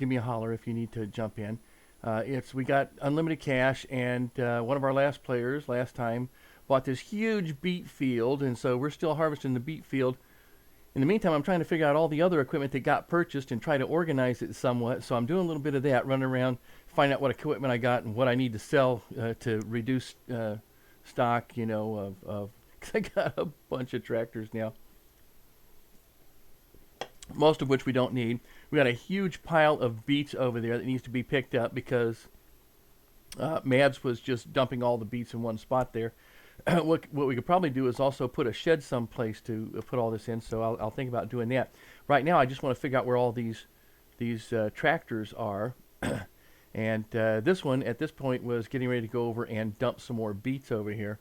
give me a holler if you need to jump in. We got unlimited cash, and one of our last players last time bought this huge beet field, and so we're still harvesting the beet field. In the meantime, I'm trying to figure out all the other equipment that got purchased and try to organize it somewhat. So I'm doing a little bit of that, running around, find out what equipment I got and what I need to sell to reduce stock, cause I got a bunch of tractors now, most of which we don't need. We got a huge pile of beets over there that needs to be picked up because Mads was just dumping all the beets in one spot there. What we could probably do is also put a shed someplace to put all this in, so I'll think about doing that. Right now, I just want to figure out where all these tractors are. And this one, at this point, was getting ready to go over and dump some more beets over here.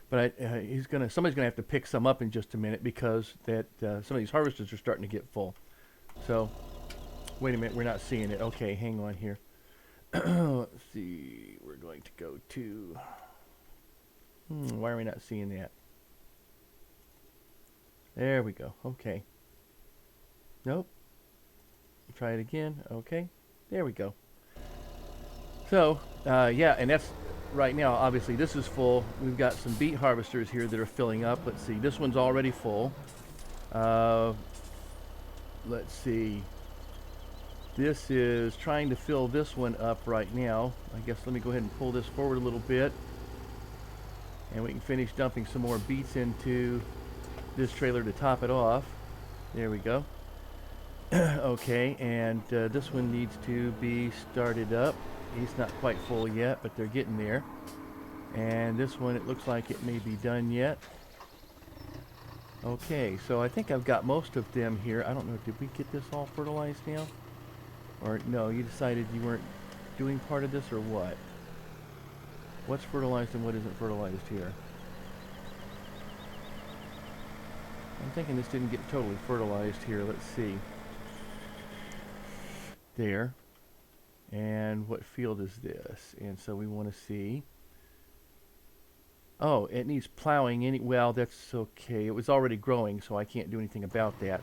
But somebody's gonna have to pick some up in just a minute because some of these harvesters are starting to get full. So, wait a minute, we're not seeing it. Okay, hang on here. Let's see, we're going to go to. Why are we not seeing that? There we go. Okay. Nope. Try it again. Okay. There we go. So, yeah, and that's right now. Obviously, this is full. We've got some beet harvesters here that are filling up. Let's see. This one's already full. Let's see. This is trying to fill this one up right now. I guess let me go ahead and pull this forward a little bit. And we can finish dumping some more beets into this trailer to top it off. There we go. Okay, and this one needs to be started up. He's not quite full yet, but they're getting there. And this one, it looks like it may be done yet. Okay, so I think I've got most of them here. I don't know, did we get this all fertilized now? Or no, you decided you weren't doing part of this, or what? What's fertilized and what isn't fertilized here? I'm thinking this didn't get totally fertilized here. Let's see. There. And what field is this? And so we want to see. Oh, it needs plowing. Well, that's okay. It was already growing, so I can't do anything about that.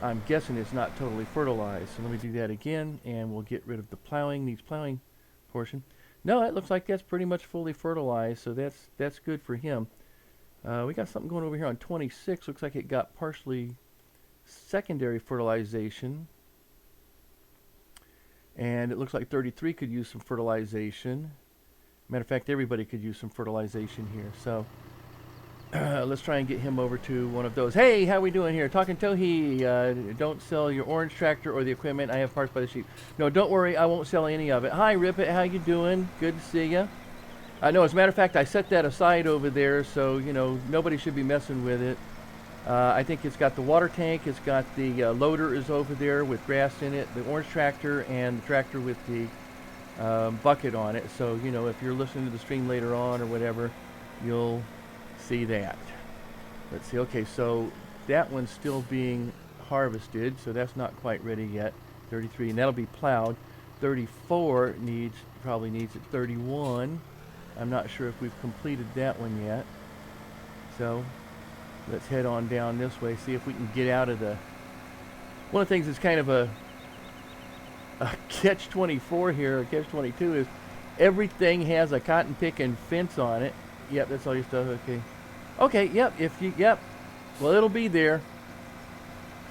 I'm guessing it's not totally fertilized. So let me do that again, and we'll get rid of the plowing. Needs plowing portion. No, it looks like that's pretty much fully fertilized, so that's good for him. We got something going over here on 26. Looks like it got partially secondary fertilization. And it looks like 33 could use some fertilization. Matter of fact, everybody could use some fertilization here. So let's try and get him over to one of those. Hey, how we doing here? Talking Tohi, don't sell your orange tractor or the equipment. I have parts by the sheep. No, don't worry, I won't sell any of it. Hi, Rip It, how you doing? Good to see you. No, as a matter of fact, I set that aside over there, so, nobody should be messing with it. I think it's got the water tank, it's got the loader is over there with grass in it, the orange tractor, and the tractor with the bucket on it. So, if you're listening to the stream later on or whatever, you'll see that. Let's see. Okay, so that one's still being harvested, so that's not quite ready yet. 33, and that'll be plowed. 34 probably needs it. 31, I'm not sure if we've completed that one yet. So let's head on down this way, see if we can get out of the. One of the things that's kind of a catch-24 here, or catch-22, is everything has a cotton picking fence on it. Yep, that's all your stuff. Okay. Okay, yep, well, it'll be there.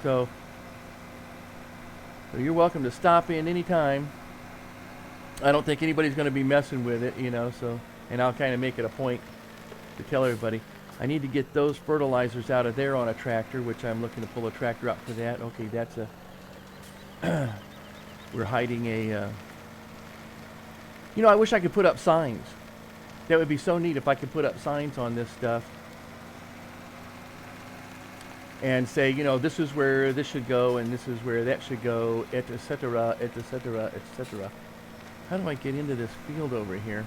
So you're welcome to stop in anytime. I don't think anybody's going to be messing with it, so, and I'll kind of make it a point to tell everybody. I need to get those fertilizers out of there on a tractor, which I'm looking to pull a tractor out for that. Okay, that's we're hiding a, I wish I could put up signs. That would be so neat if I could put up signs on this stuff and say, this is where this should go and this is where that should go, etc., etc., etc. How do I get into this field over here?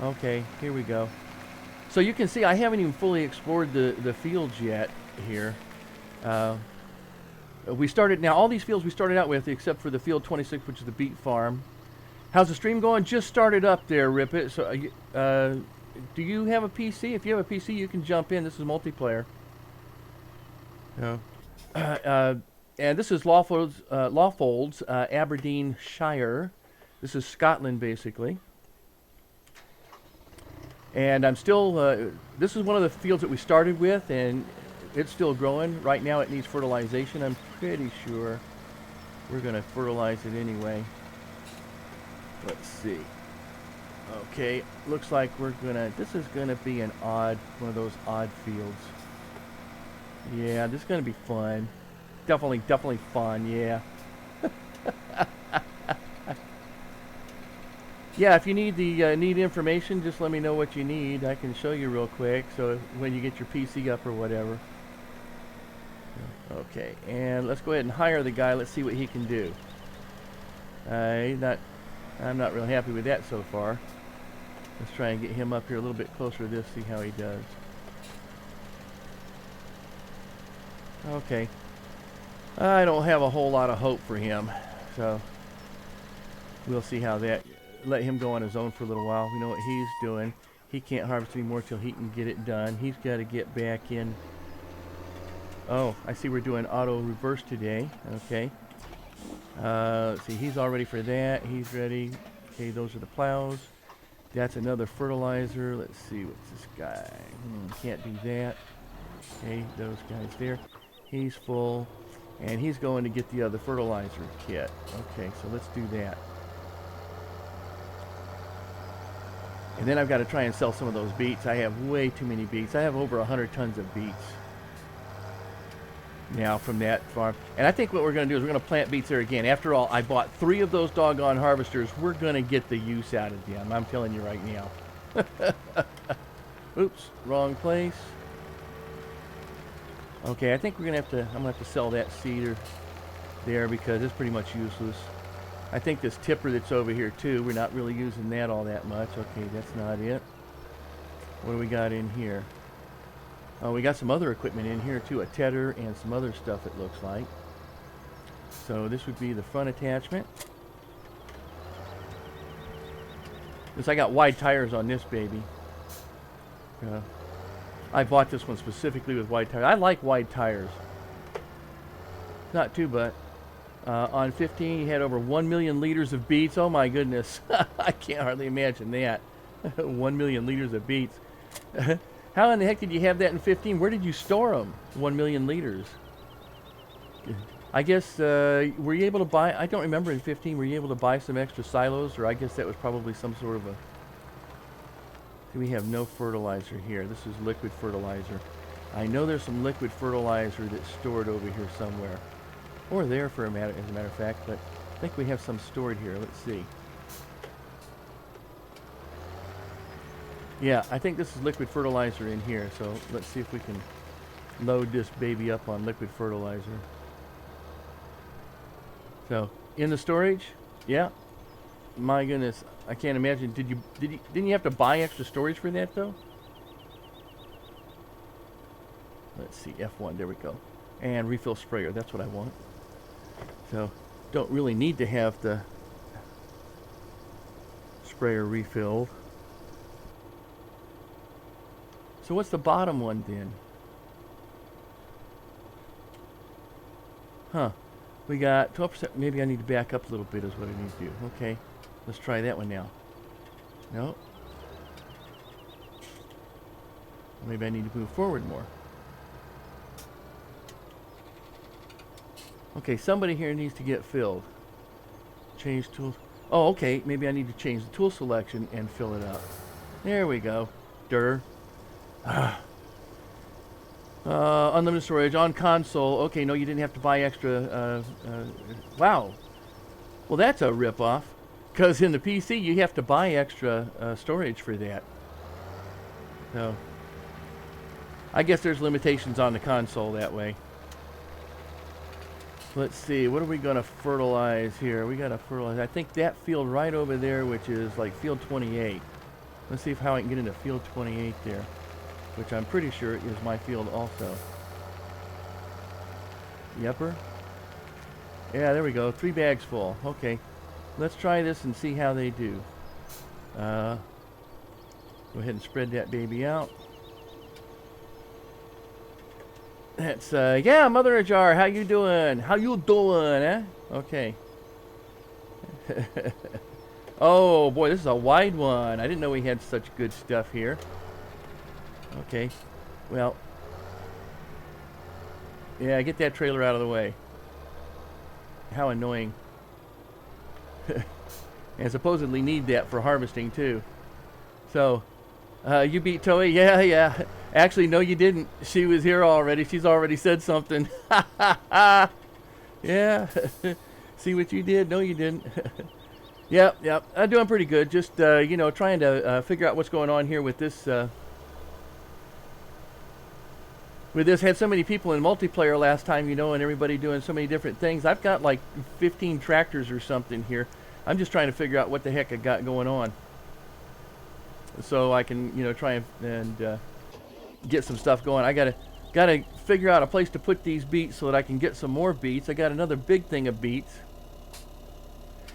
Okay, here we go. So you can see I haven't even fully explored the fields yet here. We started, now all these fields we started out with, except for the field 26, which is the beet farm. How's the stream going? Just started up there, Rip It. So, do you have a PC? If you have a PC, you can jump in. This is multiplayer. No. And this is Lawfolds, Aberdeenshire. This is Scotland, basically. And I'm still, this is one of the fields that we started with, and it's still growing. Right now it needs fertilization. I'm pretty sure we're going to fertilize it anyway. Let's see. Okay, looks like we're going to, this is going to be an odd, one of those odd fields. Yeah, this is going to be fun. Definitely fun, yeah. Yeah, if you need the need information, just let me know what you need. I can show you real quick, so when you get your PC up or whatever. Okay, and let's go ahead and hire the guy. Let's see what he can do. I'm not real happy with that so far. Let's try and get him up here a little bit closer to this, see how he does. Okay. I don't have a whole lot of hope for him, so we'll see how that. Let him go on his own for a little while. We know what he's doing. He can't harvest anymore till he can get it done. He's got to get back in. Oh, I see we're doing auto reverse today. Okay. Let's see. He's all ready for that. He's ready. Okay, those are the plows. That's another fertilizer. Let's see. What's this guy? Can't do that. Okay, those guys there. He's full. And he's going to get the other fertilizer kit. Okay, so let's do that. And then I've got to try and sell some of those beets. I have way too many beets. I have over 100 tons of beets now from that farm. And I think what we're going to do is we're going to plant beets there again. After all, I bought 3 of those doggone harvesters. We're going to get the use out of them. I'm telling you right now. Oops, wrong place. Okay, I think we're going to have to, I'm going to have to sell that cedar there because it's pretty much useless. I think this tipper that's over here too, we're not really using that all that much. Okay, that's not it. What do we got in here? Oh, we got some other equipment in here too, a tedder and some other stuff it looks like. So this would be the front attachment. This, I got wide tires on this baby. I bought this one specifically with wide tires. I like wide tires. Not too bad. On 15, he had over 1 million liters of beets. Oh my goodness. I can't hardly imagine that. 1 million liters of beets. How in the heck did you have that in 15? Where did you store them? 1 million liters. I guess, were you able to buy, I don't remember in 15, were you able to buy some extra silos? Or I guess that was probably some sort of a, we have no fertilizer here. This is liquid fertilizer. I know there's some liquid fertilizer that's stored over here somewhere. Or there, as a matter of fact, but I think we have some stored here. Let's see. Yeah, I think this is liquid fertilizer in here, so let's see if we can load this baby up on liquid fertilizer. So, in the storage? Yeah. My goodness, I can't imagine. Didn't you have to buy extra storage for that though? Let's see, F1, there we go. And refill sprayer, that's what I want. So, don't really need to have the sprayer refilled. So what's the bottom one then? Huh. We got 12%. Maybe I need to back up a little bit is what I need to do. Okay. Let's try that one now. No. Maybe I need to move forward more. Okay, somebody here needs to get filled. Change tools. Oh, okay. Maybe I need to change the tool selection and fill it up. There we go. Dur. Unlimited storage on console. Okay, no, you didn't have to buy extra. Wow. Well, that's a ripoff. Because in the PC, you have to buy extra storage for that. So, I guess there's limitations on the console that way. Let's see, what are we going to fertilize here? We got to fertilize, I think that field right over there, which is like field 28. Let's see how I can get into field 28 there, which I'm pretty sure is my field also. Yepper. Yeah, there we go, 3 bags full. Okay. Let's try this and see how they do. Go ahead and spread that baby out. That's yeah, Mother Ajar, how you doing? How you doing, eh? Okay. Oh boy, this is a wide one. I didn't know we had such good stuff here. Okay. Well, yeah, get that trailer out of the way. How annoying. And supposedly need that for harvesting too. So, you beat Toei? Yeah, yeah. Actually, no, you didn't. She was here already. She's already said something. Yeah. See what you did? No, you didn't. Yep, yep. I'm doing pretty good. Just, you know, trying to figure out what's going on here with this. With this, had so many people in multiplayer last time, you know, and everybody doing so many different things. I've got like 15 tractors or something here. I'm just trying to figure out what the heck I got going on, so I can, you know, try and get some stuff going. I gotta figure out a place to put these beets so that I can get some more beets. I got another big thing of beets.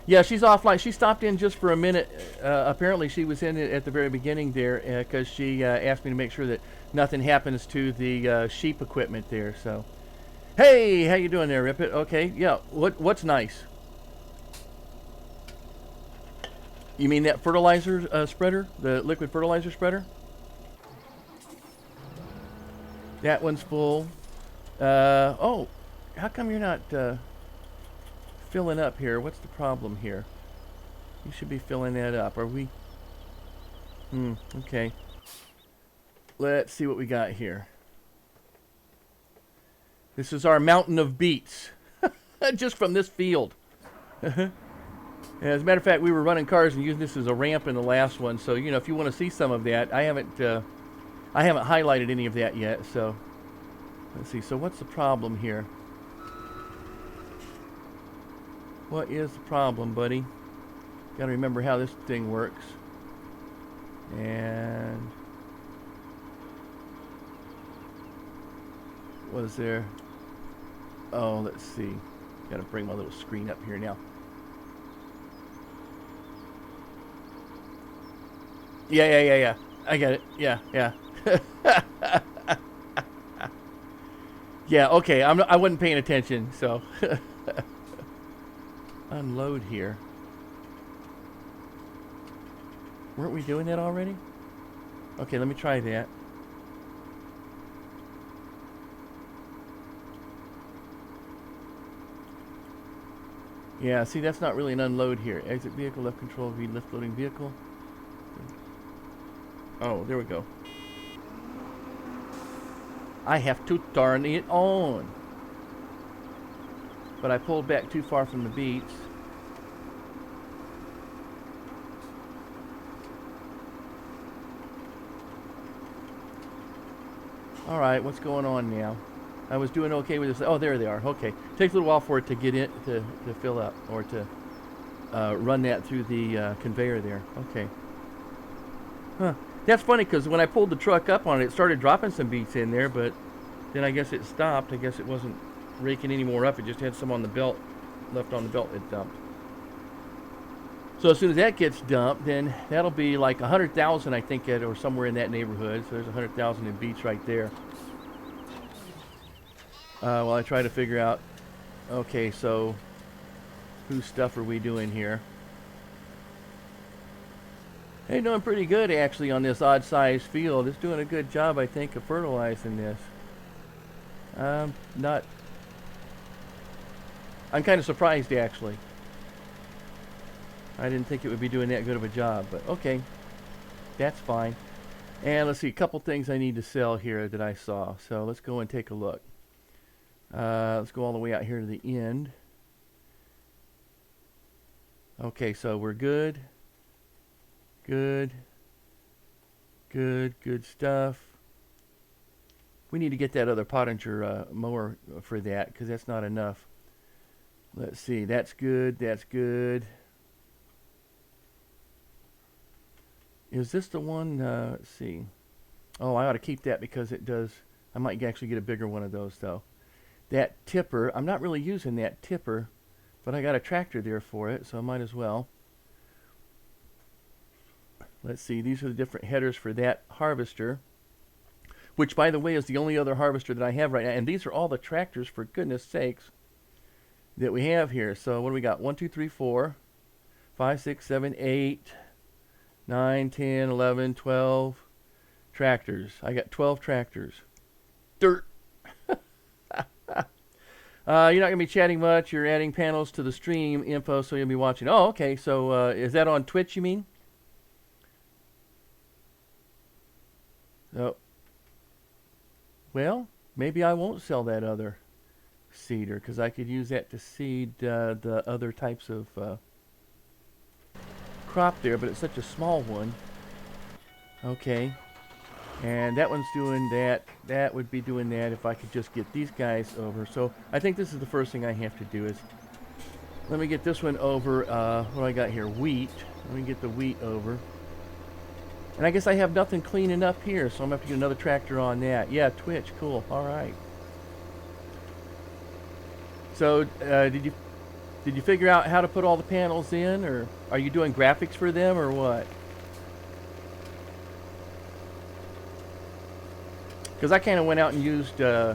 Yeah, she's offline. She stopped in just for a minute. Apparently, she was in it at the very beginning there because she asked me to make sure that nothing happens to the sheep equipment there. So, hey, how you doing there, Rip It? Okay, yeah. What's nice? You mean that fertilizer spreader, the liquid fertilizer spreader? That one's full. Oh, how come you're not filling up here? What's the problem here? You should be filling that up. Are we? Okay. Let's see what we got here. This is our mountain of beets. Just from this field. As a matter of fact, we were running cars and using this as a ramp in the last one. So, you know, if you want to see some of that, I haven't highlighted any of that yet. So, let's see. So, what's the problem here? What is the problem, buddy? Got to remember how this thing works. And what is there? Oh, let's see. Got to bring my little screen up here now. Yeah. I get it. Yeah. Yeah, okay. I wasn't paying attention, so. Unload here. Weren't we doing that already? Okay, let me try that. Yeah, see, that's not really an unload here. Exit vehicle, left control V, lift loading vehicle. Oh, there we go. I have to turn it on. But I pulled back too far from the beets. Alright, what's going on now? I was doing okay with this. Oh, there they are. Okay. Takes a little while for it to get in, to fill up, or to run that through the conveyor there. Okay. Huh. That's funny because when I pulled the truck up on it, it started dropping some beets in there, but then I guess it stopped. I guess it wasn't raking any more up. It just had some on the belt, left on the belt it dumped. So as soon as that gets dumped, then that'll be like 100,000, I think, or somewhere in that neighborhood. So there's 100,000 in beets right there. While I try to figure out, okay, so whose stuff are we doing here? Hey, doing pretty good actually on this odd size field. It's doing a good job, I think, of fertilizing this. I'm kind of surprised actually. I didn't think it would be doing that good of a job, but okay, that's fine. And let's see, a couple things I need to sell here that I saw. So let's go and take a look. Let's go all the way out here to the end. Okay, so we're good. Good stuff. We need to get that other Pottinger mower for that, because that's not enough. Let's see, that's good. Is this the one? Let's see. Oh, I ought to keep that because it does. I might actually get a bigger one of those though. That tipper, I'm not really using that tipper, but I got a tractor there for it, so I might as well. Let's see, these are the different headers for that harvester. which, by the way, is the only other harvester that I have right now. And these are all the tractors, for goodness sakes, that we have here. So what do we got? 1, 2, 3, 4, 5, 6, 7, 8, 9, 10, 11, 12 tractors. I got 12 tractors. Dirt. You're not going to be chatting much. You're adding panels to the stream info, so you'll be watching. Oh, okay. So is that on Twitch, you mean? Oh. Well, maybe I won't sell that other seeder, because I could use that to seed the other types of crop there, but it's such a small one. Okay. And that one's doing that. That would be doing that if I could just get these guys over. So I think this is the first thing I have to do is, let me get this one over. What do I got here? Wheat. Let me get the wheat over. And I guess I have nothing cleaning up here, so I'm going to have to get another tractor on that. Yeah, Twitch. Cool. All right. So did you figure out how to put all the panels in, or are you doing graphics for them, or what? Because I kind of went out and used, do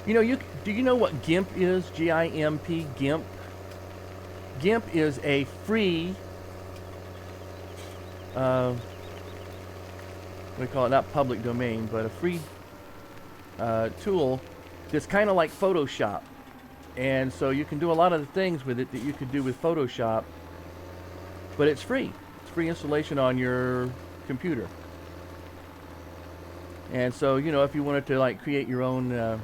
you know what GIMP is? G-I-M-P, GIMP. GIMP is a free, what do we call it? Not public domain, but a free tool that's kind of like Photoshop. And so you can do a lot of the things with it that you could do with Photoshop, but it's free. It's free installation on your computer. And so, if you wanted to like create your own well,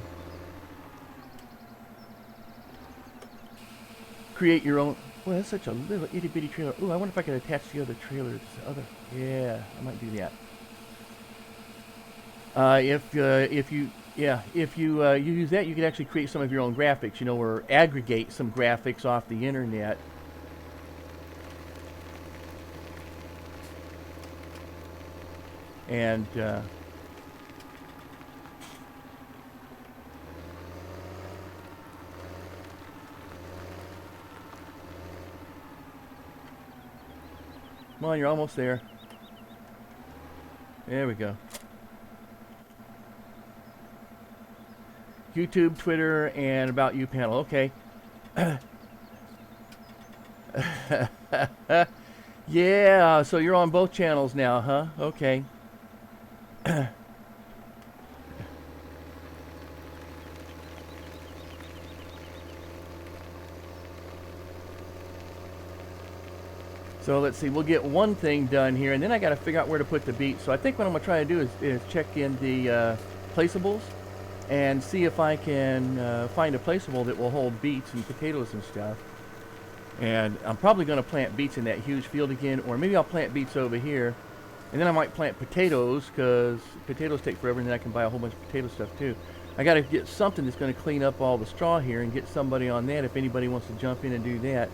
that's such a little itty bitty trailer. Ooh, I wonder if I could attach the other trailer to the other. Yeah, I might do that. If you use that, you could actually create some of your own graphics, or aggregate some graphics off the internet. And come on, you're almost there. There we go. YouTube, Twitter, and About You panel. Okay. Yeah, so you're on both channels now, huh? Okay. So let's see, we'll get one thing done here, and then I got to figure out where to put the beet. So I think what I'm going to try to do is check in the placeables and see if I can find a placeable that will hold beets and potatoes and stuff. And I'm probably going to plant beets in that huge field again, or maybe I'll plant beets over here, and then I might plant potatoes, because potatoes take forever, and then I can buy a whole bunch of potato stuff too. I got to get something that's going to clean up all the straw here and get somebody on that if anybody wants to jump in and do that.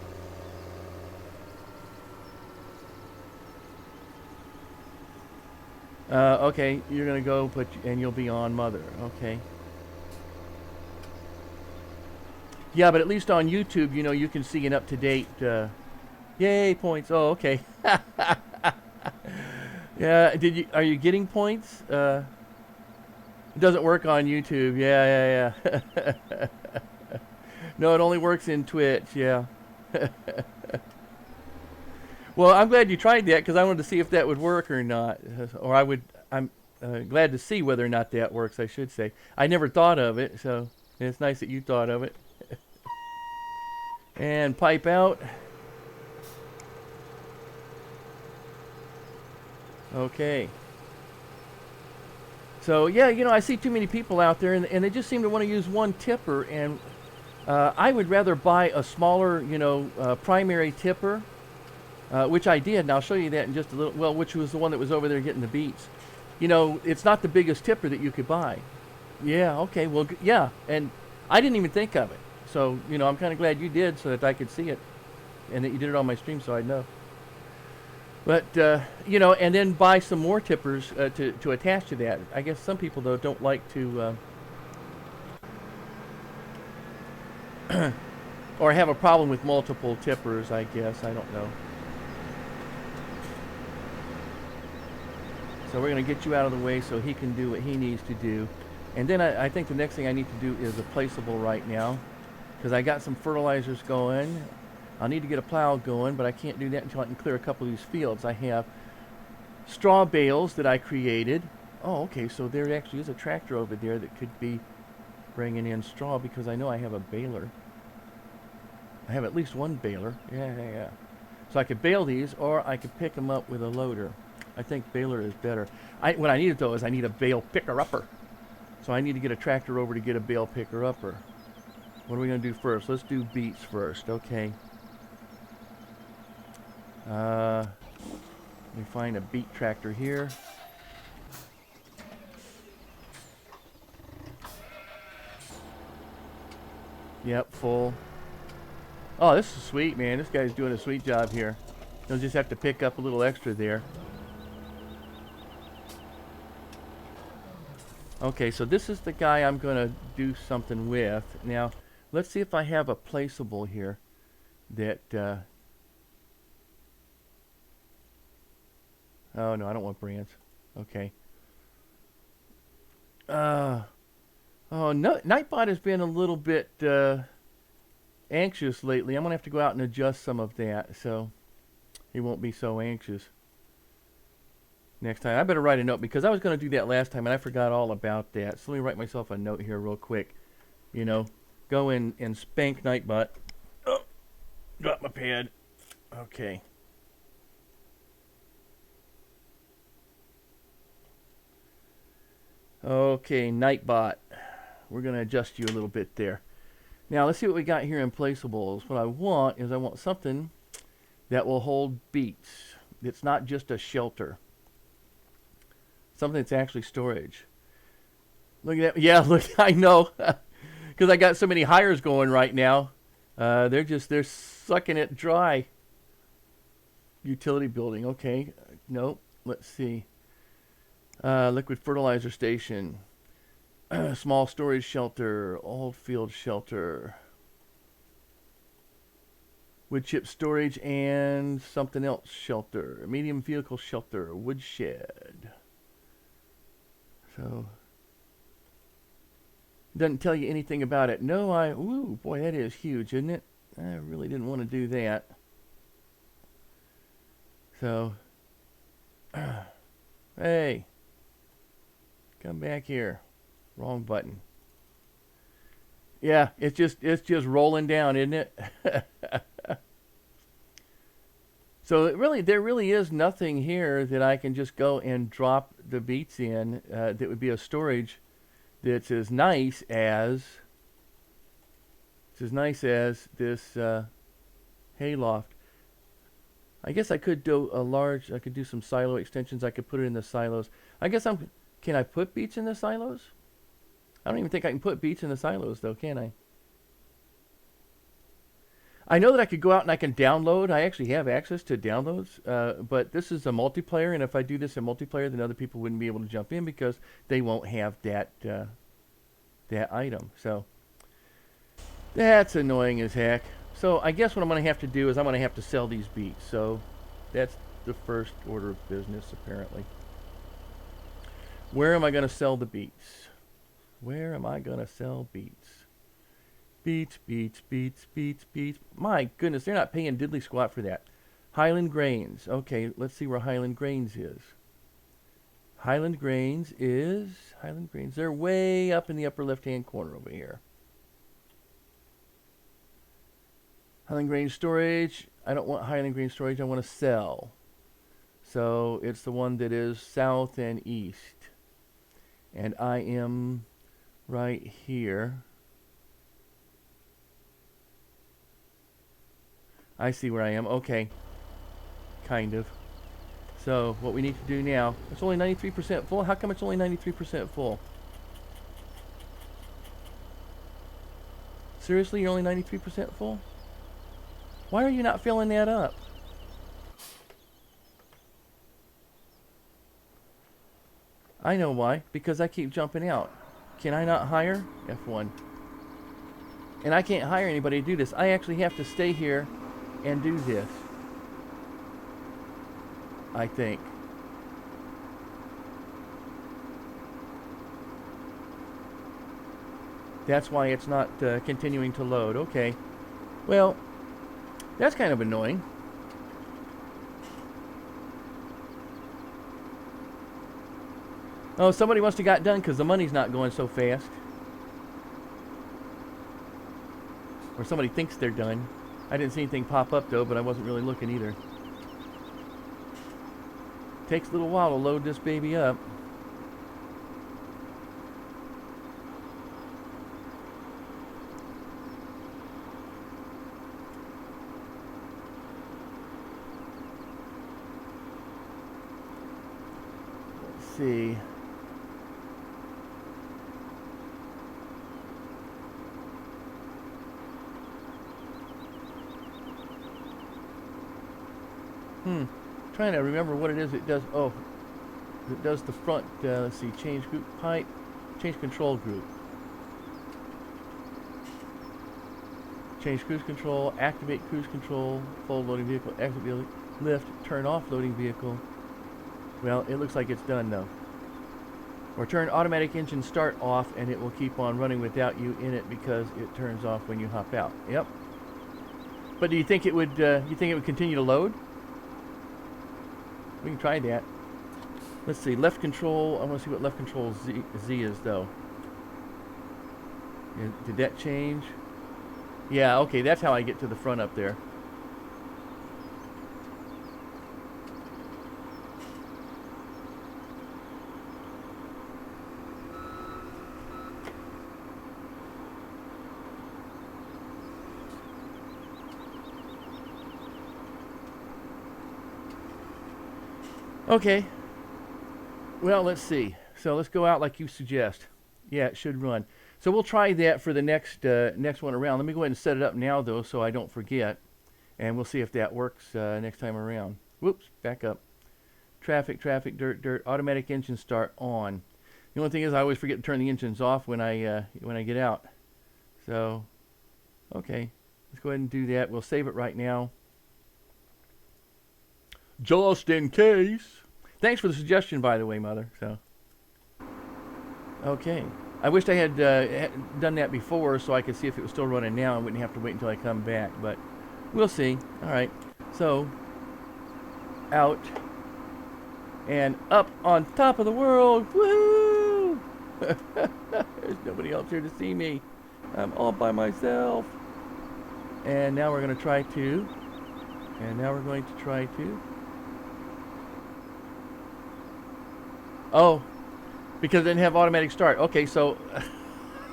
Okay, you're gonna go, and you'll be on Mother. Okay. Yeah, but at least on YouTube, you can see an up-to-date. Yay, points! Oh, okay. Yeah, are you getting points? It doesn't work on YouTube. Yeah. No, it only works in Twitch. Yeah. Well, I'm glad you tried that, because I wanted to see if that would work or not. Or I'm glad to see whether or not that works, I should say. I never thought of it, so it's nice that you thought of it. And pipe out. Okay. So, yeah, I see too many people out there, and they just seem to want to use one tipper, and I would rather buy a smaller, primary tipper. Which I did, and I'll show you that in just a little. Well, which was the one that was over there getting the beets. It's not the biggest tipper that you could buy. Yeah, okay, well, yeah, and I didn't even think of it. So, I'm kind of glad you did, so that I could see it, and that you did it on my stream so I'd know. But, and then buy some more tippers to attach to that. I guess some people, though, don't like to, or have a problem with multiple tippers, I guess. I don't know. So we're going to get you out of the way so he can do what he needs to do. And then I think the next thing I need to do is a placeable right now, because I got some fertilizers going. I'll need to get a plow going, but I can't do that until I can clear a couple of these fields. I have straw bales that I created. Oh, okay, so there actually is a tractor over there that could be bringing in straw, because I know I have a baler. I have at least one baler. Yeah. So I could bale these, or I could pick them up with a loader. I think baler is better. What I need though is I need a bale picker-upper. So I need to get a tractor over to get a bale picker-upper. What are we going to do first? Let's do beets first. Okay. Let me find a beet tractor here. Yep, full. Oh, this is sweet, man. This guy's doing a sweet job here. He'll just have to pick up a little extra there. Okay, so this is the guy I'm going to do something with. Now, let's see if I have a placeable here that... Oh, no, I don't want brands. Okay. Oh, no, Nightbot has been a little bit anxious lately. I'm going to have to go out and adjust some of that so he won't be so anxious next time. I better write a note, because I was going to do that last time and I forgot all about that. So let me write myself a note here real quick. You know, go in and spank Nightbot. Oh, drop my pad. Okay. Okay, Nightbot. We're going to adjust you a little bit there. Now, let's see what we got here in placeables. What I want is I want something that will hold beets. It's not just a shelter. Something that's actually storage. Look at that. Yeah, look, I know. Because I got so many hires going right now. They're sucking it dry. Utility building. Okay. Nope. Let's see. Liquid fertilizer station. Small storage shelter. Old field shelter. Wood chip storage and something else shelter. Medium vehicle shelter. Woodshed. So, doesn't tell you anything about it. No, ooh, boy, that is huge, isn't it? I really didn't want to do that. So, hey, come back here. Wrong button. Yeah, it's just rolling down, isn't it? So there really is nothing here that I can just go and drop the beets in that would be a storage that's as nice as this hayloft. I guess I could do I could do some silo extensions. I could put it in the silos. I guess can I put beets in the silos? I don't even think I can put beets in the silos though, can I? I know that I could go out and I can download. I actually have access to downloads, but this is a multiplayer, and if I do this in multiplayer, then other people wouldn't be able to jump in because they won't have that item. So that's annoying as heck. So I guess what I'm going to have to do is I'm going to have to sell these beets. So that's the first order of business, apparently. Where am I going to sell the beets? Where am I going to sell beets? Beets, beets, beets, beets, beets. My goodness, they're not paying diddly squat for that. Highland Grains. Okay, let's see where Highland Grains is. Highland Grains. They're way up in the upper left-hand corner over here. Highland Grain Storage. I don't want Highland Grain Storage. I want to sell. So it's the one that is south and east. And I am right here. I see where I am. Okay. Kind of. So, what we need to do now... It's only 93% full? How come it's only 93% full? Seriously, you're only 93% full? Why are you not filling that up? I know why. Because I keep jumping out. Can I not hire? F1. And I can't hire anybody to do this. I actually have to stay here and do this, I think. That's why it's not continuing to load. Okay. Well, that's kind of annoying. Oh, somebody must have got done because the money's not going so fast. Or somebody thinks they're done. I didn't see anything pop up though, but I wasn't really looking either. Takes a little while to load this baby up. Let's see. Trying to remember what it is it does. Oh, it does the front. Let's see. Change group pipe. Change control group. Change cruise control. Activate cruise control. Fold loading vehicle. Activate lift. Turn off loading vehicle. Well, it looks like it's done though. Or turn automatic engine start off, and it will keep on running without you in it because it turns off when you hop out. Yep. But do you think it would? You think it would continue to load? We can try that. Let's see. Left control. I want to see what left control Z is though. Did that change? Yeah. Okay. That's how I get to the front up there. Okay. Well, let's see. So let's go out like you suggest. Yeah, it should run. So we'll try that for the next one around. Let me go ahead and set it up now, though, so I don't forget. And we'll see if that works next time around. Whoops, back up. Traffic, dirt, automatic engine start on. The only thing is I always forget to turn the engines off when I get out. So, okay. Let's go ahead and do that. We'll save it right now. Just in case. Thanks for the suggestion, by the way, Mother. So, okay. I wished I had done that before so I could see if it was still running now and wouldn't have to wait until I come back. But we'll see. All right. So, out and up on top of the world. Woohoo! There's nobody else here to see me. I'm all by myself. And now we're going to try to. Oh, because it didn't have automatic start. Okay, so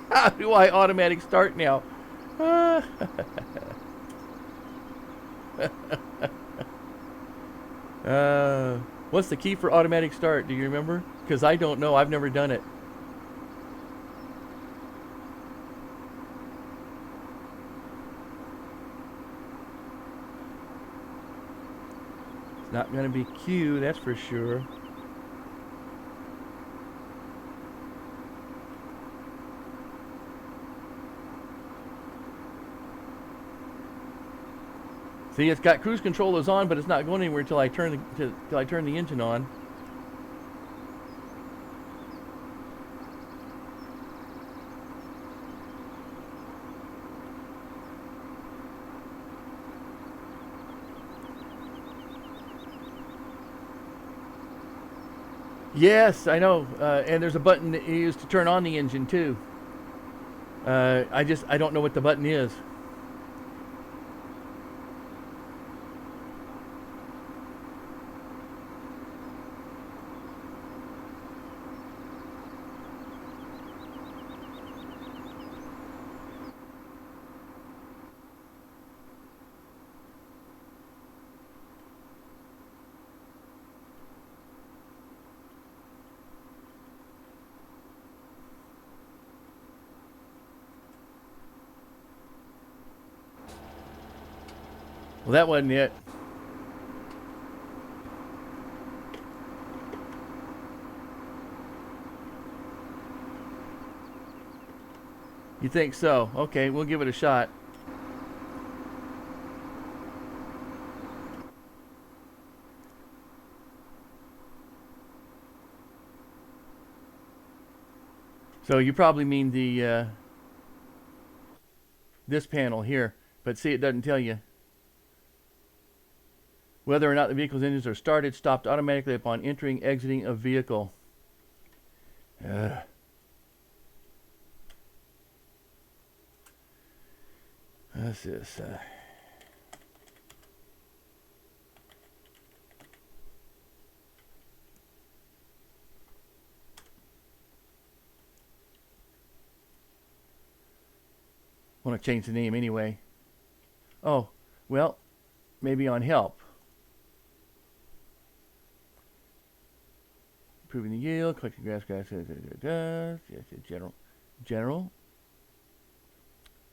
how do I automatic start now? What's the key for automatic start? Do you remember? Because I don't know. I've never done it. It's not going to be Q, that's for sure. See, it's got cruise controllers on, but it's not going anywhere until I turn the engine on. Yes, I know. And there's a button that you use to turn on the engine too. I don't know what the button is. Well, that wasn't it. You think so? Okay, we'll give it a shot. So you probably mean the this panel here. But see, it doesn't tell you whether or not the vehicle's engines are started, stopped automatically upon entering, exiting a vehicle. Ugh. What's this? Want to change the name anyway. Oh, well, maybe on help. Improving the yield, collecting grass, general. General.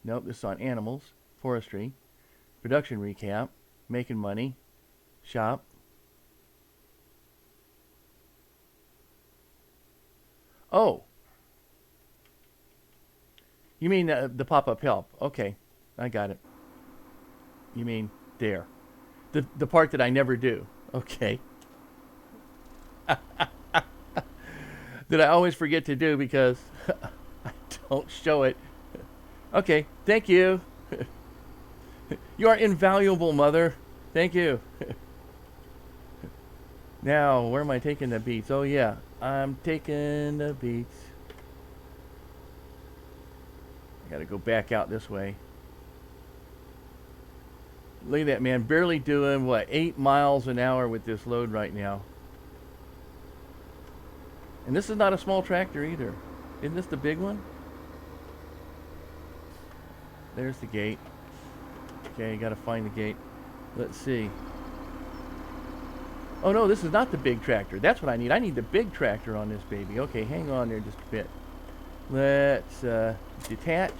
Nope, this is on animals, forestry, production recap, making money, shop. Oh. You mean the pop-up help. Okay, I got it. You mean there. The part that I never do. Okay. That I always forget to do because I don't show it. Okay, thank you. You are invaluable, Mother. Thank you. Now, where am I taking the beets? Oh, yeah. I'm taking the beets. I gotta go back out this way. Look at that, man. Barely doing, what, 8 miles an hour with this load right now. And this is not a small tractor either. Isn't this the big one? There's the gate. Okay, gotta find the gate. Let's see. Oh no, this is not the big tractor. That's what I need. I need the big tractor on this baby. Okay, hang on there just a bit. Let's detach.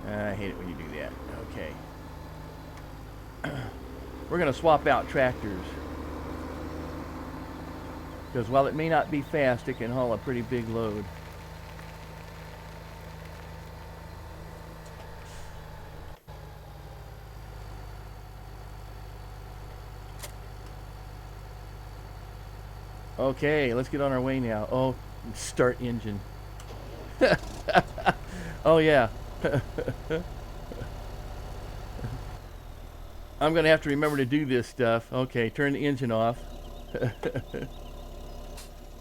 I hate it when you do that. Okay. We're gonna swap out tractors. Because while it may not be fast, it can haul a pretty big load. Okay, let's get on our way now. Oh, start engine. Oh yeah. I'm gonna have to remember to do this stuff. Okay, turn the engine off.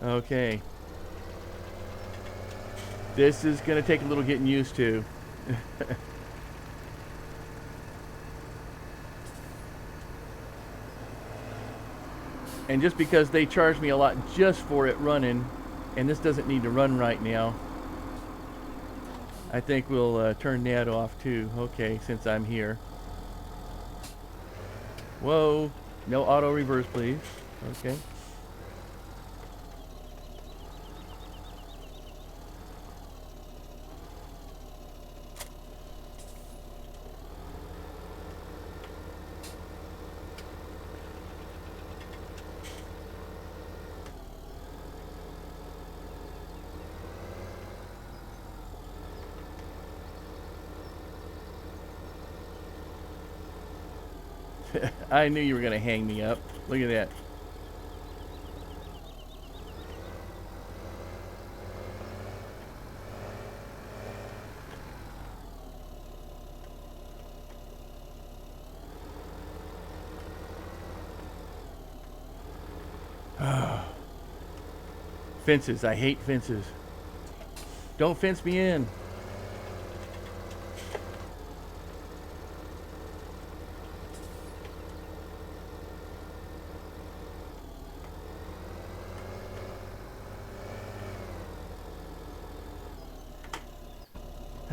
Okay. This is gonna take a little getting used to. And just because they charge me a lot just for it running, and this doesn't need to run right now, I think we'll turn that off too. Okay, since I'm here. Whoa, no auto reverse, please. Okay. I knew you were going to hang me up. Look at that. Fences. I hate fences. Don't fence me in.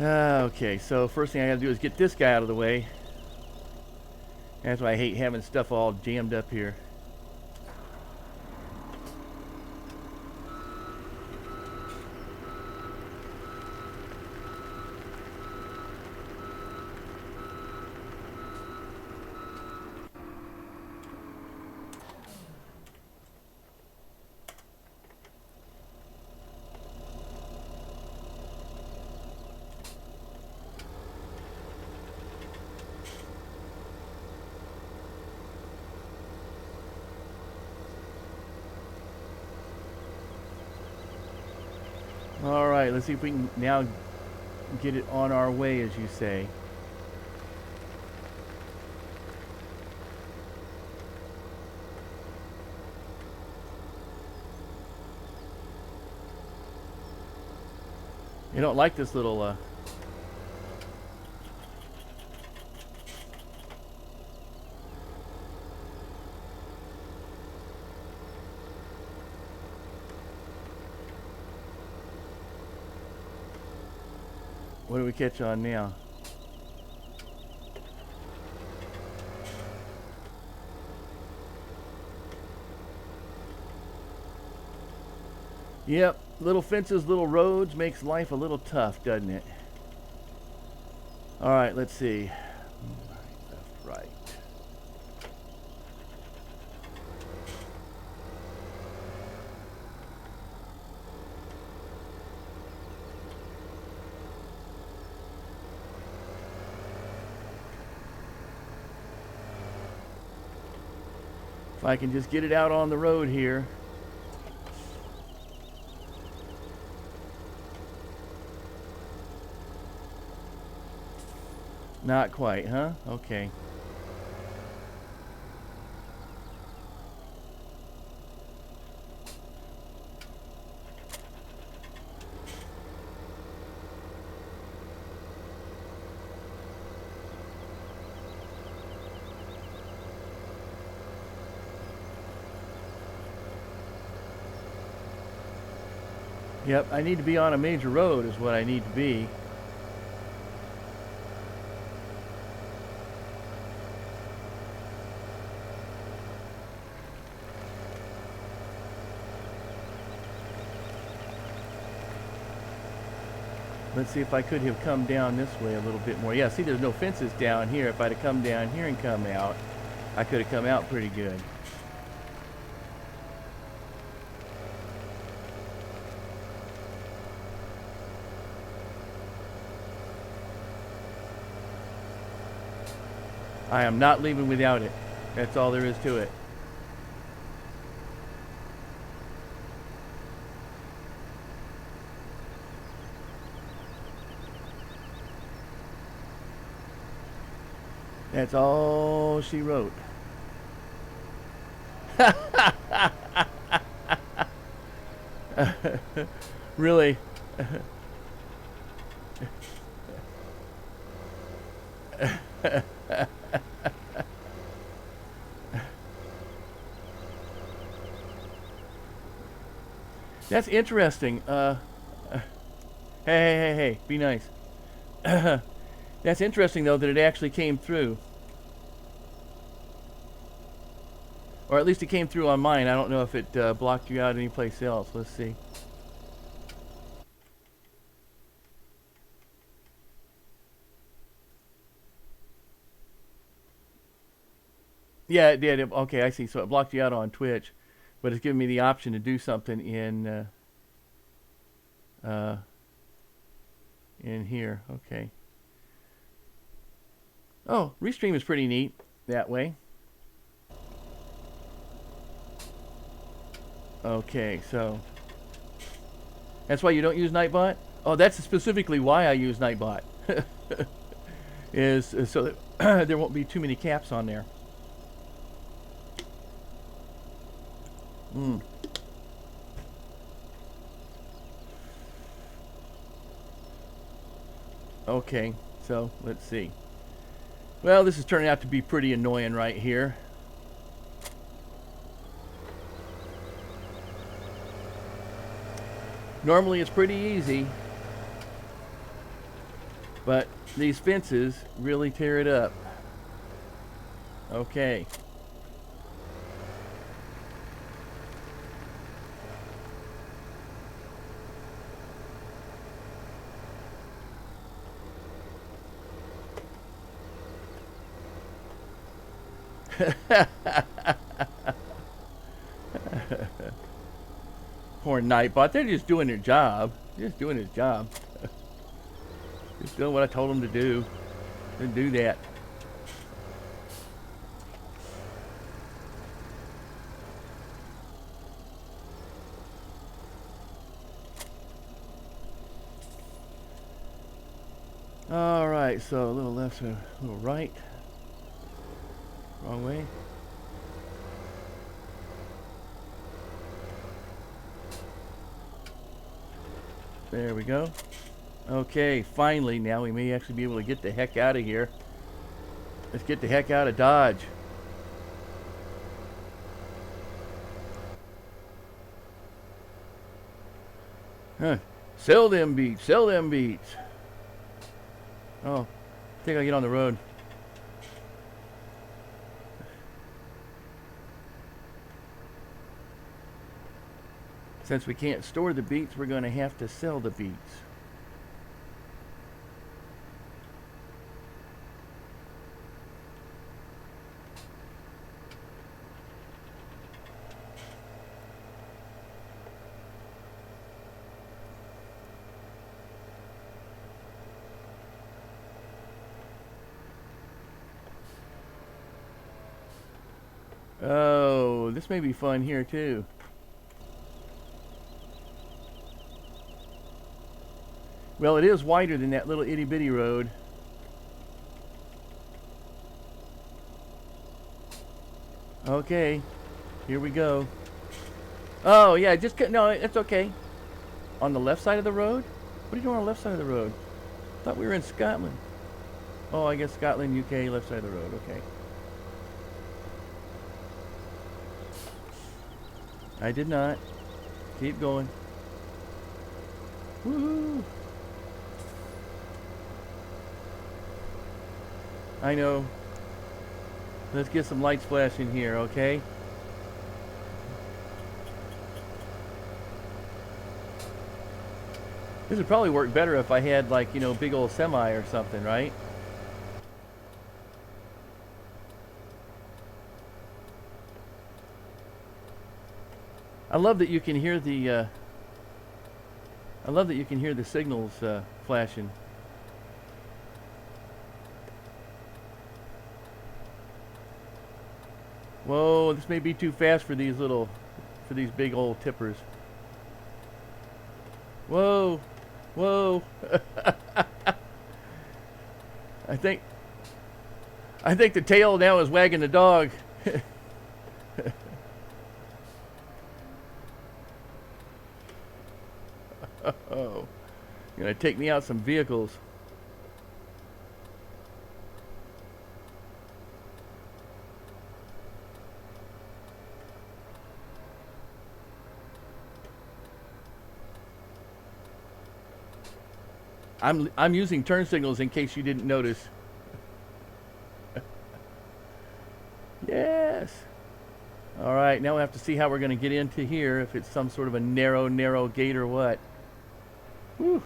Okay, so first thing I gotta do is get this guy out of the way. That's why I hate having stuff all jammed up here. All right, let's see if we can now get it on our way, as you say. You don't like this little what do we catch on now? Yep, little fences, little roads makes life a little tough, doesn't it? All right, let's see. Right, left, right. If I can just get it out on the road here. Not quite, huh? Okay. Yep, I need to be on a major road is what I need to be. Let's see if I could have come down this way a little bit more. Yeah, see, there's no fences down here. If I'd have come down here and come out, I could have come out pretty good. I am not leaving without it. That's all there is to it. That's all she wrote. Really? That's interesting. Hey, be nice. That's interesting, though, that it actually came through. Or at least it came through on mine. I don't know if it blocked you out anyplace else. Let's see. Yeah, it did. Okay, I see. So it blocked you out on Twitch, but it's giving me the option to do something in here. Okay. Oh, Restream is pretty neat that way. Okay, so that's why you don't use Nightbot? Oh, that's specifically why I use Nightbot. is so that there won't be too many caps on there. Okay, so let's see. Well, this is turning out to be pretty annoying right here. Normally it's pretty easy, but these fences really tear it up. Okay. Poor Nightbot. They're just doing their job. Just doing his job. Just doing what I told them to do. Didn't do that. All right, so a little left, a little right. Wrong way. There we go. Okay, finally, now we may actually be able to get the heck out of here. Let's get the heck out of Dodge. Huh. Sell them beets. Sell them beets. Oh, I think I'll get on the road. Since we can't store the beets, we're going to have to sell the beets. Oh, this may be fun here too. Well, it is wider than that little itty bitty road. Okay, here we go. Oh yeah, no, it's okay. On the left side of the road? What are you doing on the left side of the road? I thought we were in Scotland. Oh, I guess Scotland, UK, left side of the road. Okay. I did not. Keep going. Woohoo! I know. Let's get some lights flashing here, okay? This would probably work better if I had, like, you know, big old semi or something, right? I love that you can hear the signals flashing. Whoa, this may be too fast for these big old tippers. Whoa, whoa. I think the tail now is wagging the dog. Oh, you're gonna take me out some vehicles. I'm using turn signals in case you didn't notice. Yes. All right, now we have to see how we're going to get into here, if it's some sort of a narrow gate or what. Whew.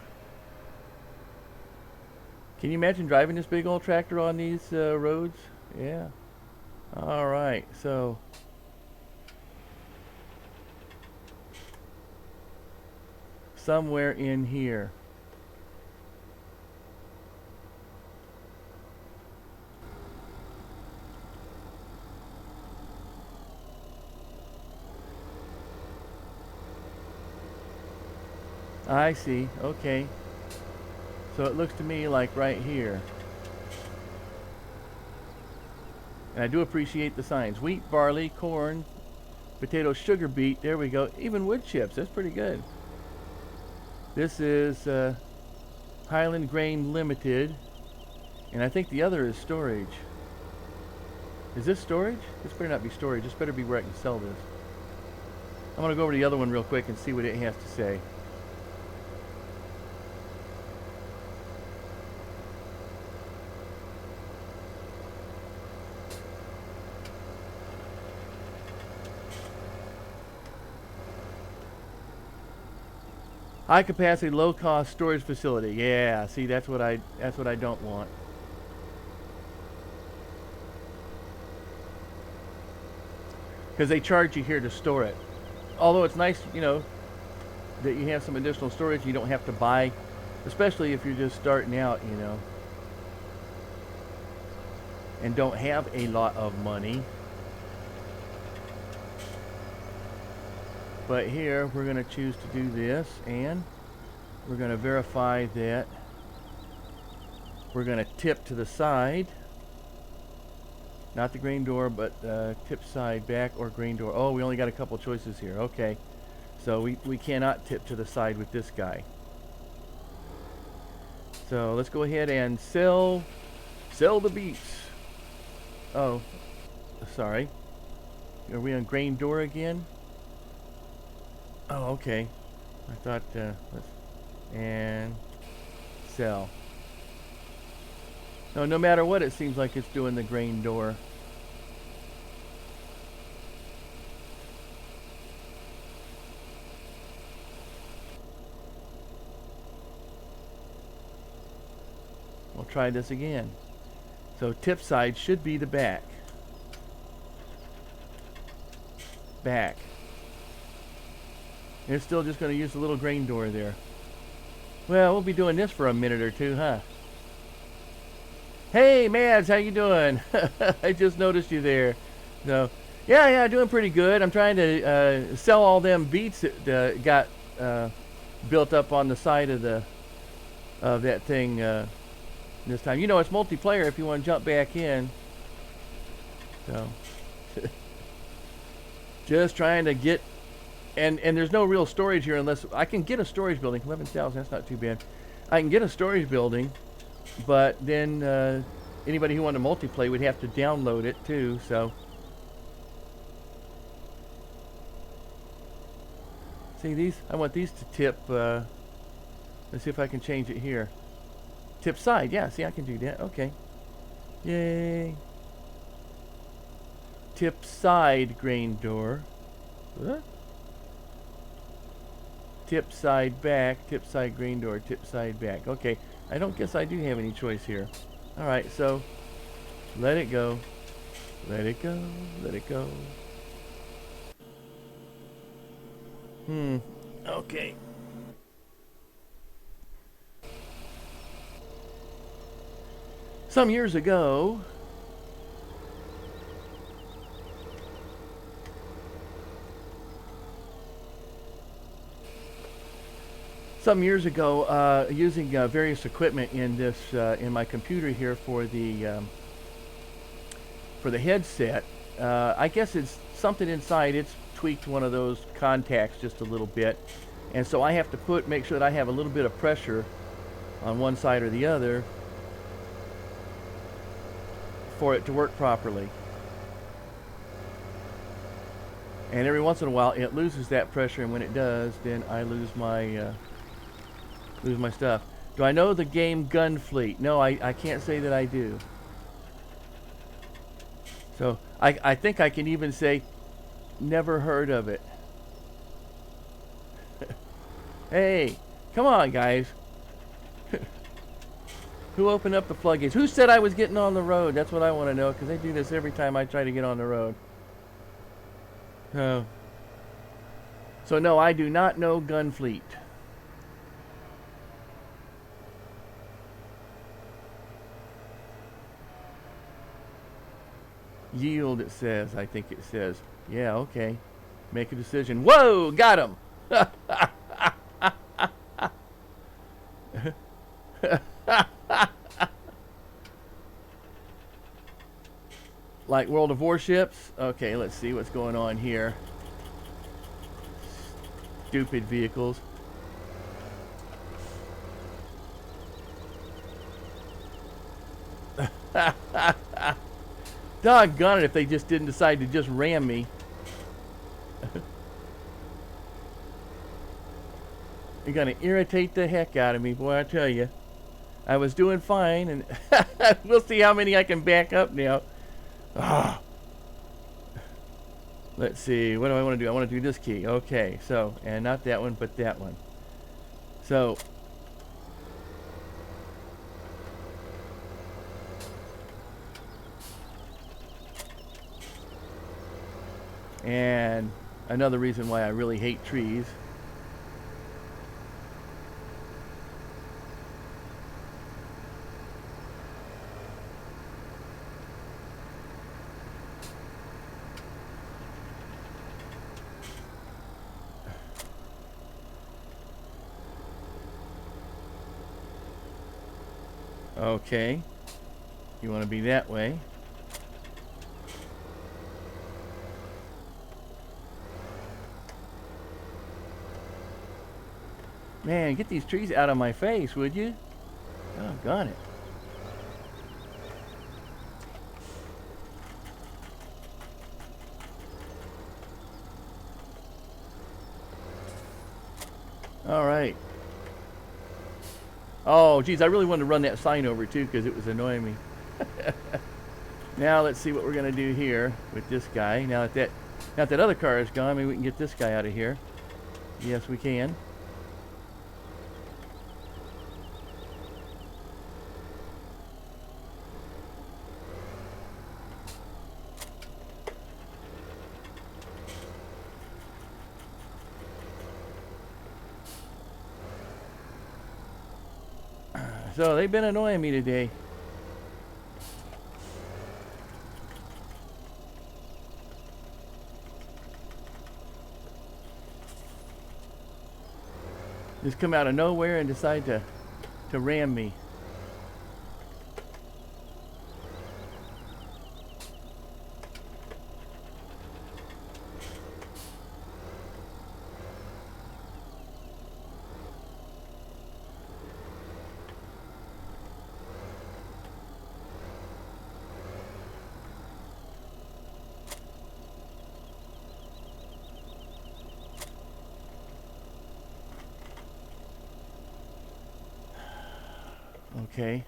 Can you imagine driving this big old tractor on these roads? Yeah. All right, so somewhere in here. I see. Okay. So it looks to me like right here. And I do appreciate the signs. Wheat, barley, corn, potato, sugar beet. There we go. Even wood chips. That's pretty good. This is Highland Grain Limited. And I think the other is storage. Is this storage? This better not be storage. This better be where I can sell this. I'm going to go over to the other one real quick and see what it has to say. High capacity, low cost storage facility. Yeah, see, that's what I don't want. Because they charge you here to store it. Although it's nice, you know, that you have some additional storage. You don't have to buy, especially if you're just starting out, you know, and don't have a lot of money. But here we're going to choose to do this, and we're going to verify that We're going to tip to the side. Not the grain door, but tip side back or grain door. Oh, we only got a couple choices here. Okay. So we cannot tip to the side with this guy. So let's go ahead and sell the beets. Oh, sorry. Are we on grain door again? Oh, okay. I thought, and sell. No matter what, it seems like it's doing the grain door. We'll try this again. So tip side should be the back. Back. And it's still just going to use the little grain door there. Well, we'll be doing this for a minute or two, huh? Hey, Mads, how you doing? I just noticed you there. So, yeah, doing pretty good. I'm trying to sell all them beets that got built up on the side of that thing this time. You know, it's multiplayer if you want to jump back in. So, just trying to get, and there's no real storage here unless I can get a storage building. 11,000, that's not too bad. I can get a storage building. But then anybody who wanted to multiplayer would have to download it too, so. See these? I want these to tip, let's see if I can change it here. Tip side, yeah, see I can do that, okay. Yay. Tip side grain door. Huh? Tip side back, tip side grain door, tip side back. Okay. I don't guess I do have any choice here. Alright, so let it go. Let it go. Let it go. Okay. Some years ago, using various equipment in this in my computer here for the headset, I guess it's something inside. It's tweaked one of those contacts just a little bit, and so I have to make sure that I have a little bit of pressure on one side or the other for it to work properly. And every once in a while, it loses that pressure, and when it does, then I lose my stuff. Do I know the game Gunfleet? No, I can't say that I do. So I think I can even say never heard of it. Hey, come on guys. Who opened up the floodgates? Who said I was getting on the road? That's what I want to know, because they do this every time I try to get on the road. Oh. So no, I do not know Gunfleet. Yield, it says. I think it says. Yeah, okay. Make a decision. Whoa! Got him! Like World of Warships? Okay, let's see what's going on here. Stupid vehicles. Doggone it if they just didn't decide to just ram me. You're gonna irritate the heck out of me, boy, I tell you. I was doing fine, and we'll see how many I can back up now. Ah. Let's see, what do I want to do? I want to do this key. Okay, so, and not that one, but that one. So, and another reason why I really hate trees. Okay. You want to be that way. Man, get these trees out of my face, would you? Oh, got it. All right. Oh, geez, I really wanted to run that sign over too because it was annoying me. Now let's see what we're gonna do here with this guy. Now that other car is gone, maybe we can get this guy out of here. Yes, we can. So they've been annoying me today. Just come out of nowhere and decide to ram me. Okay.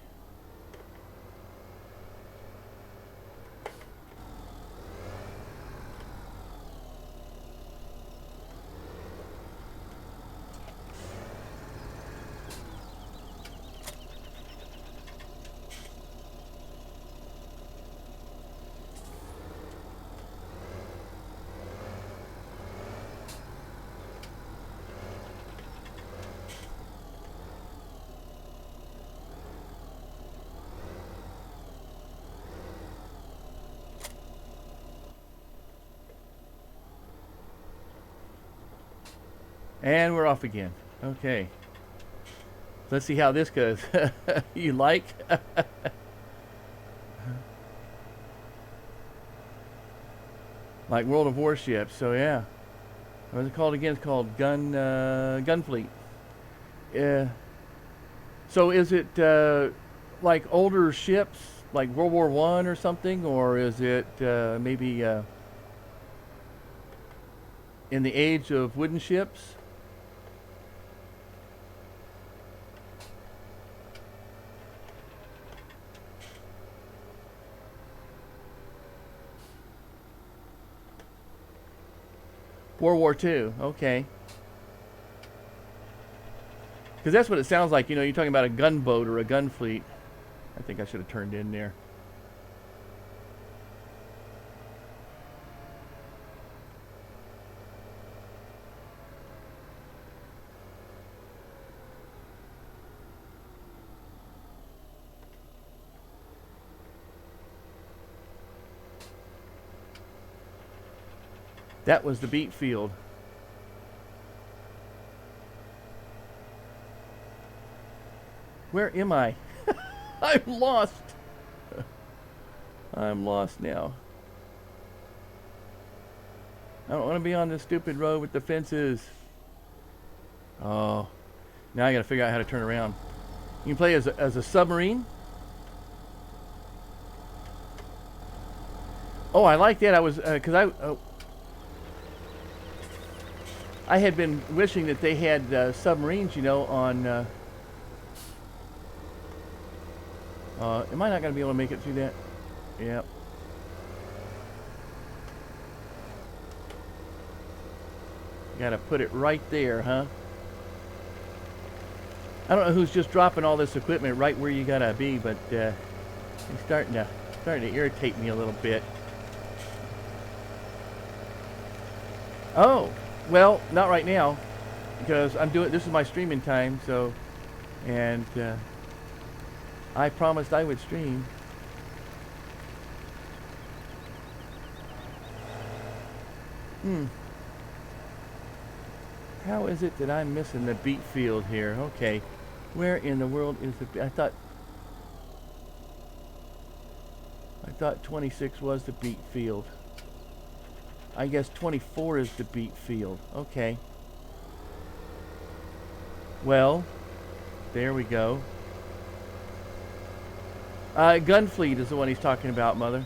And we're off again. Okay. Let's see how this goes. You like? Like World of Warships. So yeah. What's it called again? It's called Gunfleet. Yeah. So is it like older ships, like World War I or something, or is it maybe in the age of wooden ships? World War II. Okay. Because that's what it sounds like. You know, you're talking about a gunboat or a gun fleet. I think I should have turned in there. That was the beet field. Where am I? I'm lost. I'm lost now. I don't want to be on this stupid road with the fences. Oh, now I got to figure out how to turn around. You can play as a submarine. Oh, I like that. I was because I had been wishing that they had submarines, you know, on. Am I not going to be able to make it through that? Yep. Got to put it right there, huh? I don't know who's just dropping all this equipment right where you gotta be, but it's starting to irritate me a little bit. Oh, well, not right now, because I'm doing. This is my streaming time, so, and I promised I would stream. How is it that I'm missing the beet field here? Okay, where in the world is the? I thought. I thought 26 was the beet field. I guess 24 is the beet field. Okay. Well, there we go. Gunfleet is the one he's talking about, Mother.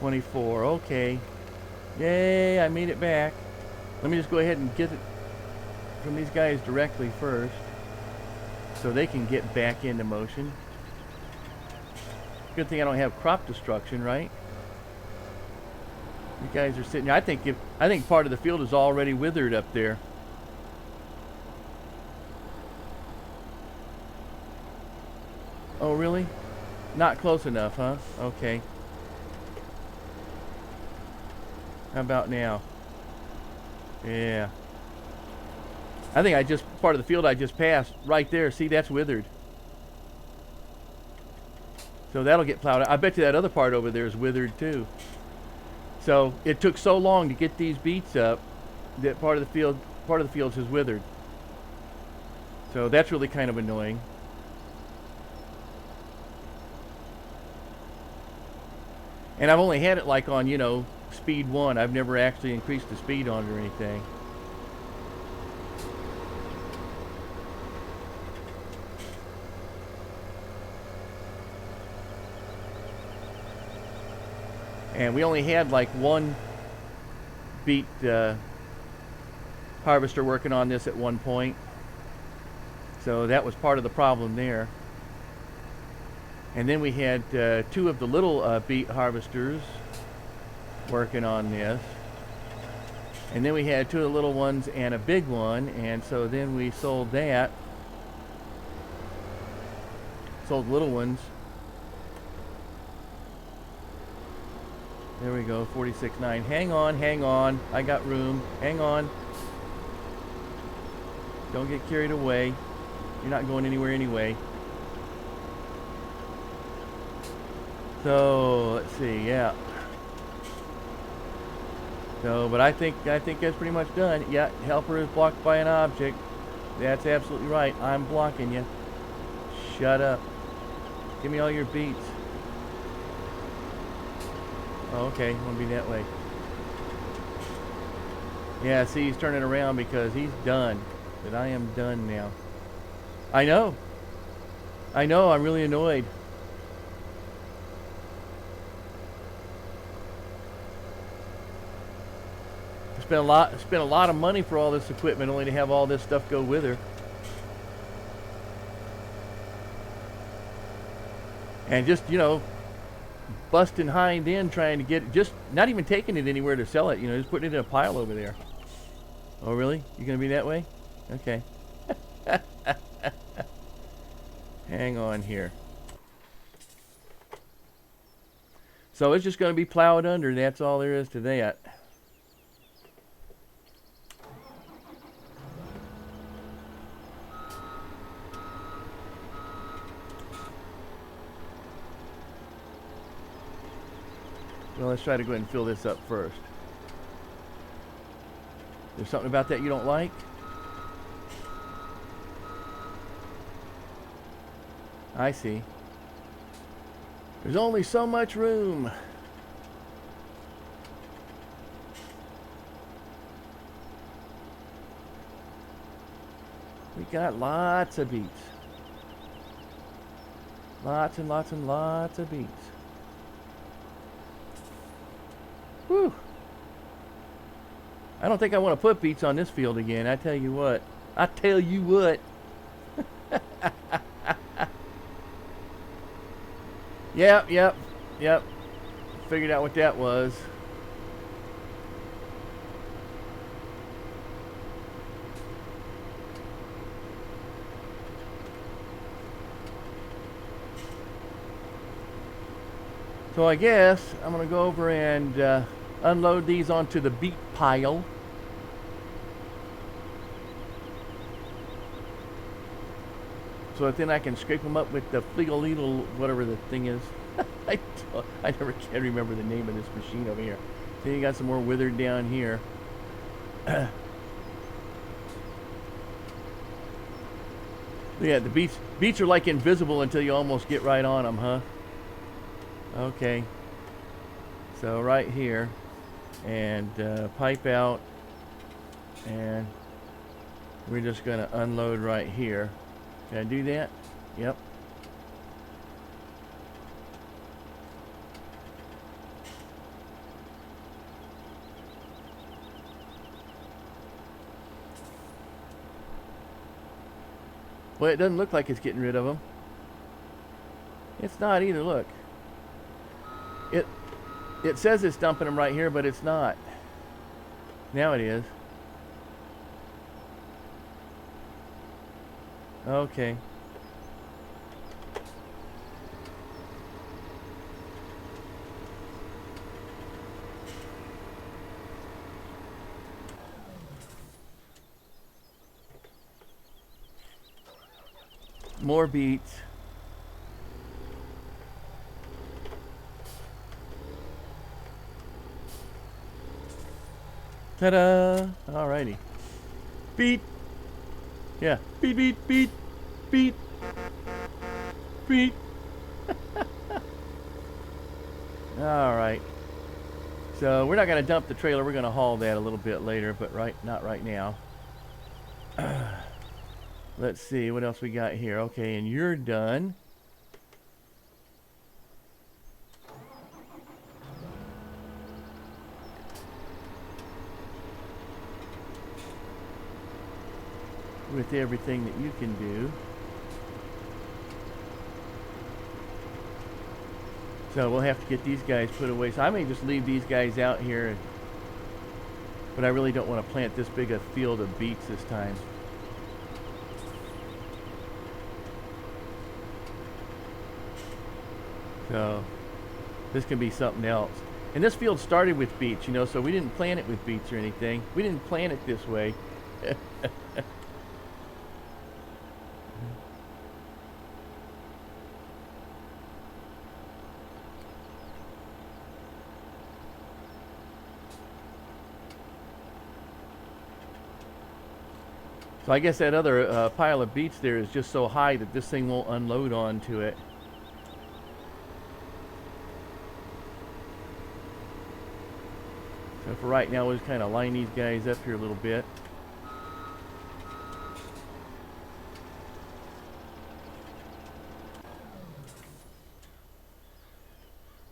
$24. Okay. Yay, I made it back. Let me just go ahead and get it from these guys directly first, so they can get back into motion. Good thing I don't have crop destruction, right? You guys are sitting. I think part of the field is already withered up there. Oh, really? Not close enough, huh? Okay. How about now? Yeah. I think part of the field I just passed right there. See, that's withered. So that'll get plowed. I bet you that other part over there is withered too. So it took so long to get these beets up that part of the field is withered. So that's really kind of annoying. And I've only had it like on, you know, speed 1. I've never actually increased the speed on it or anything. And we only had like one beet harvester working on this at one point. So that was part of the problem there. And then we had 2 of the little beet harvesters working on this. And then we had 2 of the little ones and a big one. And so then we sold that. Sold the little ones. There we go, 46.9. Hang on. I got room. Hang on. Don't get carried away. You're not going anywhere anyway. So, let's see, yeah. So, but I think that's pretty much done. Yeah, helper is blocked by an object. That's absolutely right. I'm blocking you. Shut up. Give me all your beets. Oh, okay, won't be that way. Yeah, see, he's turning around because he's done. But I am done now. I know, I'm really annoyed. Spent a lot of money for all this equipment only to have all this stuff go with her. And just, you know, busting hind end trying to get it, just not even taking it anywhere to sell it, you know, just putting it in a pile over there. Oh, really? You gonna be that way? Okay. Hang on here. So it's just gonna be plowed under, that's all there is to that. Well, let's try to go ahead and fill this up first. There's something about that you don't like? I see. There's only so much room. We got lots of beets. Lots and lots and lots of beets. Whew. I don't think I want to put beets on this field again. I tell you what, I tell you what. Yep. Figured out what that was. So I guess I'm going to go over and unload these onto the beet pile. So that then I can scrape them up with the FlailDr, whatever the thing is. I never can remember the name of this machine over here. Then you got some more withered down here. Yeah, the beets are like invisible until you almost get right on them, huh? Okay. So right here, and pipe out, and we're just going to unload right here. Can I do that? Yep. Well, it doesn't look like it's getting rid of them. It's not either, look. It says it's dumping them right here, but it's not. Now it is. Okay. More beets. Ta-da! Alrighty. Beet. Yeah. Beet. Alright. So we're not going to dump the trailer. We're going to haul that a little bit later, but not right now. Let's see what else we got here. Okay, and you're done. With everything that you can do. So we'll have to get these guys put away. So I may just leave these guys out here. But I really don't want to plant this big a field of beets this time. So this can be something else. And this field started with beets, you know, so we didn't plant it with beets or anything. We didn't plant it this way. So I guess that other pile of beets there is just so high that this thing won't unload onto it. So for right now, we'll just kind of line these guys up here a little bit.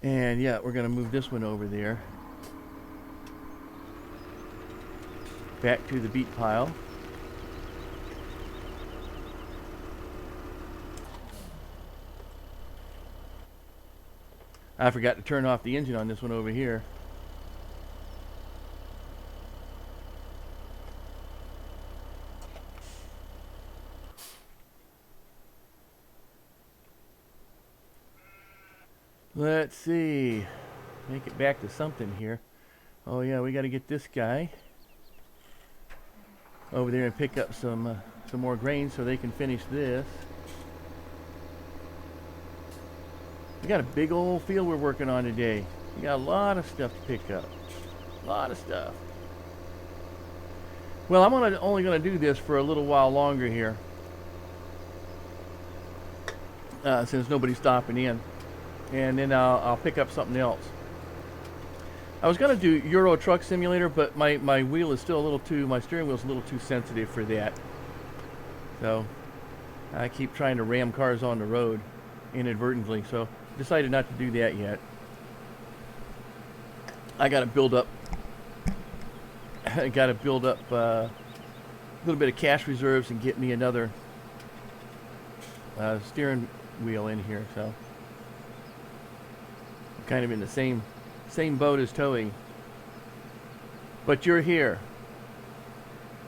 And yeah, we're going to move this one over there. Back to the beet pile. I forgot to turn off the engine on this one over here. Let's see. Make it back to something here. Oh yeah, we got to get this guy over there and pick up some more grain so they can finish this. We got a big old field we're working on today. We got a lot of stuff to pick up. A lot of stuff. Well, I'm only going to do this for a little while longer here. Since nobody's stopping in. And then I'll pick up something else. I was going to do Euro Truck Simulator, but my wheel is still a little too, my steering wheel's a little too sensitive for that. So I keep trying to ram cars on the road inadvertently, so decided not to do that yet. I got to build up little bit of cash reserves and get me another steering wheel in here. So I'm kind of in the same boat as towing. But you're here.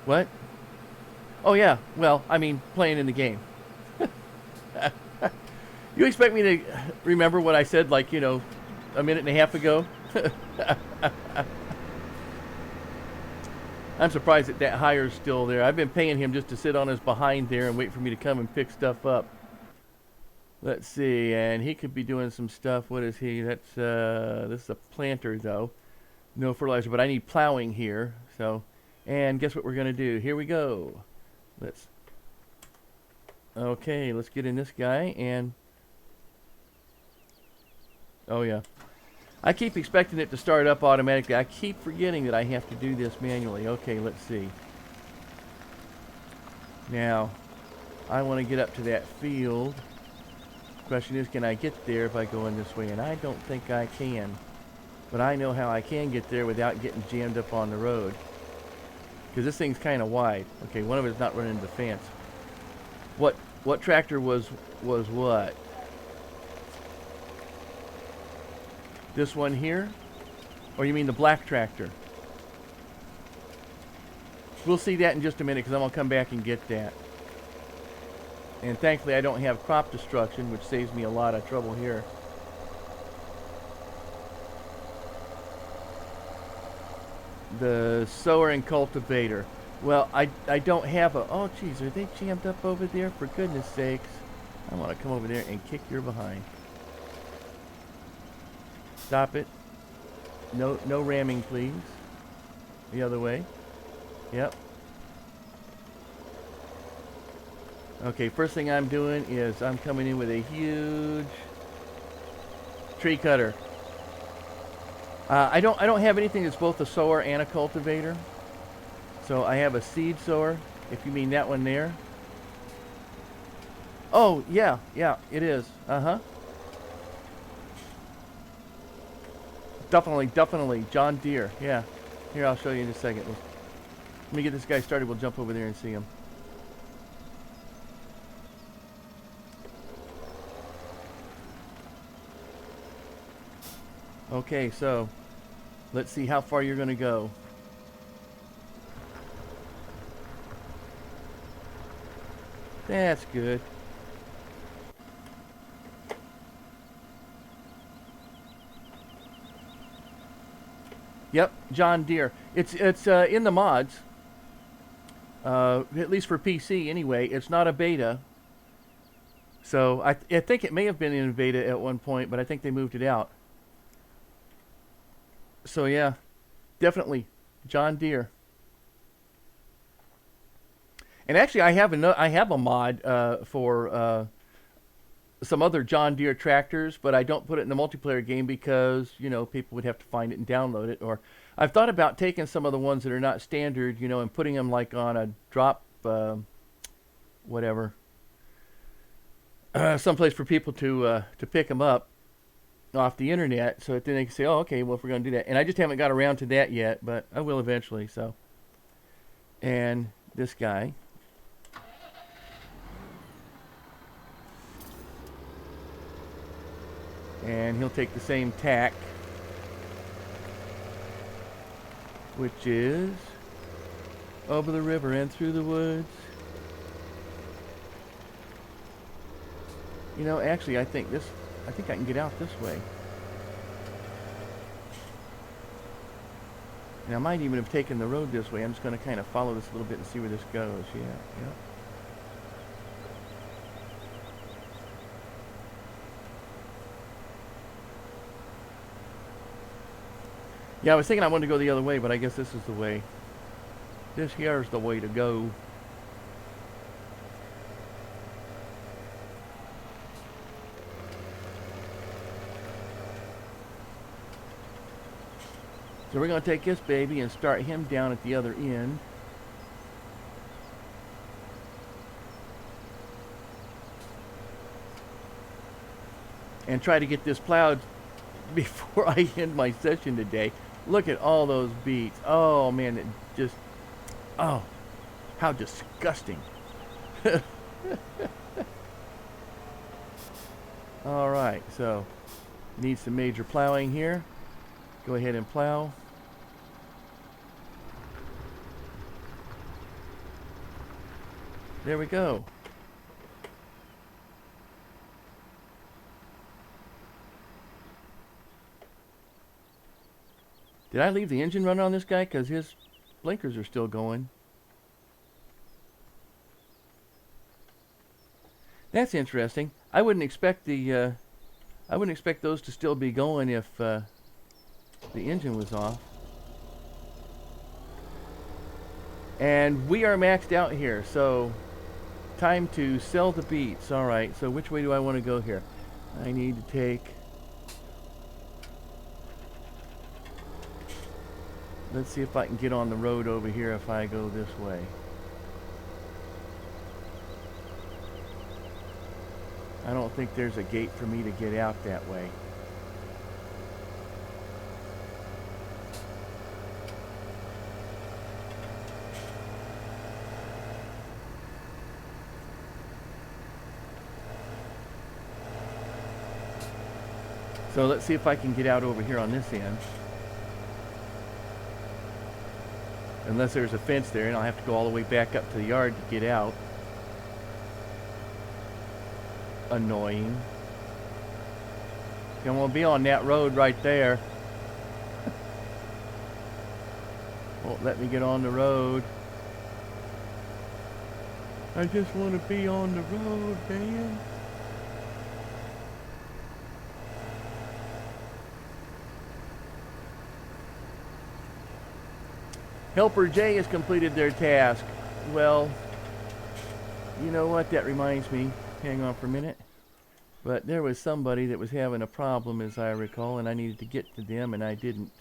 What? Oh yeah. Well, I mean, playing in the game. You expect me to remember what I said, like, you know, a minute and a half ago? I'm surprised that hire's still there. I've been paying him just to sit on his behind there and wait for me to come and pick stuff up. Let's see, and he could be doing some stuff. What is he? That's this is a planter though. No fertilizer, but I need plowing here. So, and guess what we're gonna do? Here we go. Let's get in this guy and oh yeah. I keep expecting it to start up automatically. I keep forgetting that I have to do this manually. Okay, let's see. Now, I want to get up to that field. Question is, can I get there by going this way? And I don't think I can. But I know how I can get there without getting jammed up on the road. Because this thing's kind of wide. Okay, one of it's not running into the fence. What tractor was what? This one here? Or you mean the black tractor? We'll see that in just a minute because I'm going to come back and get that. And thankfully I don't have crop destruction, which saves me a lot of trouble here. The sower and cultivator. Well, I don't have a... Oh, geez, are they jammed up over there? For goodness sakes. I want to come over there and kick your behind. Stop it. No ramming, please. The other way. Yep. Okay, first thing I'm doing is I'm coming in with a huge tree cutter. I don't have anything that's both a sower and a cultivator. So I have a seed sower, if you mean that one there. Oh, yeah, it is. Uh-huh. Definitely. John Deere. Yeah. Here, I'll show you in a second. Let me get this guy started. We'll jump over there and see him. Okay, so let's see how far you're going to go. That's good. Yep, John Deere. It's in the mods. At least for PC anyway. It's not a beta. So I think it may have been in beta at one point, but I think they moved it out. So yeah, definitely John Deere. And actually, I have a mod for some other John Deere tractors, but I don't put it in the multiplayer game because, you know, people would have to find it and download it. Or I've thought about taking some of the ones that are not standard, you know, and putting them like on a drop, whatever, someplace for people to pick them up off the internet, so that then they can say, oh, okay, well, if we're going to do that. And I just haven't got around to that yet, but I will eventually. So, and this guy. And he'll take the same tack, which is over the river and through the woods. You know, actually, I think I can get out this way. And I might even have taken the road this way. I'm just going to kind of follow this a little bit and see where this goes. Yeah. Yeah, I was thinking I wanted to go the other way, but I guess this is the way. This here is the way to go. So we're going to take this baby and start him down at the other end. And try to get this plowed before I end my session today. Look at all those beets. Oh man, it just, oh, How disgusting. Alright, so need some major plowing here. Go ahead and plow. There we go. Did I leave the engine running on this guy? Because his blinkers are still going. That's interesting. I wouldn't expect the I wouldn't expect those to still be going if the engine was off. And we are maxed out here, so time to sell the beets. Alright, so which way do I want to go here? I need to take... Let's see if I can get on the road over here if I go this way. I don't think there's a gate for me to get out that way. So let's see if I can get out over here on this end. Unless there's a fence there, and I'll have to go all the way back up to the yard to get out. Annoying. I'm gonna be on that road right there. Won't let me get on the road. I just want to be on the road, man. Helper J has completed their task. Well, you know what? That reminds me. Hang on for a minute. But there was somebody that was having a problem, as I recall, and I needed to get to them, and I didn't.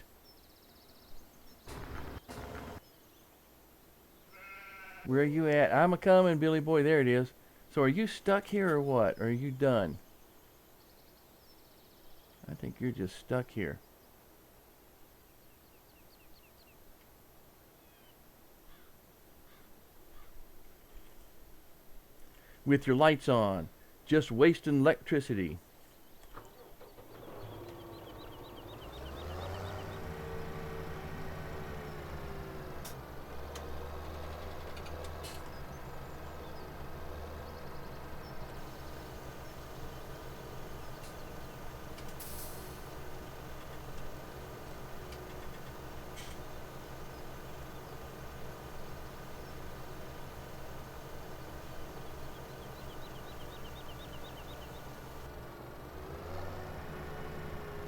Where are you at? I'm a-coming, Billy boy. There it is. So are you stuck here or what? Or are you done? I think you're just stuck here. With your lights on, just wasting electricity.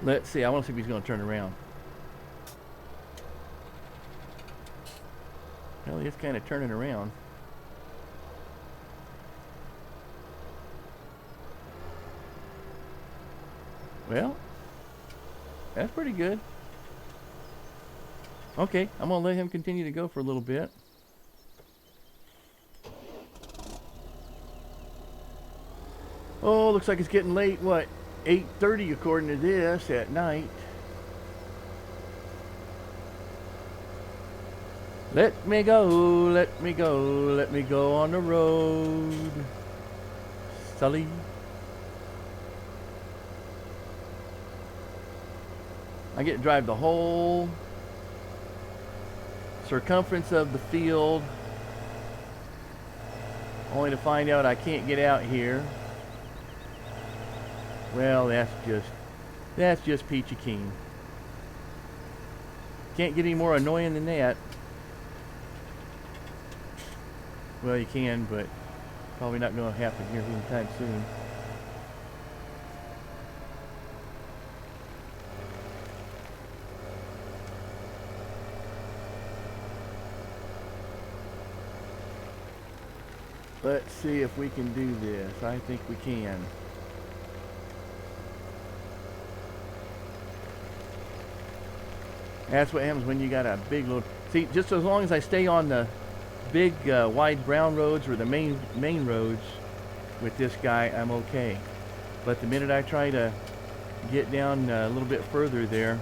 Let's see, I want to see if he's going to turn around. Well, he is kind of turning around. Well, that's pretty good. Okay, I'm going to let him continue to go for a little bit. Oh, looks like it's getting late. What? 8:30 according to this at night. Let me go, let me go, let me go on the road, Sully. I get to drive the whole circumference of the field, only to find out I can't get out here. Well, that's just peachy keen. Can't get any more annoying than that. Well, you can, but probably not going to happen here anytime soon. Let's see if we can do this. I think we can. That's what happens when you got a big load. See, just as long as I stay on the big wide brown roads or the main roads with this guy, I'm okay. But the minute I try to get down a little bit further there,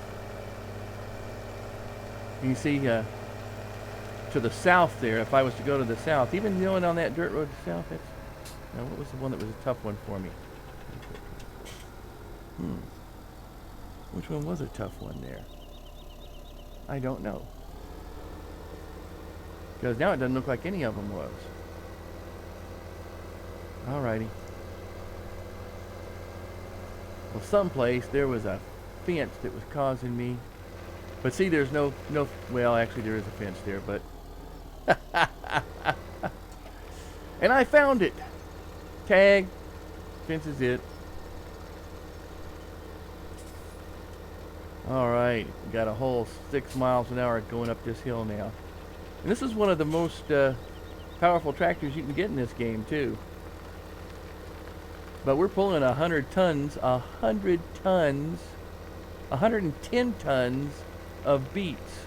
you can see to the south there. If I was to go to the south, even going on that dirt road to the south, that's... Now, what was the one that was a tough one for me? Which one was a tough one there? I don't know. Because now it doesn't look like any of them was. Alrighty. Well, someplace there was a fence that was causing me. But see, there's no, well, actually there is a fence there, but... And I found it. Tag. Fence is it. Alright, got a whole 6 miles an hour going up this hill now. And this is one of the most powerful tractors you can get in this game, too. But we're pulling 100 tons, 110 tons of beets.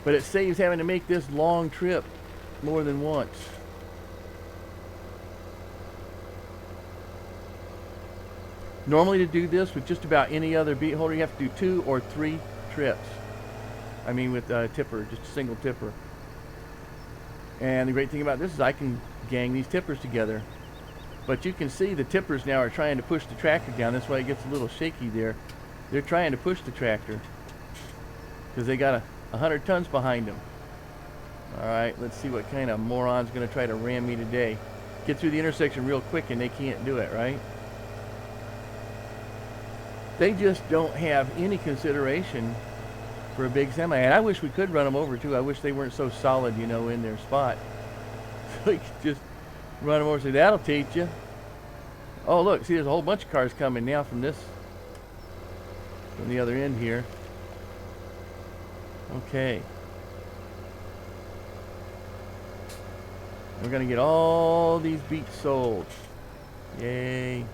But it saves having to make this long trip more than once. Normally to do this with just about any other beet holder, you have to do 2 or 3 trips. I mean with a tipper, just a single tipper. And the great thing about this is I can gang these tippers together. But you can see the tippers now are trying to push the tractor down. That's why it gets a little shaky there. They're trying to push the tractor because they got 100 tons behind them. Alright, let's see what kind of moron's going to try to ram me today. Get through the intersection real quick and they can't do it, right? They just don't have any consideration for a big semi. And I wish we could run them over too. I wish they weren't so solid, you know, in their spot. So we could just run them over and say, that'll teach you. Oh, look, see, there's a whole bunch of cars coming now from the other end here. Okay. We're going to get all these beets sold. Yay.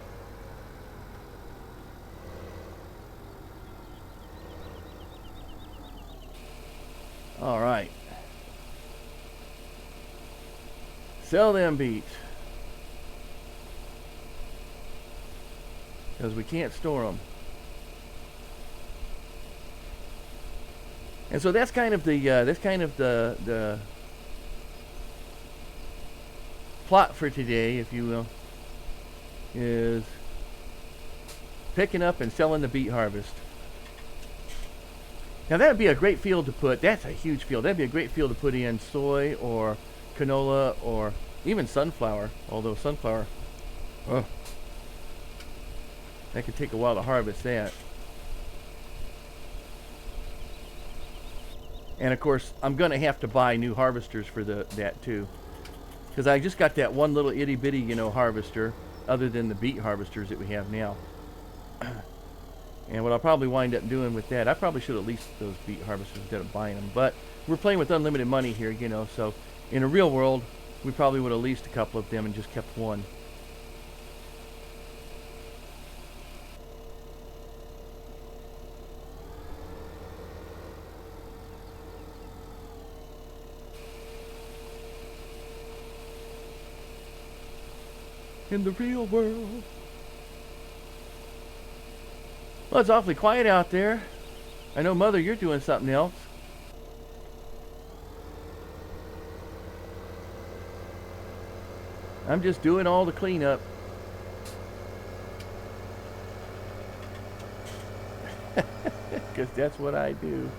All right. Sell them beets. Because we can't store them. And so that's kind of the plot for today, if you will, is picking up and selling the beet harvest. Now that would be a great field to put. That's a huge field. That'd be a great field to put in soy or canola or even sunflower. Although sunflower, oh, that could take a while to harvest that. And of course, I'm gonna have to buy new harvesters for that too, because I just got that one little itty bitty, you know, harvester, other than the beet harvesters that we have now. And what I'll probably wind up doing with that, I probably should have leased those beet harvesters instead of buying them. But we're playing with unlimited money here, you know, so in a real world, we probably would have leased a couple of them and just kept one. In the real world. Well, it's awfully quiet out there. I know, Mother, you're doing something else. I'm just doing all the cleanup. Because that's what I do.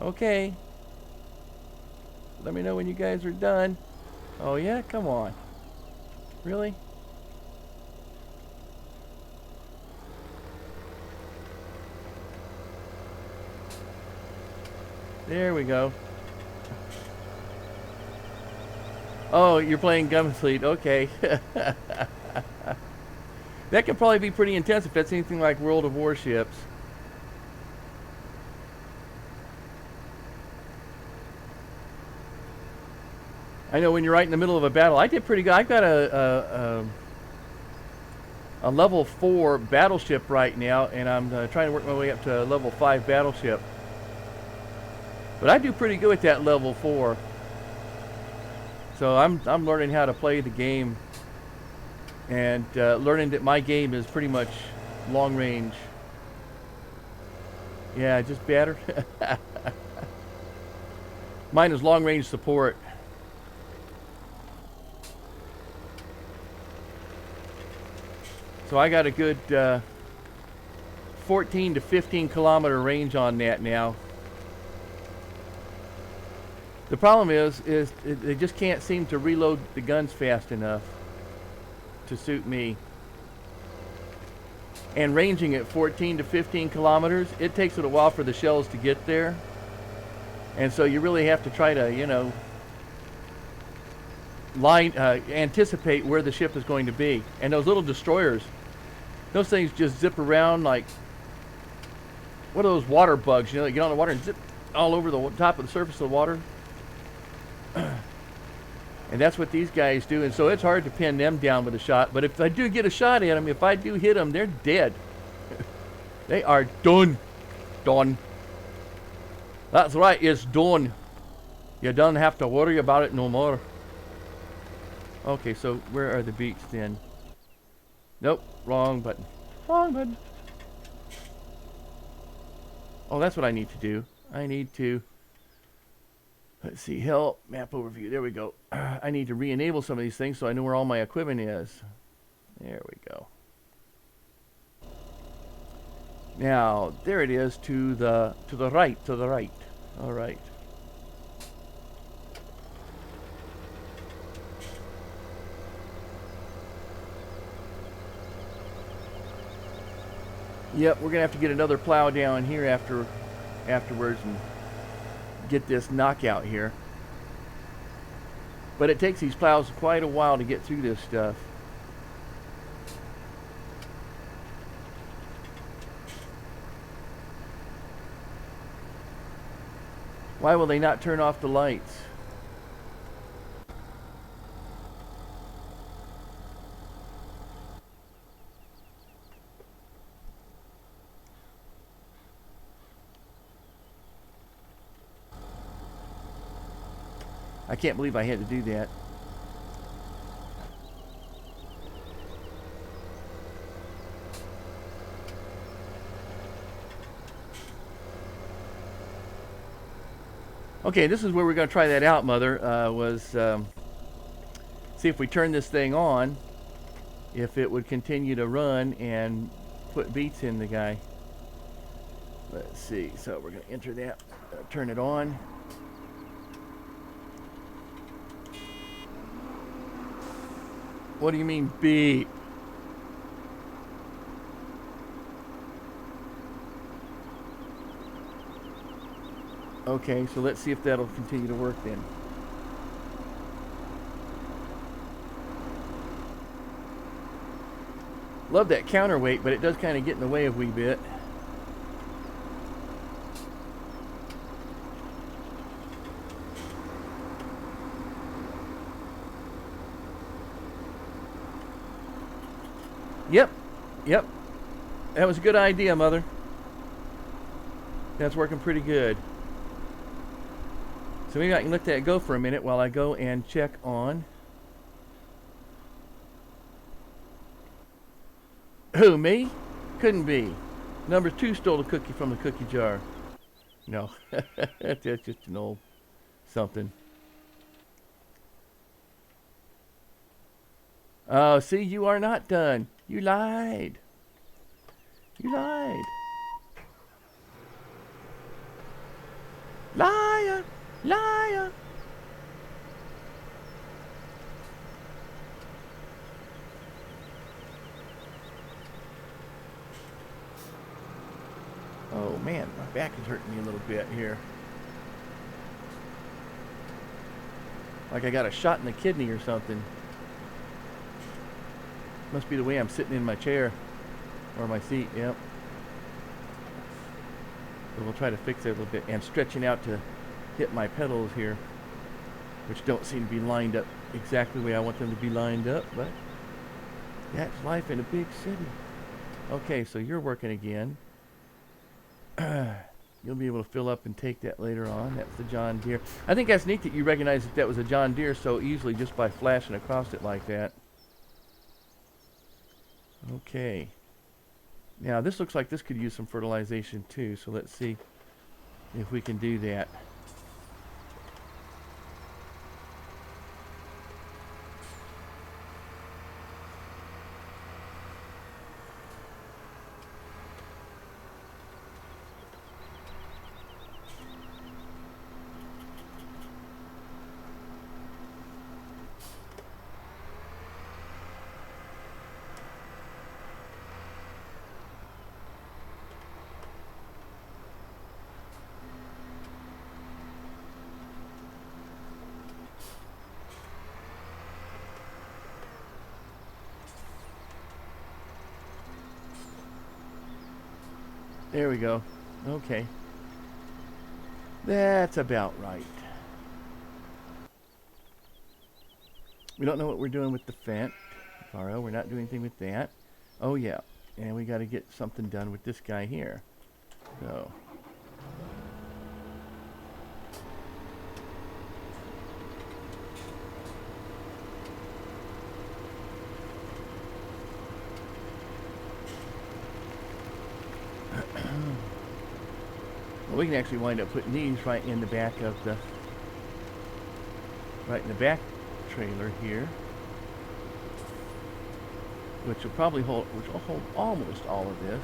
Okay. Let me know when you guys are done. Oh yeah? Come on. Really? There we go. Oh, you're playing Gunfleet. Okay. That could probably be pretty intense if that's anything like World of Warships. I know when you're right in the middle of a battle. I did pretty good. I've got a level 4 battleship right now, and I'm trying to work my way up to a level 5 battleship. But I do pretty good with that level 4. So I'm learning how to play the game And learning that my game is pretty much long range. Yeah, just better. Mine is long range support. So I got a good 14 to 15 kilometer range on that now. The problem is they just can't seem to reload the guns fast enough to suit me. And ranging at 14 to 15 kilometers, it takes it a while for the shells to get there. And so you really have to try to, you know, anticipate where the ship is going to be. And those little destroyers, those things just zip around like, what are those water bugs? You know, they get on the water and zip all over the top of the surface of the water. And that's what these guys do. And so it's hard to pin them down with a shot. But if I do get a shot at them, if I do hit them, they're dead. They are done. Done. That's right, it's done. You don't have to worry about it no more. Okay, so where are the beets then? Nope, wrong button. Wrong button. Oh, that's what I need to do. I need to... Let's see, help, map overview, there we go. I need to re-enable some of these things so I know where all my equipment is. There we go. Now, there it is to the right. All right. Yep, we're gonna have to get another plow down here afterwards and get this knockout here. But it takes these plows quite a while to get through this stuff. Why will they not turn off the lights? I can't believe I had to do that. Okay, this is where we're going to try that out, Mother. See if we turn this thing on, if it would continue to run and put beets in the guy. Let's see. So we're going to enter that, turn it on. What do you mean beet? Okay, so let's see if that'll continue to work then. Love that counterweight, but it does kind of get in the way a wee bit. Yep. That was a good idea, Mother. That's working pretty good. So maybe I can let that go for a minute while I go and check on... Who, me? Couldn't be. Number 2 stole a cookie from the cookie jar. No, that's just an old something. Oh, see, you are not done. You lied. You lied. Liar. Liar. Oh man, my back is hurting me a little bit here. Like I got a shot in the kidney or something. Must be the way I'm sitting in my chair or my seat, yep. So we'll try to fix it a little bit, and stretching out to hit my pedals here, which don't seem to be lined up exactly the way I want them to be lined up, but that's life in a big city. Okay, so you're working again. You'll be able to fill up and take that later on. That's the John Deere. I think that's neat that you recognize that that was a John Deere so easily just by flashing across it like that. Okay. Now this looks like this could use some fertilization too, so let's see if we can do that. There we go. Okay. That's about right. We don't know what we're doing with the fent. Faro, we're not doing anything with that. Oh yeah. And we got to get something done with this guy here. So. Well, we can actually wind up putting these right in the back of the, right in the back trailer here, which will probably hold, which will hold almost all of this.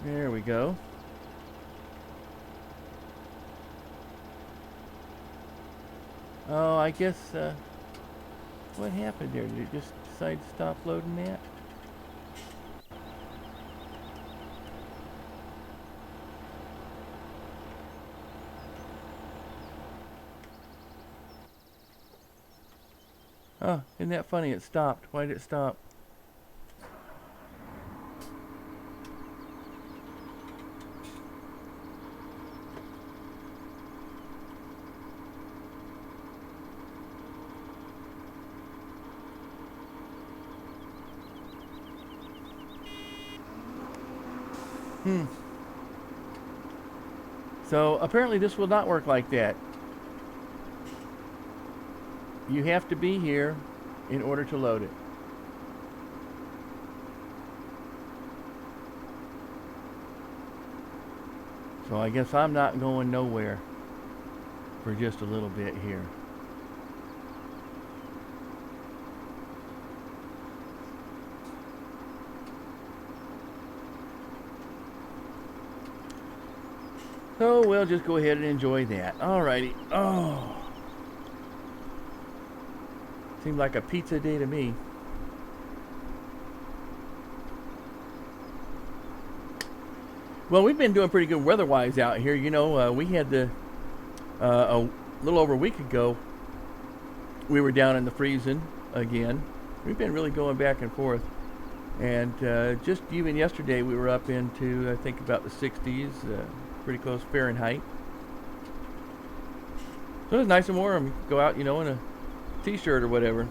There we go. Oh, I guess, what happened there? Did it just decide to stop loading that? Oh, isn't that funny? It stopped. Why did it stop? So apparently this will not work like that. You have to be here in order to load it. So I guess I'm not going nowhere for just a little bit here. So we'll just go ahead and enjoy that. Alrighty. Oh. Seemed like a pizza day to me. Well, we've been doing pretty good weather-wise out here. You know, we had the, a little over a week ago, we were down in the freezing again. We've been really going back and forth. And just even yesterday, we were up into, I think, about the 60s, pretty close Fahrenheit. So it was nice and warm. Go out, you know, in a t-shirt or whatever.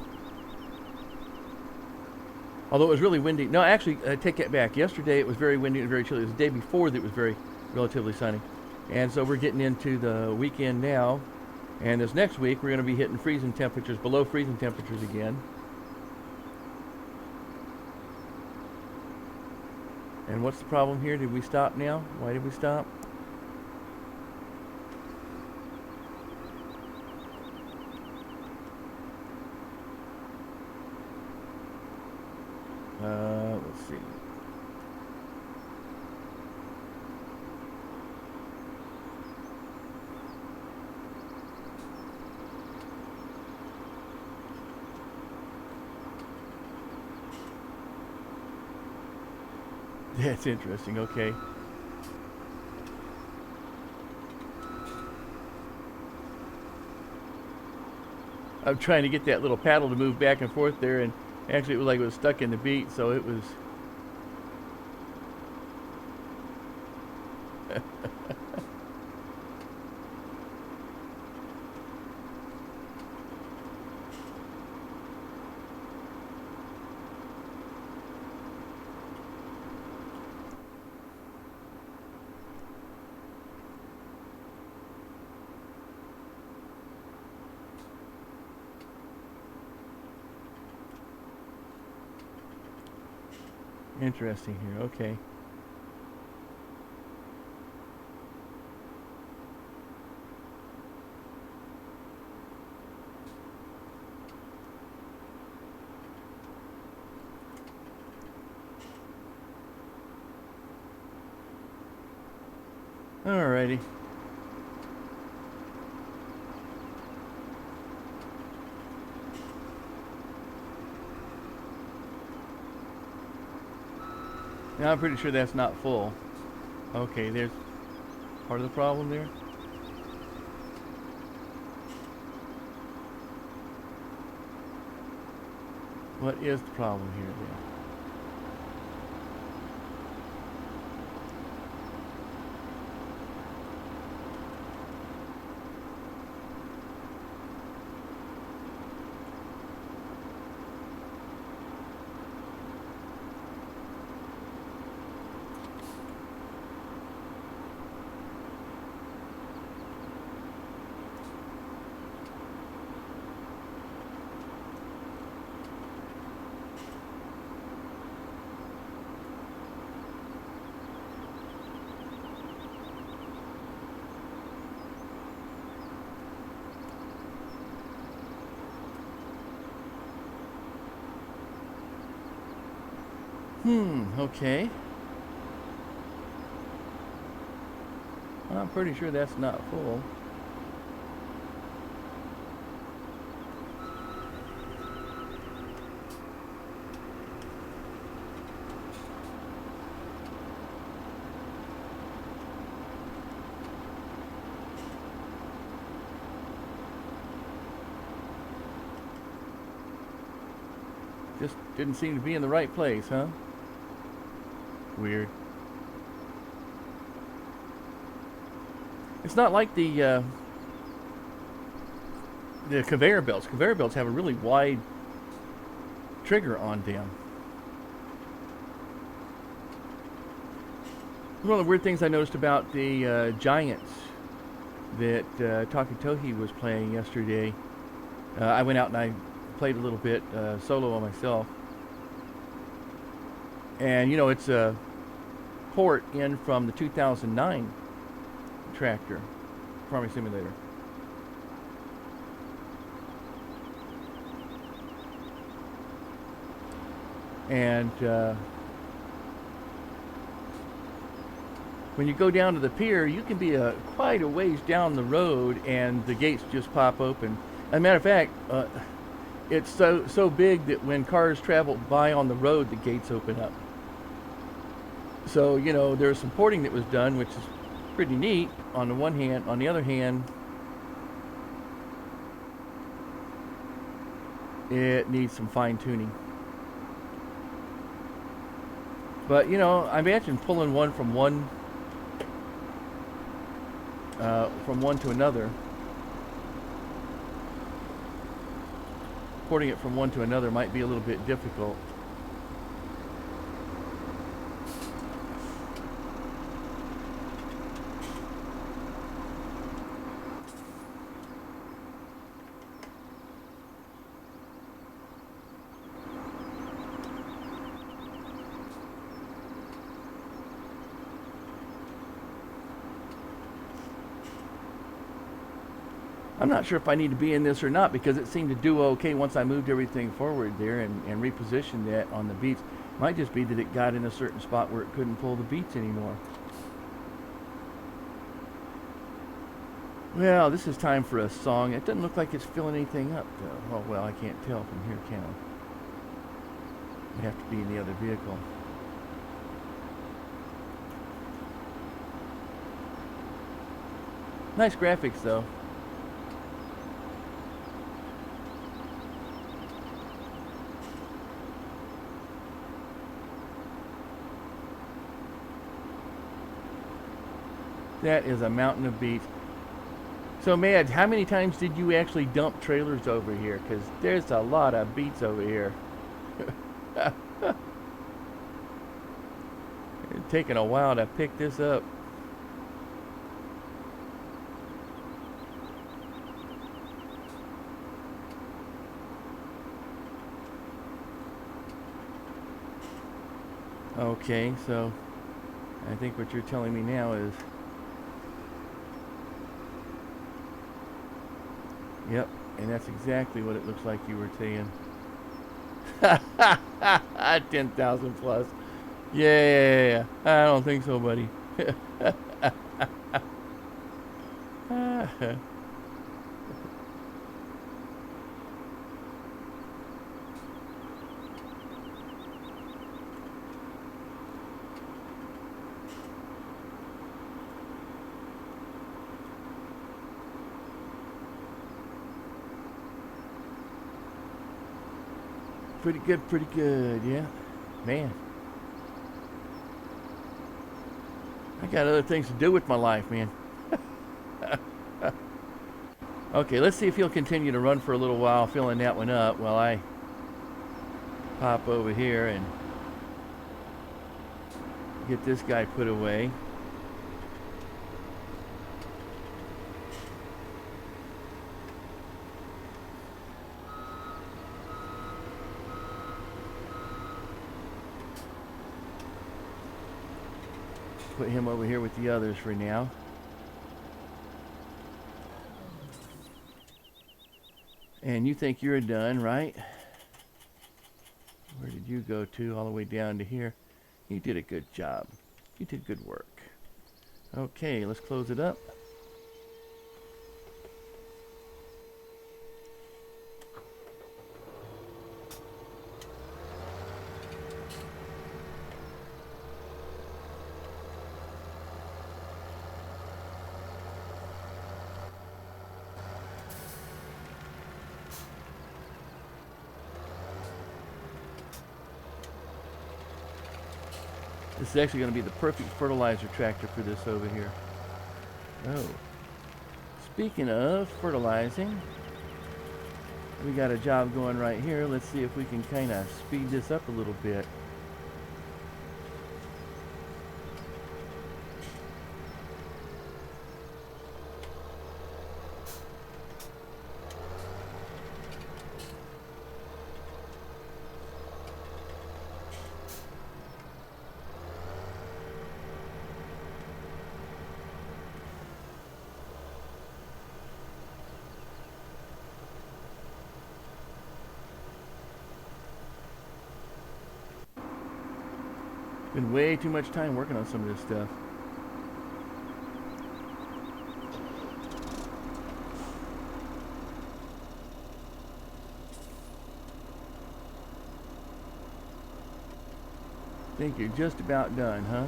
Although it was really windy. No, actually, I take that back. Yesterday it was very windy and very chilly. It was the day before that it was very relatively sunny. And so we're getting into the weekend now. And this next week we're going to be hitting freezing temperatures, below freezing temperatures again. And what's the problem here? Did we stop now? Why did we stop? Let's see. That's interesting. Okay. I'm trying to get that little paddle to move back and forth there, and actually it was like it was stuck in the beet, so it was... Interesting here. Okay. Alrighty. Now I'm pretty sure that's not full. Okay, there's part of the problem there. What is the problem here then? Okay. I'm pretty sure that's not full. Just didn't seem to be in the right place, huh? Weird. It's not like the conveyor belts. Conveyor belts have a really wide trigger on them. One of the weird things I noticed about the Giants that Takatohi was playing yesterday, I went out and I played a little bit solo on myself. And you know, it's a port in from the 2009 tractor, Farming Simulator. And when you go down to the pier, you can be quite a ways down the road and the gates just pop open. As a matter of fact, it's so big that when cars travel by on the road, the gates open up. So, you know, there's some porting that was done, which is pretty neat on the one hand. On the other hand, it needs some fine tuning. But, you know, I imagine pulling one from one to another, porting it from one to another might be a little bit difficult. I'm not sure if I need to be in this or not because it seemed to do okay once I moved everything forward there and repositioned that on the beets. Might just be that it got in a certain spot where it couldn't pull the beets anymore. Well, this is time for a song. It doesn't look like it's filling anything up though. Oh, well, I can't tell from here, can I? I have to be in the other vehicle. Nice graphics though. That is a mountain of beets. So, Mads, how many times did you actually dump trailers over here? Because there's a lot of beets over here. It's taking a while to pick this up. Okay, so I think what you're telling me now is, yep, and that's exactly what it looks like you were saying. 10,000 plus. Yeah. I don't think so, buddy. Pretty good, yeah. Man, I got other things to do with my life, man. Okay, let's see if he'll continue to run for a little while, filling that one up while I pop over here and get this guy put away. Put him over here with the others for now. And you think you're done, right? Where did you go to? All the way down to here. You did a good job. You did good work. Okay, let's close it up. This is actually going to be the perfect fertilizer tractor for this over here. Oh. Speaking of fertilizing, we got a job going right here. Let's see if we can kind of speed this up a little bit. Been way too much time working on some of this stuff. Think you're just about done, huh?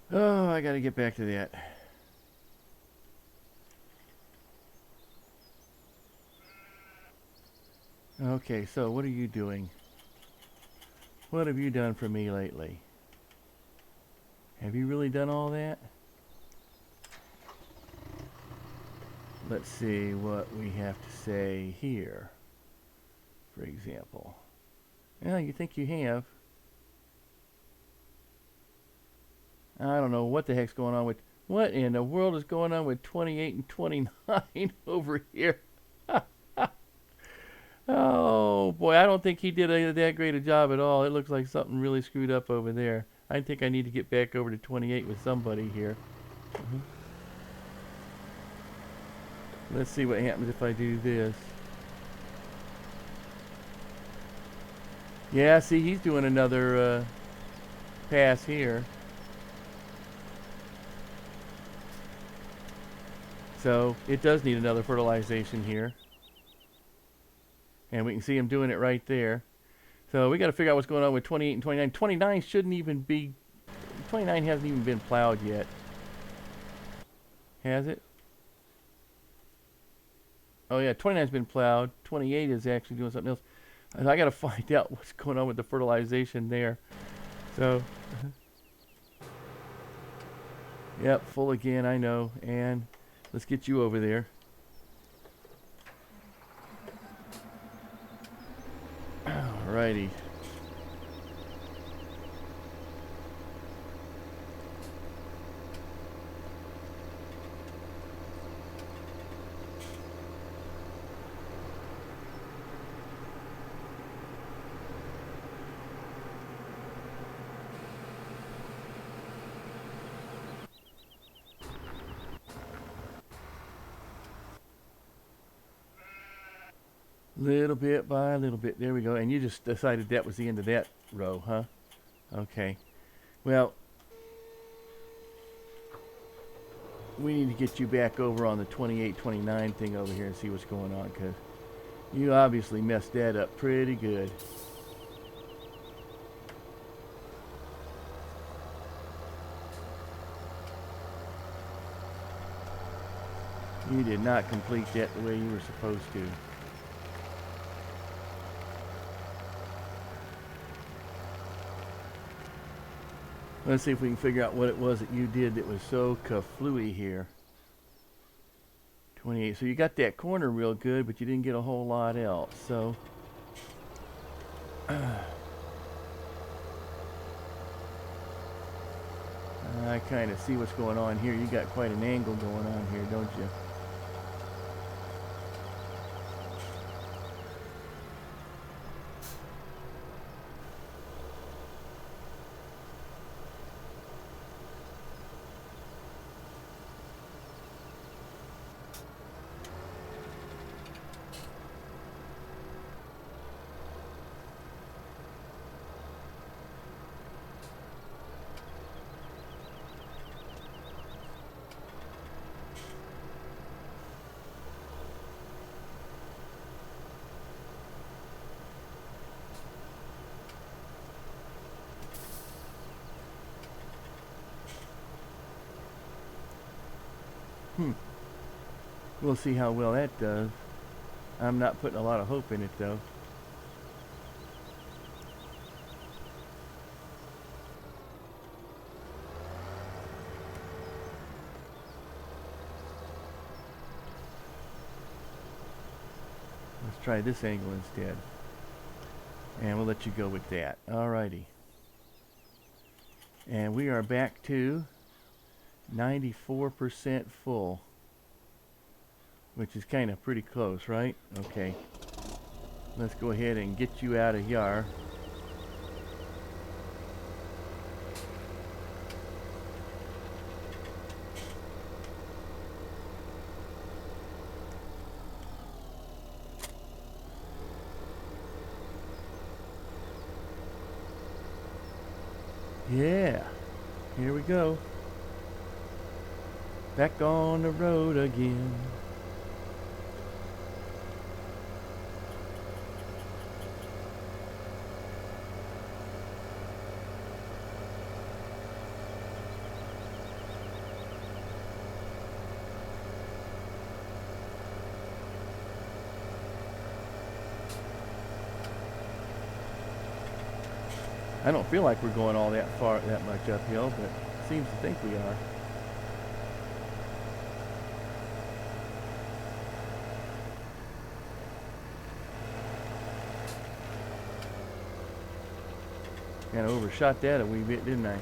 Oh, I gotta get back to that. Okay, so what are you doing? What have you done for me lately? Have you really done all that? Let's see what we have to say here, for example. Yeah, you think you have. I don't know what the heck's going on with... What in the world is going on with 28 and 29 over here? Oh, boy, I don't think he did that great a job at all. It looks like something really screwed up over there. I think I need to get back over to 28 with somebody here. Let's see what happens if I do this. Yeah, see, he's doing another pass here. So it does need another fertilization here. And we can see him doing it right there. So we got to figure out what's going on with 28 and 29. 29 shouldn't even be... 29 hasn't even been plowed yet. Has it? Oh yeah, 29's been plowed. 28 is actually doing something else. And I got to find out what's going on with the fertilization there. So, yep, full again, I know. And let's get you over there. Alrighty. Little bit by little bit. There we go. And you just decided that was the end of that row, huh? Okay. Well, we need to get you back over on the 28, 29 thing over here and see what's going on, because you obviously messed that up pretty good. You did not complete that the way you were supposed to. Let's see if we can figure out what it was that you did that was so kaflooey here. 28. So you got that corner real good, but you didn't get a whole lot else. So I kind of see what's going on here. You got quite an angle going on here, don't you? We'll see how well that does. I'm not putting a lot of hope in it, though. Let's try this angle instead. And we'll let you go with that. Alrighty. And we are back to 94% full, which is kind of pretty close, right? Okay. Let's go ahead and get you out of here. Yeah. Here we go. Back on the road again. I don't feel like we're going all that much uphill, but it seems to think we are. Kind of overshot that a wee bit, didn't I?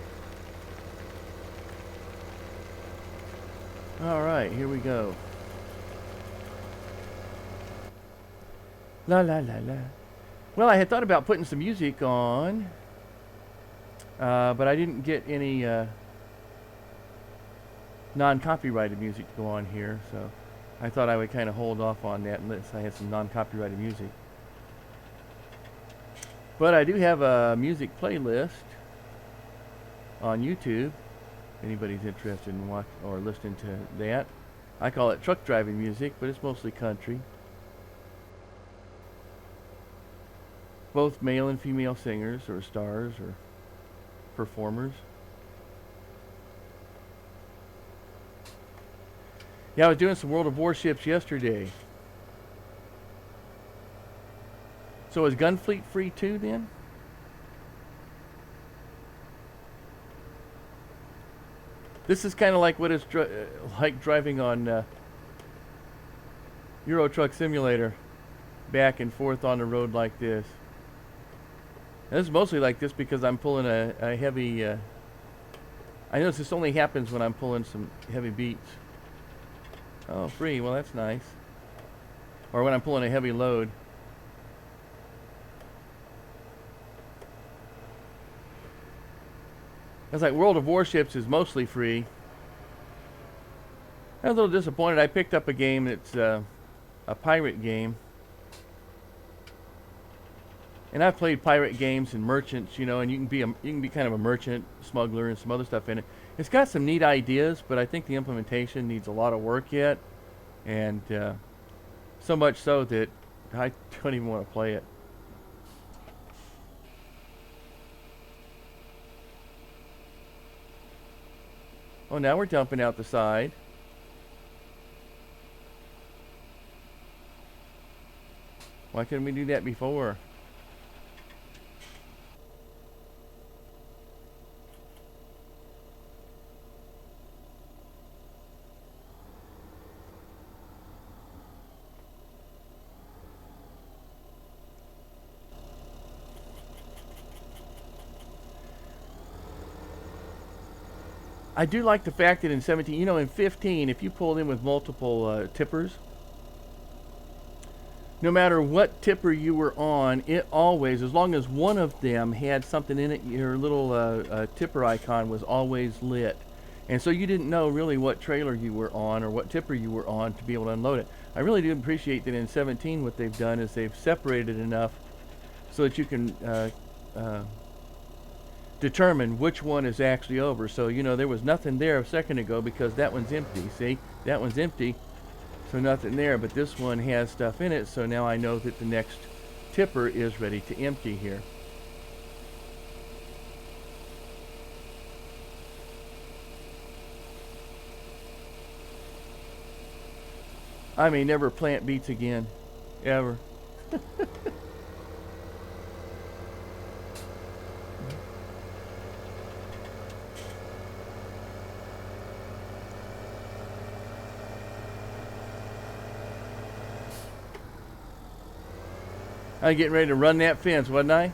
All right, here we go. La la la la. Well, I had thought about putting some music on, but I didn't get any non-copyrighted music to go on here, so I thought I would kind of hold off on that unless I had some non-copyrighted music. But I do have a music playlist on YouTube. If anybody's interested in watching or listening to that. I call it truck driving music, but it's mostly country. Both male and female singers or stars or performers. Yeah, I was doing some World of Warships yesterday. So is Gunfleet free too then? This is kind of like what it's like driving on Euro Truck Simulator, back and forth on the road like this. And this is mostly like this because I'm pulling a heavy. I notice this only happens when I'm pulling some heavy beets. Oh, free. Well, that's nice. Or when I'm pulling a heavy load. It's like World of Warships is mostly free. I was a little disappointed. I picked up a game that's a pirate game. And I've played pirate games and merchants, you know, and you can be kind of a merchant, smuggler, and some other stuff in it. It's got some neat ideas, but I think the implementation needs a lot of work yet, and so much so that I don't even want to play it. Oh, now we're dumping out the side. Why couldn't we do that before? I do like the fact that in 17, you know, in 15, if you pulled in with multiple tippers, no matter what tipper you were on, it always, as long as one of them had something in it, your little tipper icon was always lit. And so you didn't know really what trailer you were on or what tipper you were on to be able to unload it. I really do appreciate that in 17 what they've done is they've separated enough so that you can determine which one is actually over. So, you know, there was nothing there a second ago because that one's empty. See, that one's empty, so nothing there, but this one has stuff in it, so now I know that the next tipper is ready to empty here. I may never plant beets again, ever. I was getting ready to run that fence, wasn't I?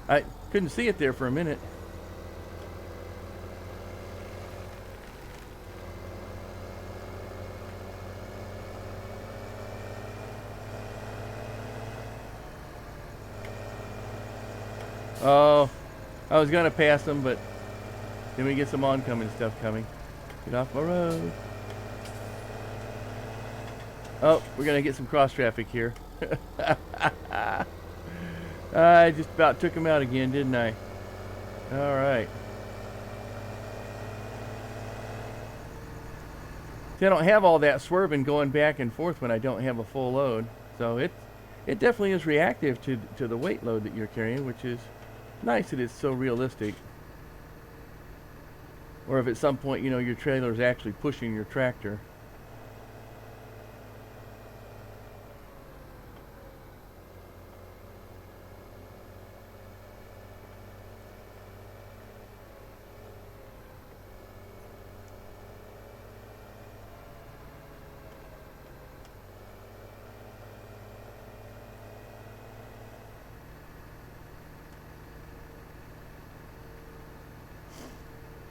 I couldn't see it there for a minute. Oh, I was gonna pass them, but then we get some oncoming stuff coming. Get off my road. Oh, we're gonna get some cross traffic here. I just about took him out again, didn't I? All right. See, I don't have all that swerving going back and forth when I don't have a full load, so it definitely is reactive to the weight load that you're carrying, which is nice that it's so realistic. Or if at some point, you know, your trailer is actually pushing your tractor.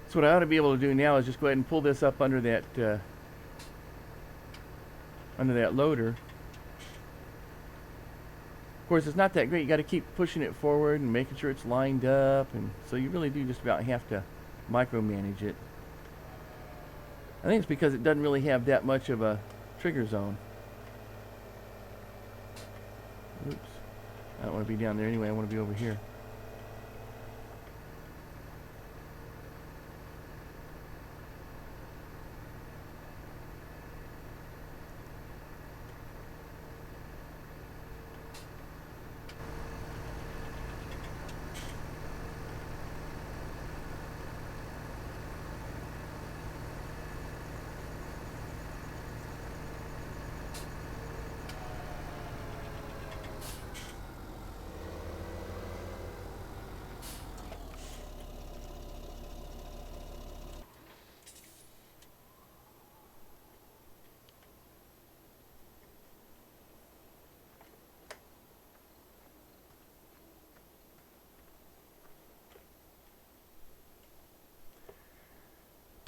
So what I ought to be able to do now is just go ahead and pull this up under that loader. Of course, it's not that great. You got to keep pushing it forward and making sure it's lined up, and so you really do just about have to micromanage it. I think it's because it doesn't really have that much of a trigger zone. Oops. I don't want to be down there anyway. I want to be over here.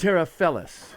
Terraphellus.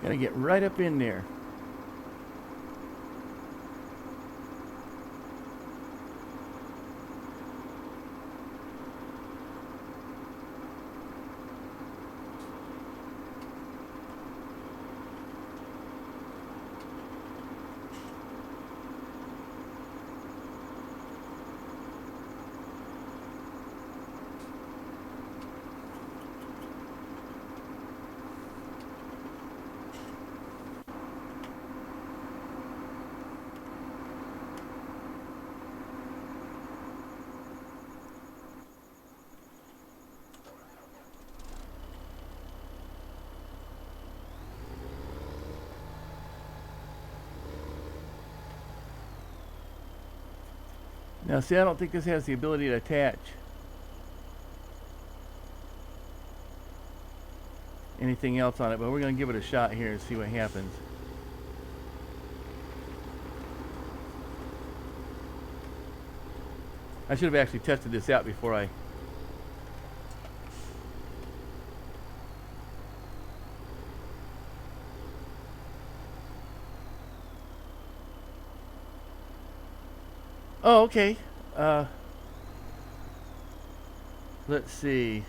Gotta get right up in there. Now, see, I don't think this has the ability to attach anything else on it, but we're going to give it a shot here and see what happens. I should have actually tested this out before I... Oh, okay. Let's see.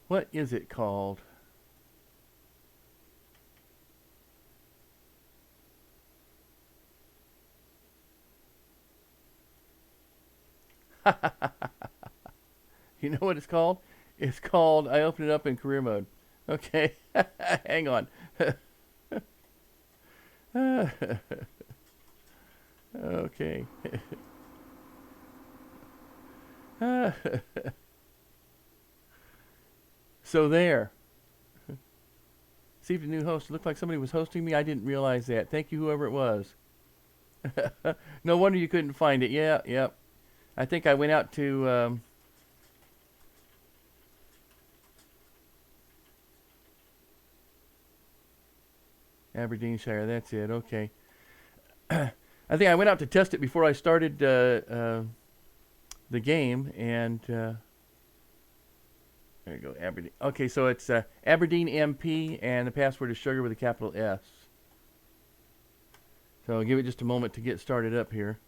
What is it called? You know what it's called? It's called, I opened it up in career mode. Okay. Hang on. Okay. So there. See if the new host. It looked like somebody was hosting me. I didn't realize that. Thank you, whoever it was. No wonder you couldn't find it. Yeah, yep. I think I went out to... Aberdeenshire, that's it. Okay. I think I went out to test it before I started the game, and there you go, Aberdeen. Okay, so it's Aberdeen MP, and the password is sugar with a capital S. So I'll give it just a moment to get started up here.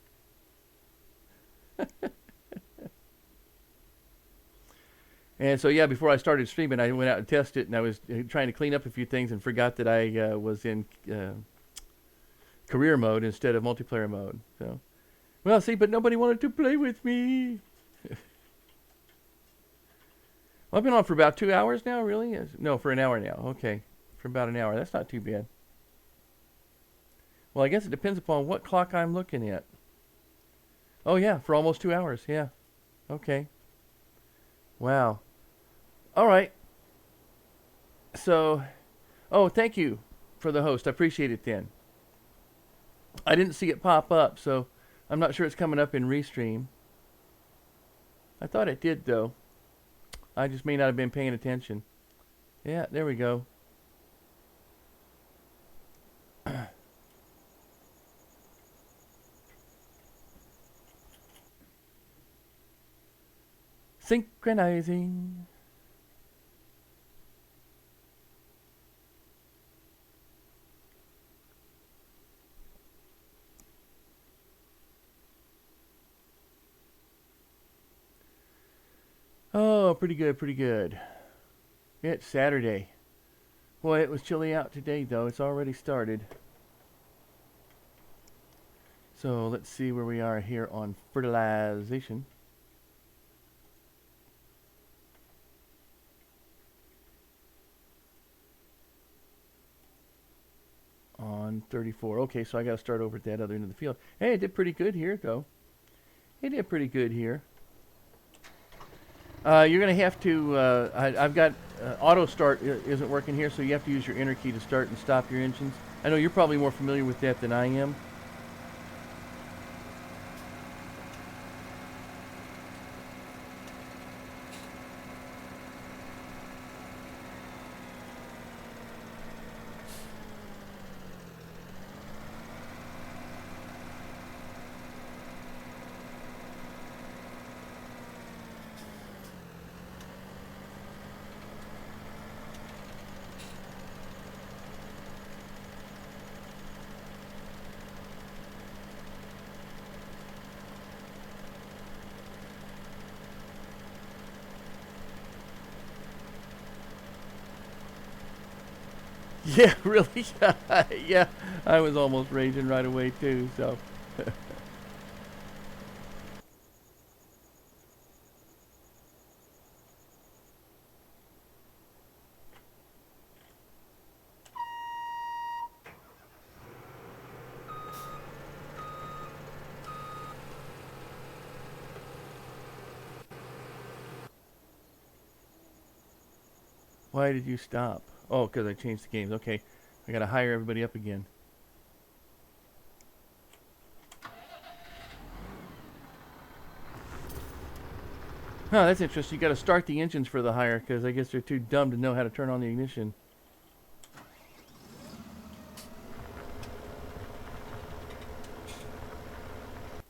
And so, yeah, before I started streaming, I went out and tested it, and I was trying to clean up a few things and forgot that I was in career mode instead of multiplayer mode. So, well, see, but nobody wanted to play with me. Well, I've been on for about 2 hours now, really? No, for an hour now. Okay, for about an hour. That's not too bad. Well, I guess it depends upon what clock I'm looking at. Oh, yeah, for almost 2 hours. Yeah. Okay. Wow. All right. So, oh, thank you for the host. I appreciate it then. I didn't see it pop up, so I'm not sure it's coming up in Restream. I thought it did, though. I just may not have been paying attention. Yeah, there we go. Synchronizing. Oh, pretty good, pretty good. It's Saturday. Boy, it was chilly out today, though. It's already started. So let's see where we are here on fertilization. On 34. Okay, so I got to start over at that other end of the field. Hey, it did pretty good here, though. It did pretty good here. You're going to have to, I've got auto start isn't working here, so you have to use your enter key to start and stop your engines. I know you're probably more familiar with that than I am. Yeah, really? Yeah, I was almost raging right away, too, so. Why did you stop? Oh, because I changed the games. Okay, I got to hire everybody up again. Huh, that's interesting. You got to start the engines for the hire because I guess they're too dumb to know how to turn on the ignition.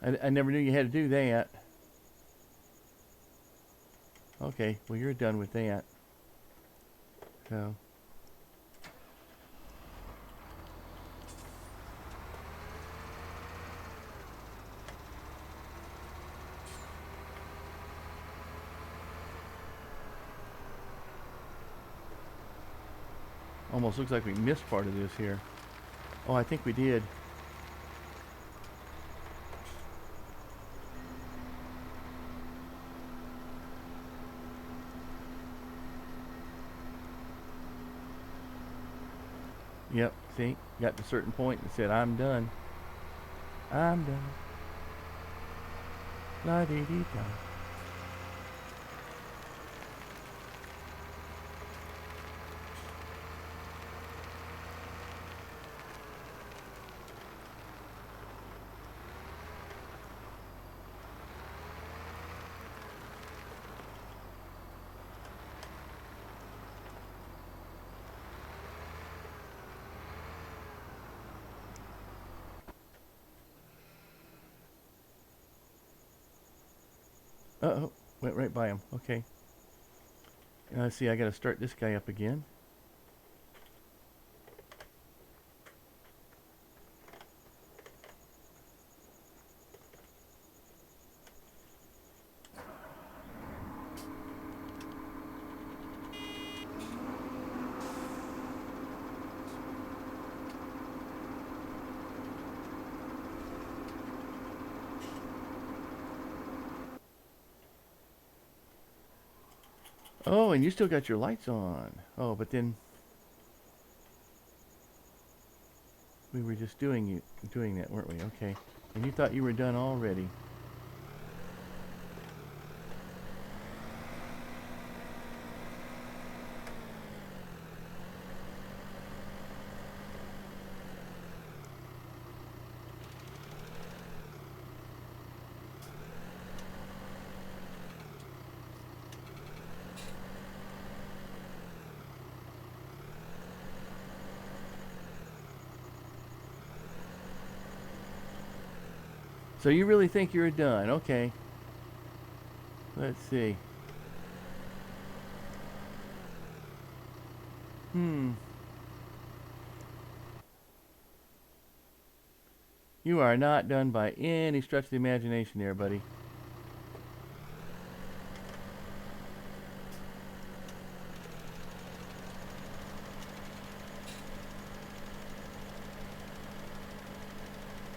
I never knew you had to do that. Okay, well you're done with that. So. Almost looks like we missed part of this here. Oh, I think we did. Yep, see? Got to a certain point and said, I'm done. I'm done. La dee dee da. Uh-oh, went right by him. Okay. Let's see, I got to start this guy up again. Oh, and you still got your lights on. Oh, but then we were just doing that, weren't we? Okay. And you thought you were done already. So you really think you're done? Okay. Let's see. You are not done by any stretch of the imagination there, buddy.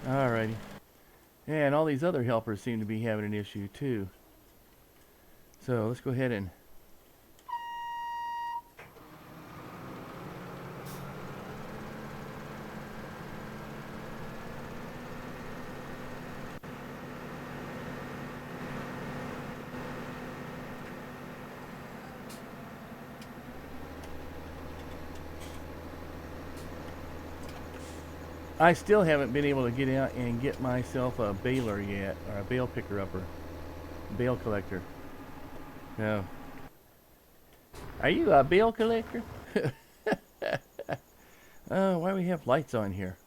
Alrighty. Yeah, and all these other helpers seem to be having an issue too. So let's go ahead and I still haven't been able to get out and get myself a baler yet, or a bale picker upper, bale collector. No. Are you a bale collector? Oh, why do we have lights on here?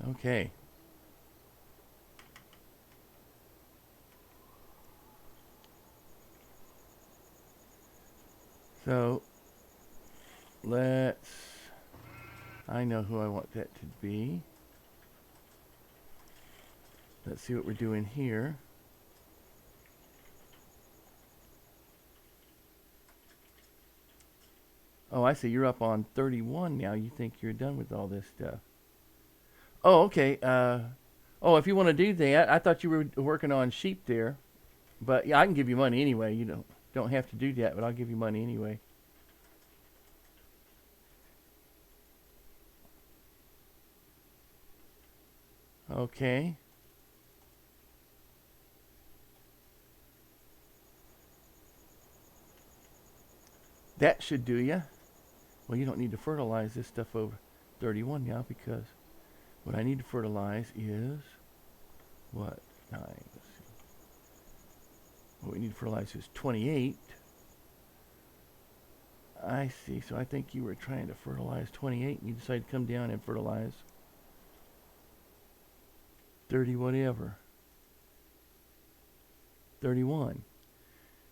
Okay. So, let's... I know who I want that to be. Let's see what we're doing here. Oh, I see. You're up on 31 now. You think you're done with all this stuff. Oh, okay. Oh, if you want to do that, I thought you were working on sheep there. But yeah, I can give you money anyway. You don't have to do that, but I'll give you money anyway. Okay. That should do ya. Well, you don't need to fertilize this stuff over 31 now, because what I need to fertilize is what? 9. Let's see. What we need to fertilize is 28. I see. So I think you were trying to fertilize 28 and you decided to come down and fertilize 30 whatever. 31.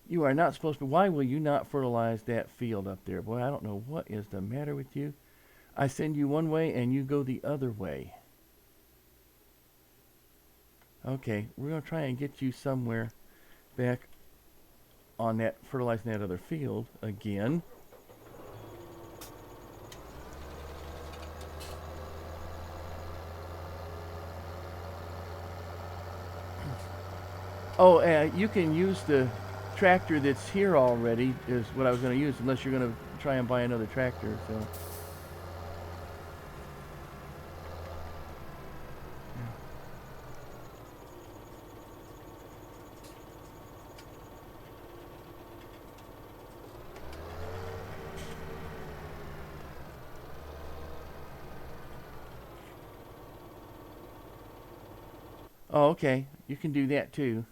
You are not supposed to. Why will you not fertilize that field up there? Boy, I don't know what is the matter with you. I send you one way and you go the other way. Okay, we're going to try and get you somewhere back on that, fertilizing that other field again. Oh, you can use the tractor that's here already, is what I was going to use, unless you're going to try and buy another tractor. So. Oh, okay. You can do that too.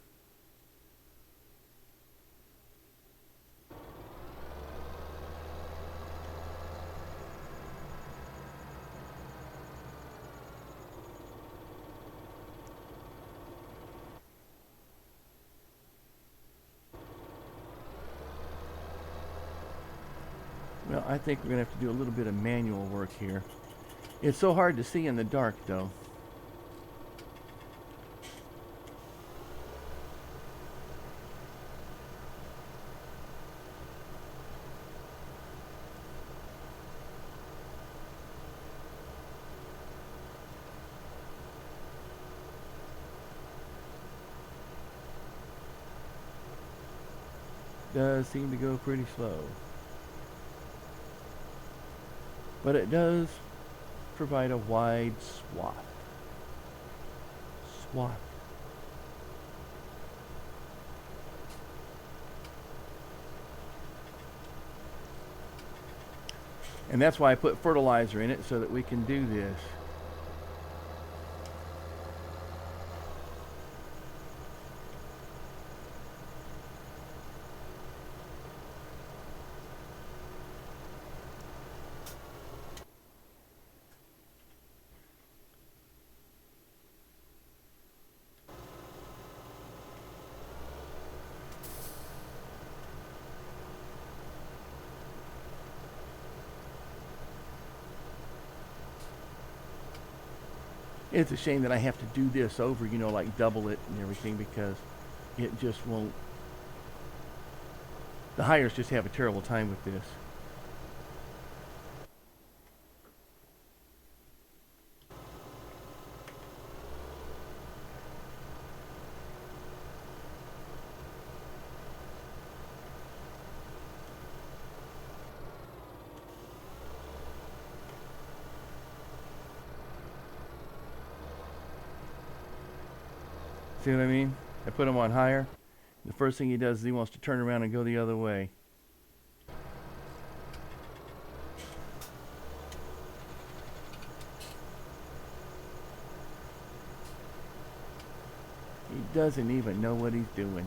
Well, I think we're going to have to do a little bit of manual work here. It's so hard to see in the dark, though. Does seem to go pretty slow. But it does provide a wide swath. And that's why I put fertilizer in it, so that we can do this. It's a shame that I have to do this over, you know, like double it and everything, because it just won't. The hires just have a terrible time with this. See what I mean? I put him on higher. The first thing he does is he wants to turn around and go the other way. He doesn't even know what he's doing.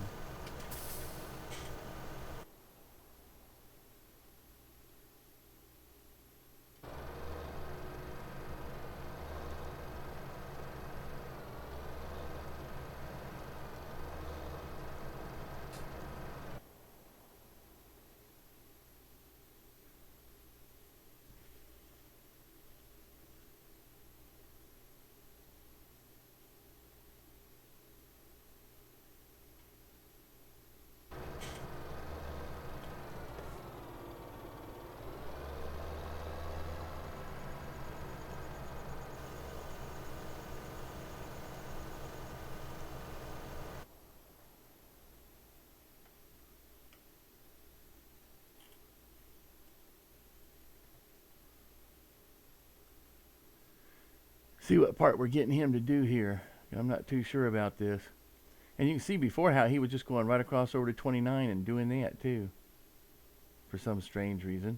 See what part we're getting him to do here. I'm not too sure about this. And you can see before how he was just going right across over to 29 and doing that too. For some strange reason.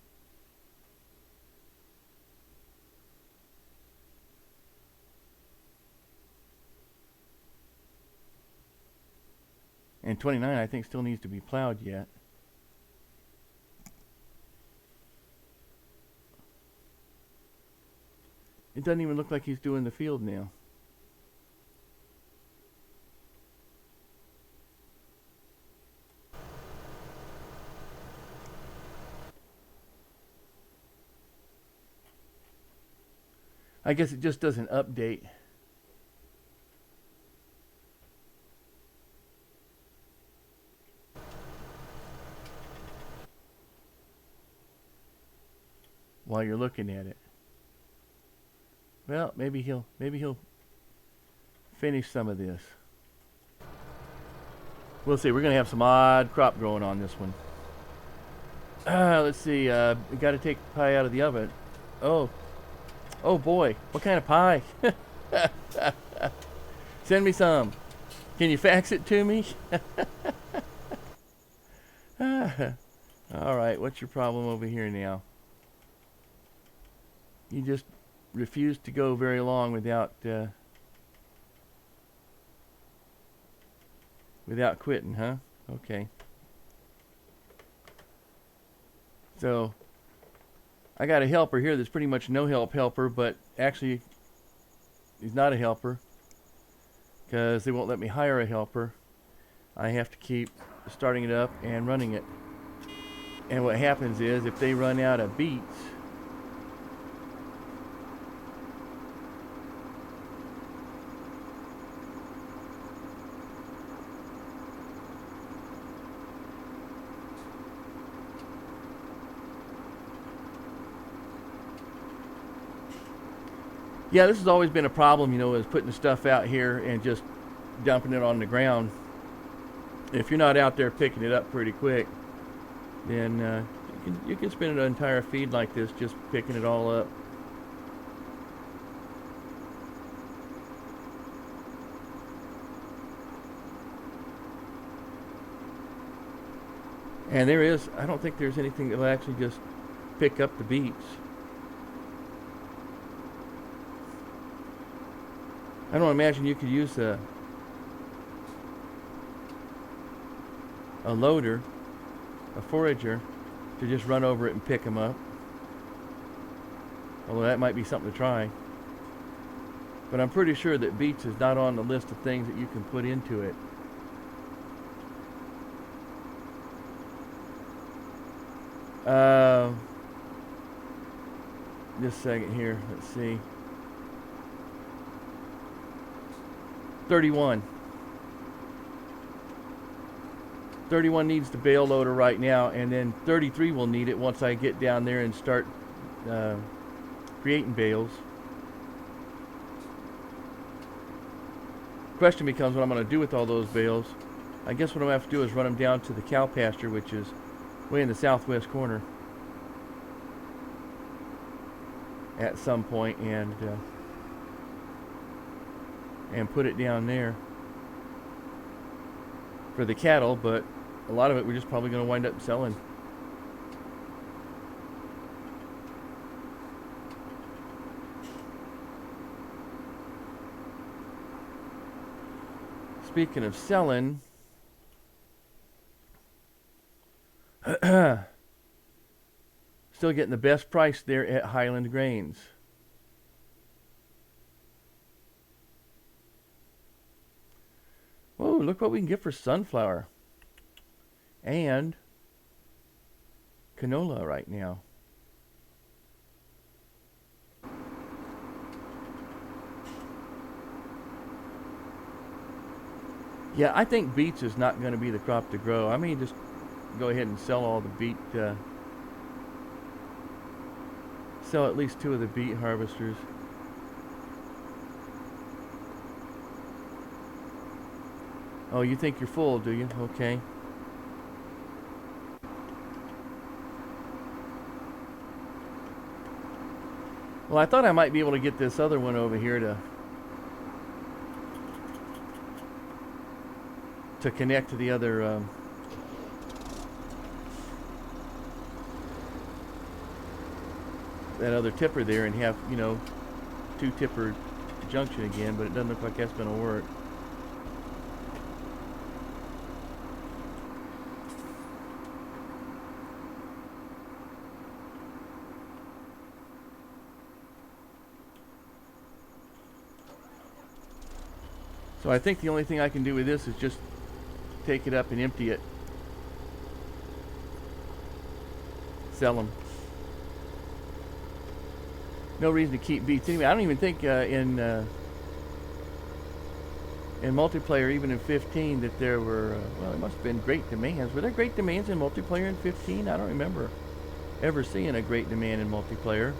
And 29 I think still needs to be plowed yet. It doesn't even look like he's doing the field now. I guess it just doesn't update. While you're looking at it. Well, maybe he'll finish some of this. We'll see. We're gonna have some odd crop growing on this one. Let's see. We got to take the pie out of the oven. Oh boy, what kind of pie? Send me some. Can you fax it to me? All right. What's your problem over here now? You just refuse to go very long without quitting, huh? Okay. So I got a helper here that's pretty much no helper, but actually he's not a helper because they won't let me hire a helper. I have to keep starting it up and running it. And what happens is if they run out of beets, yeah, this has always been a problem, you know, is putting the stuff out here and just dumping it on the ground. If you're not out there picking it up pretty quick, then you can spend an entire feed like this just picking it all up. And I don't think there's anything that will actually just pick up the beets. I don't imagine you could use a loader, a forager, to just run over it and pick them up. Although that might be something to try. But I'm pretty sure that beets is not on the list of things that you can put into it. Just a second here. Let's see. 31. 31 needs the bale loader right now, and then 33 will need it once I get down there and start creating bales. Question becomes what I'm going to do with all those bales. I guess what I'm going to have to do is run them down to the cow pasture, which is way in the southwest corner at some point, and put it down there. for the cattle, but a lot of it we're just probably going to wind up selling. Speaking of selling, still getting the best price there at Highland Grains. Whoa, look what we can get for sunflower and canola right now. Yeah, I think beets is not going to be the crop to grow. I mean, just go ahead and sell all the beet. Sell at least 2 of the beet harvesters. Oh, you think you're full, do you? Okay. Well, I thought I might be able to get this other one over here to connect to the other that other tipper there and have, you know, 2 tipper junction again, but it doesn't look like that's going to work. So I think the only thing I can do with this is just take it up and empty it. Sell them. No reason to keep beets anyway. I don't even think in multiplayer, even in 15, that there were well, there must have been great demands. Were there great demands in multiplayer in 15? I don't remember ever seeing a great demand in multiplayer.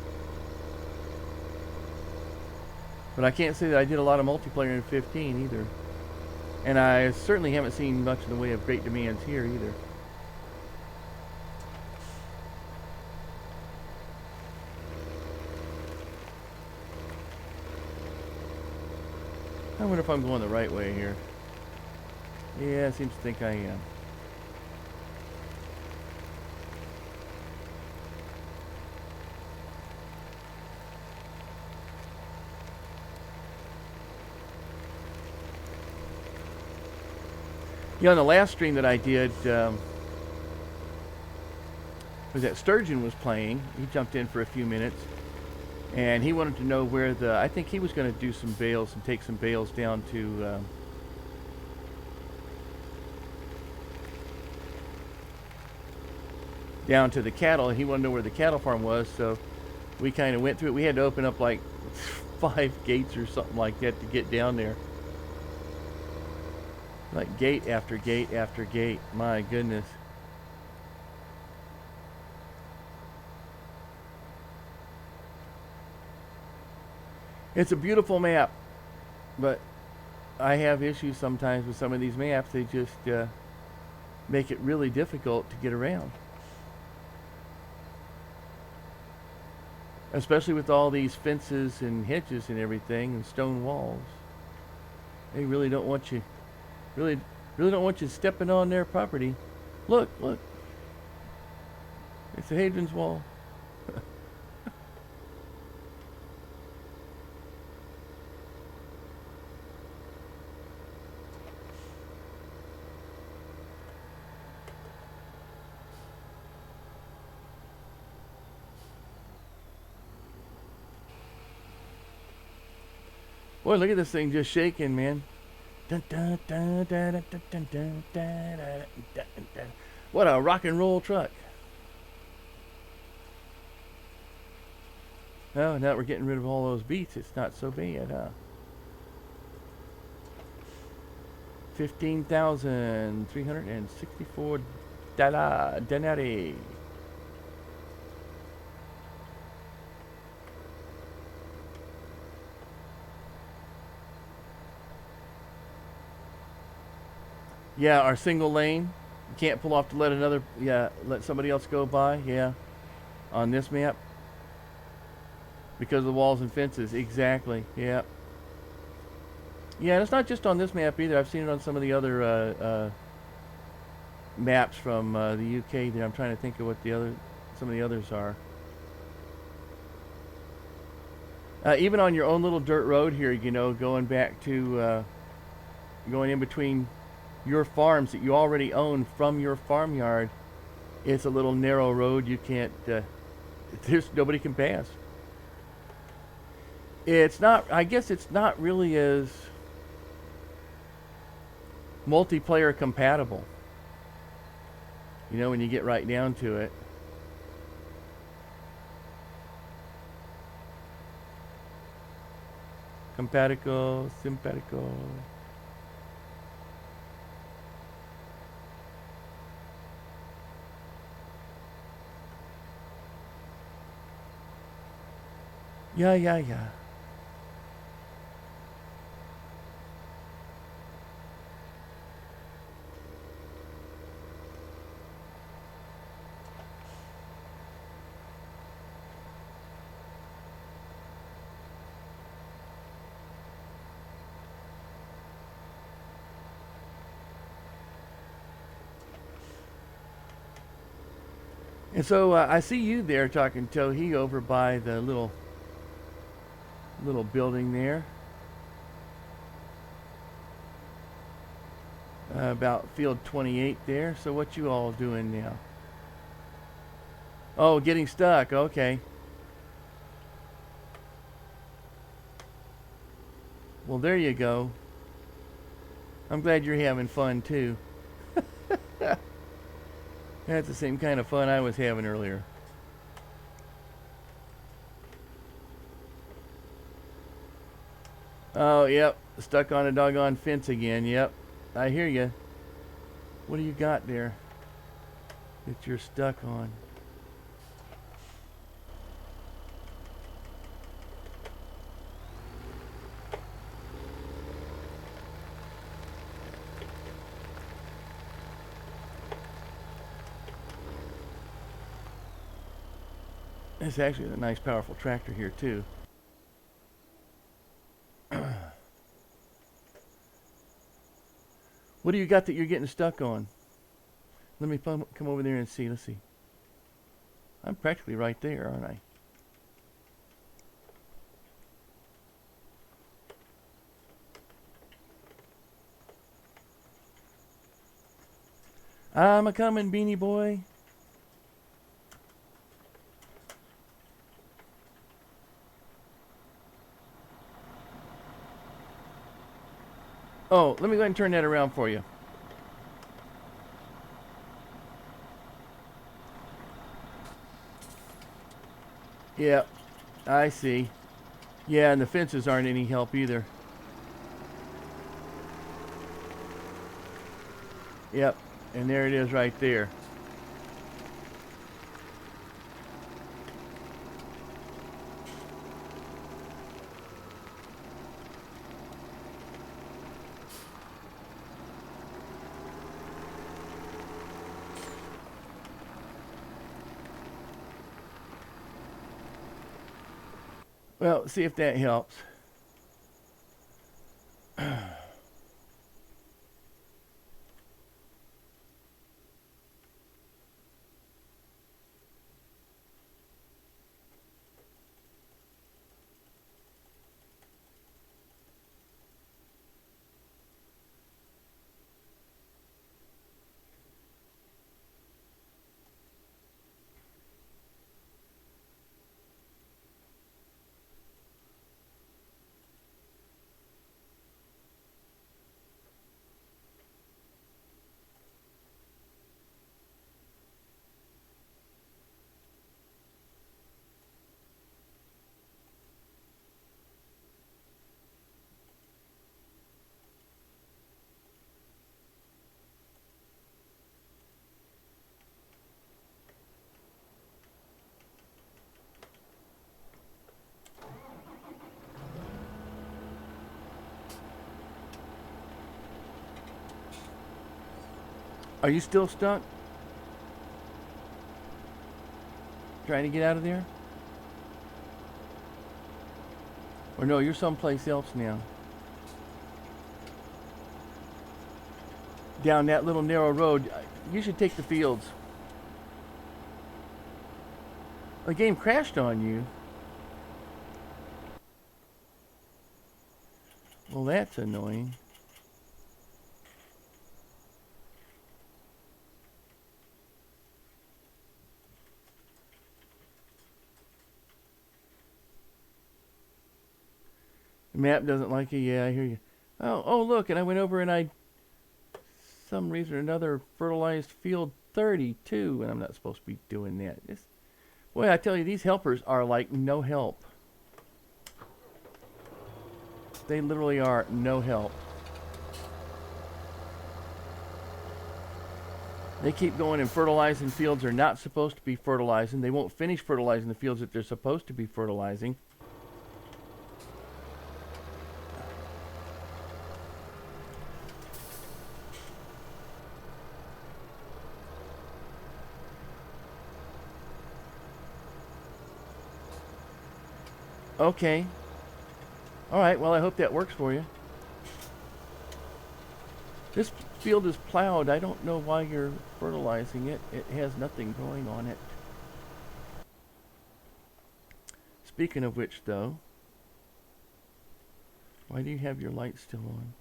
But I can't say that I did a lot of multiplayer in 15 either. And I certainly haven't seen much in the way of great demands here either. I wonder if I'm going the right way here. Yeah, it seems to think I am. Yeah, on the last stream that I did, was that Sturgeon was playing. He jumped in for a few minutes, and he wanted to know where the. I think he was going to do some bales and take some bales down to. Down to the cattle, and he wanted to know where the cattle farm was. So we kind of went through it. We had to open up like 5 gates or something like that to get down there. Like gate after gate after gate. My goodness. It's a beautiful map, but I have issues sometimes with some of these maps. They just make it really difficult to get around. Especially with all these fences and hedges and everything and stone walls. They really don't want you really don't want you stepping on their property. Look. It's the Hadrian's Wall. Boy, look at this thing just shaking, man. What a rock and roll truck. Oh, now that we're getting rid of all those beets, it's not so bad, huh? 15,364 denarii. Yeah, our single lane. You can't pull off to let let somebody else go by. Yeah, on this map. Because of the walls and fences. Exactly. Yeah. Yeah, and it's not just on this map either. I've seen it on some of the other maps from the UK there. I'm trying to think of what some of the others are. Even on your own little dirt road here, you know, going back to going in between your farms that you already own from your farmyard, it's a little narrow road. You can't. There's nobody can pass. It's not. I guess it's not really as multiplayer compatible. You know, when you get right down to it. Compatible, simpatico. Yeah, yeah, yeah. And so I see you there talking Tohi over by the little building there. About field 28 there. So what you all doing now? Oh, getting stuck. Okay. Well, there you go. I'm glad you're having fun too. That's the same kind of fun I was having earlier. Oh, yep. Stuck on a doggone fence again. Yep. I hear you. What do you got there that you're stuck on? It's actually a nice, powerful tractor here, too. What do you got that you're getting stuck on? Let me come over there and see. Let's see. I'm practically right there, aren't I? I'm a coming, Beanie Boy. Oh, let me go ahead and turn that around for you. Yeah, I see. Yeah, and the fences aren't any help either. Yep, and there it is right there. Well, see if that helps. Are you still stuck? Trying to get out of there? Or no, you're someplace else now. down that little narrow road. You should take the fields. The game crashed on you. Well, that's annoying. The map doesn't like it. Yeah, I hear you. Oh, look, and I went over and some reason or another, fertilized field 32, and I'm not supposed to be doing that. Boy, I tell you, these helpers are like no help. They literally are no help. They keep going and fertilizing fields they're not supposed to be fertilizing. They won't finish fertilizing the fields that they're supposed to be fertilizing. Okay. Alright, well, I hope that works for you. This field is plowed. I don't know why you're fertilizing it. It has nothing growing on it. Speaking of which, though, why do you have your light still on?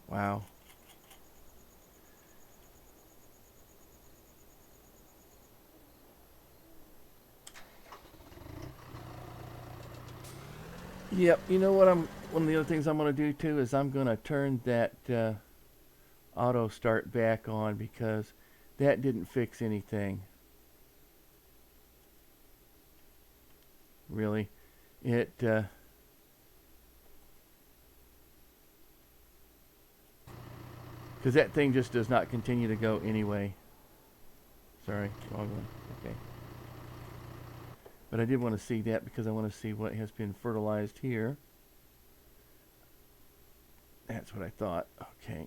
Wow. Yep, you know what one of the other things I'm going to do too is I'm going to turn that auto start back on because that didn't fix anything. Really. It because that thing just does not continue to go anyway. Sorry, wrong one. Okay. But I did want to see that because I want to see what has been fertilized here. That's what I thought. Okay.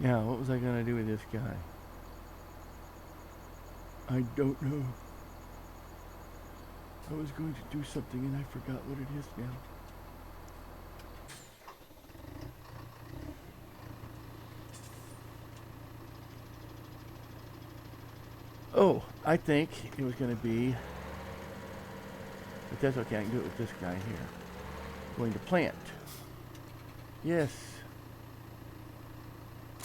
Now, what was I going to do with this guy? I don't know. I was going to do something and I forgot what it is now. Oh, I think it was going to be, but that's okay, I can do it with this guy here. Going to plant. Yes.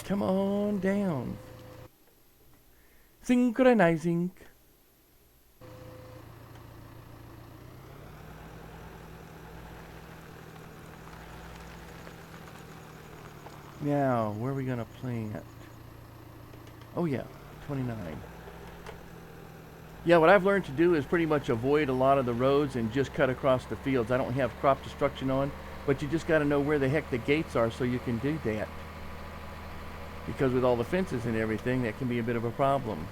Come on down. Synchronizing. Now, where are we going to plant? Oh yeah, 29. Yeah, what I've learned to do is pretty much avoid a lot of the roads and just cut across the fields. I don't have crop destruction on, but you just got to know where the heck the gates are so you can do that. Because with all the fences and everything, that can be a bit of a problem.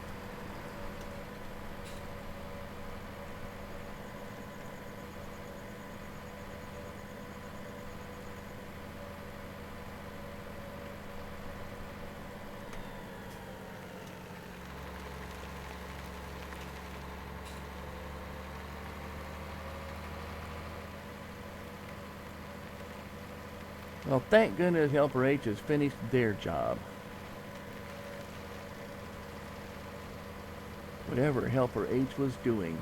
Well, thank goodness Helper H has finished their job. Whatever Helper H was doing.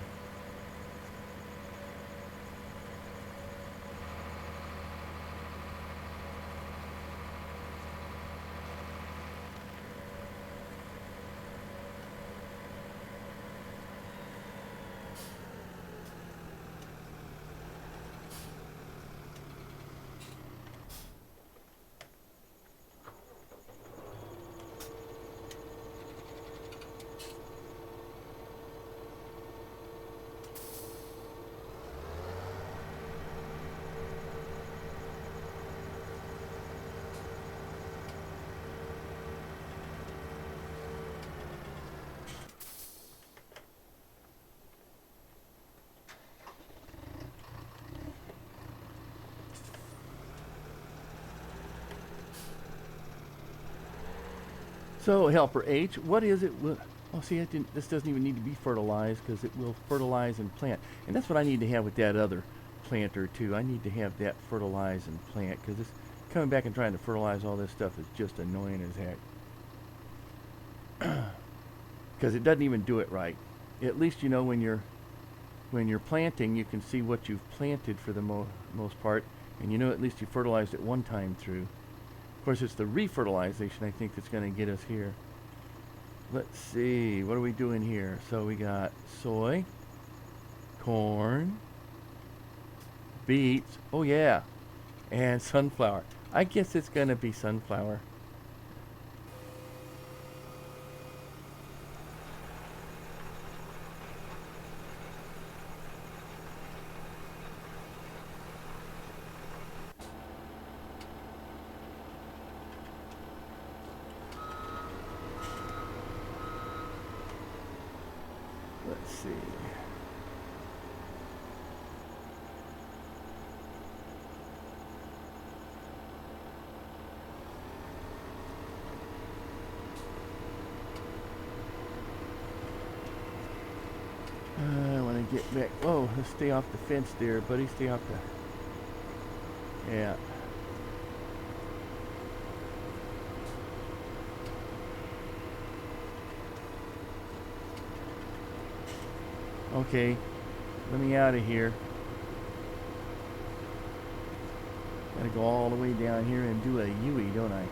So helper H, what is it? Oh, see, this doesn't even need to be fertilized because it will fertilize and plant. And that's what I need to have with that other planter too. I need to have that fertilize and plant because this coming back and trying to fertilize all this stuff is just annoying as heck. Because it doesn't even do it right. At least you know when you're planting, you can see what you've planted for the most part, and you know at least you fertilized it one time through. Of course, it's the refertilization I think that's going to get us here. Let's see, what are we doing here? So we got soy, corn, beets, oh yeah, and sunflower. I guess it's going to be sunflower. Let's see. I want to get back. Whoa, let's stay off the fence there, buddy. Stay off the... Yeah. Okay, let me out of here. Gotta go all the way down here and do a U-E, don't I?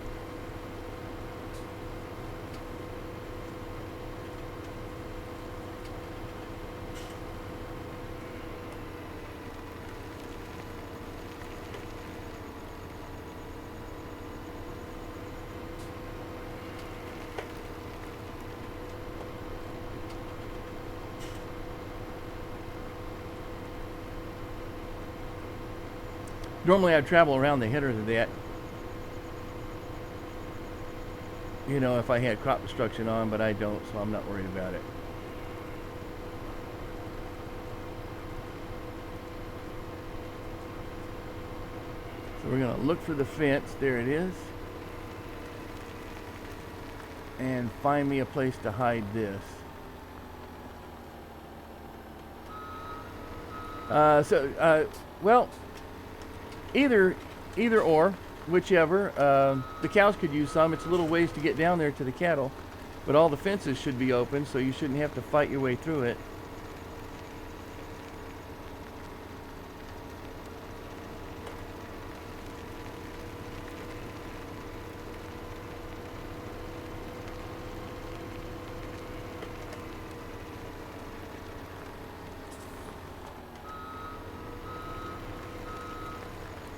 Normally I'd travel around the headers of that, you know, if I had crop destruction on, but I don't, so I'm not worried about it. So we're going to look for the fence. There it is. And find me a place to hide this. Well, either or, whichever. The cows could use some. It's a little ways to get down there to the cattle, but all the fences should be open, so you shouldn't have to fight your way through it.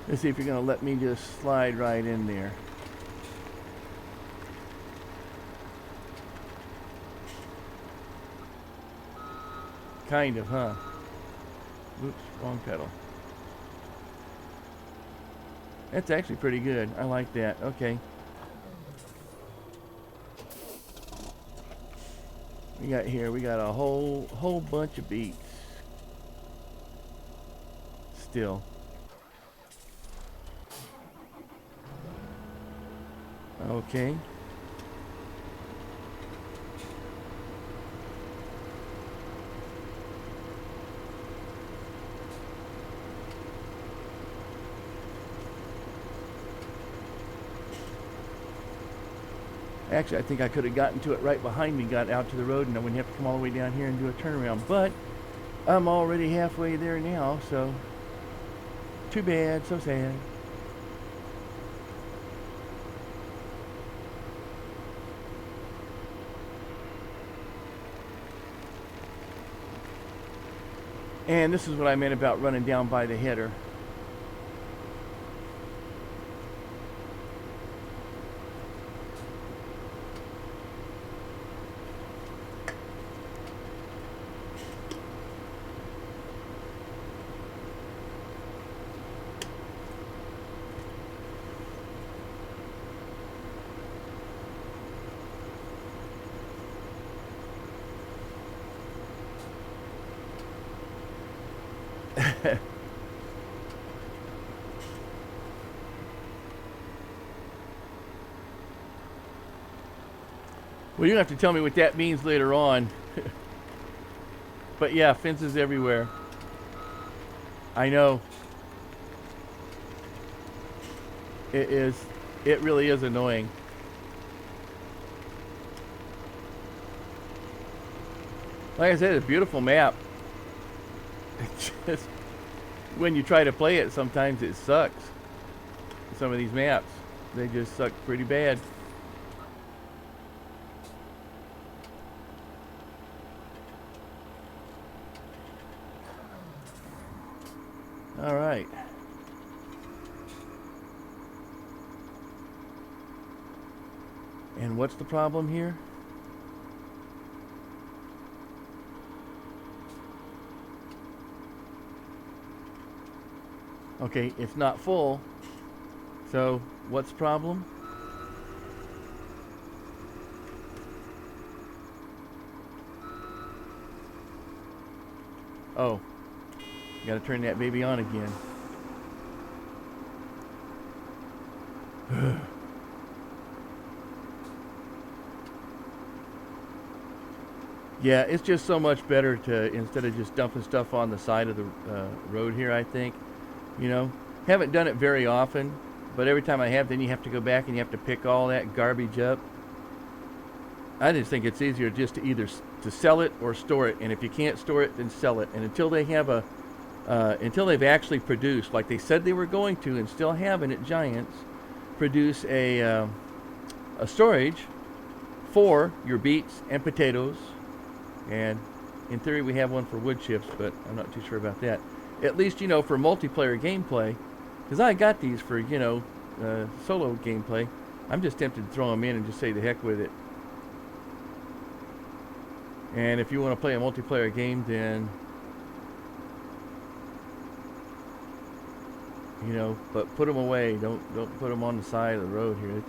Let's see if you're going to let me just slide right in there. Kind of, huh? Oops, wrong pedal. That's actually pretty good. I like that. Okay. We got a whole bunch of beets. Still. Okay. Actually, I think I could have gotten to it right behind me, got out to the road, and I wouldn't have to come all the way down here and do a turnaround. But I'm already halfway there now, so too bad, so sad. And this is what I meant about running down by the header. Well, you have to tell me what that means later on. But yeah, fences everywhere. I know. It is. It really is annoying. Like I said, it's a beautiful map. It's just when you try to play it, sometimes it sucks. Some of these maps, they just suck pretty bad. All right. And what's the problem here? Okay, it's not full. So, what's the problem? Oh, gotta turn that baby on again. Yeah, it's just so much better to, instead of just dumping stuff on the side of the road here, I think. You know, haven't done it very often, but every time I have, then you have to go back and you have to pick all that garbage up. I just think it's easier just to either to sell it or store it, and if you can't store it, then sell it. And until they have until they've actually produced, like they said they were going to, and still haven't at Giants, produce a storage for your beets and potatoes, and in theory we have one for wood chips, but I'm not too sure about that. At least, you know, for multiplayer gameplay, because I got these for, you know, solo gameplay. I'm just tempted to throw them in and just say the heck with it. And if you want to play a multiplayer game, then, you know, but put them away. Don't put them on the side of the road here.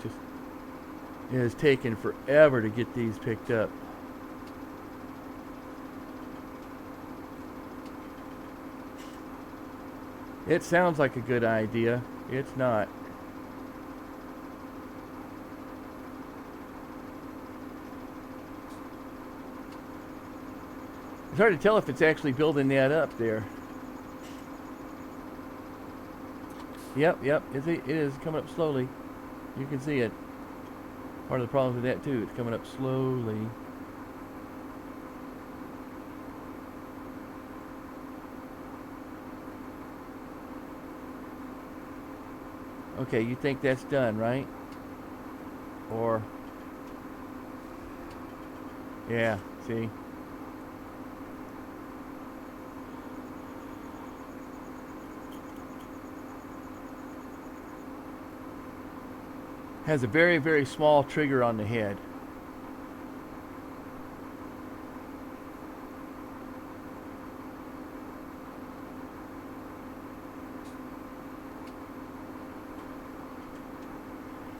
It has taken forever to get these picked up. It sounds like a good idea. It's not. It's hard to tell if it's actually building that up there. Yep, it is coming up slowly. You can see it. Part of the problem with that too, it's coming up slowly. Okay, you think that's done, right? Or, yeah, see? Has a very, very small trigger on the head.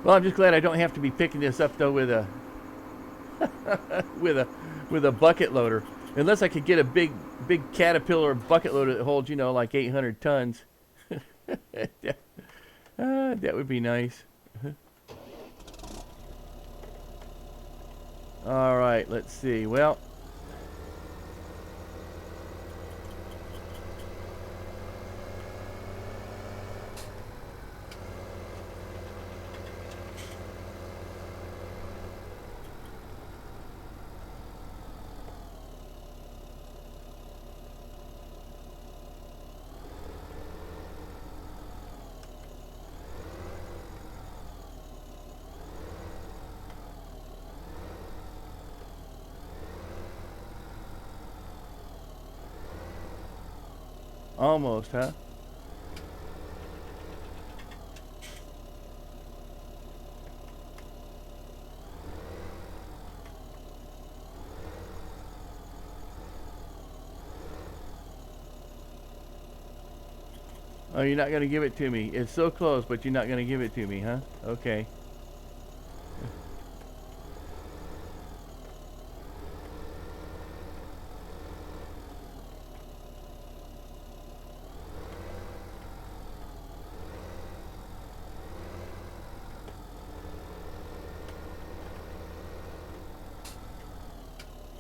Well, I'm just glad I don't have to be picking this up though with a with a bucket loader. Unless I could get a big Caterpillar bucket loader that holds, you know, like 800 tons. That would be nice. All right, let's see. Well, almost, huh? Oh, you're not going to give it to me. It's so close, but you're not going to give it to me, huh? Okay.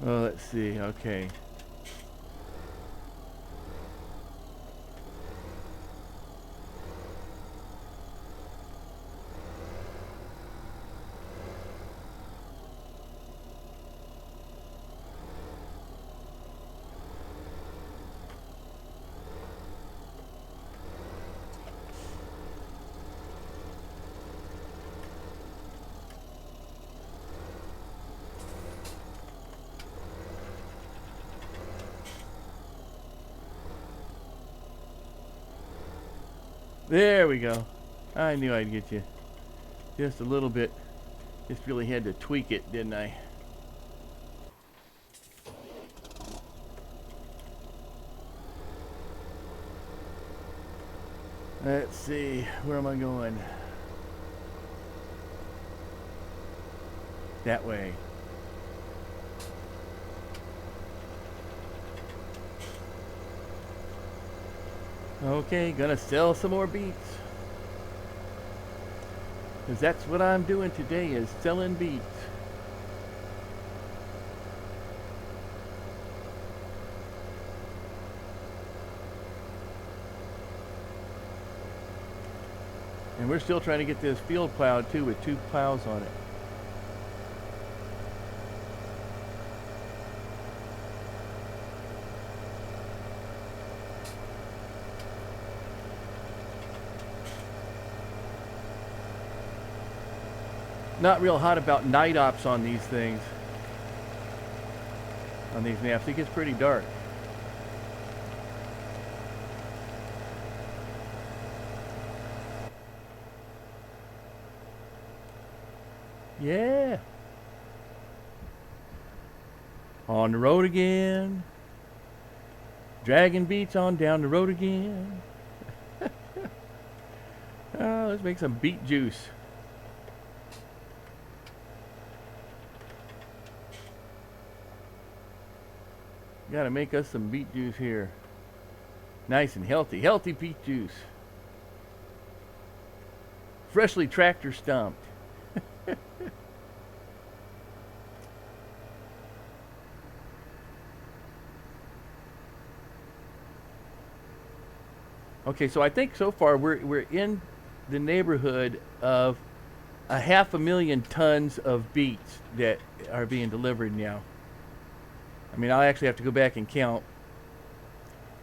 Oh, let's see. Okay. There we go. I knew I'd get you. Just a little bit. Just really had to tweak it, didn't I? Let's see. Where am I going? That way. Okay, gonna sell some more beets. Because that's what I'm doing today, is selling beets. And we're still trying to get this field plowed too, with 2 plows on it. Not real hot about night ops on these things. On these maps, it gets pretty dark. Yeah. On the road again. Dragging beets on down the road again. Oh, let's make some beet juice. Gotta make us some beet juice here. Nice and healthy. Healthy beet juice. Freshly tractor stomped. Okay, so I think so far we're in the neighborhood of 500,000 tons of beets that are being delivered now. I mean, I'll actually have to go back and count,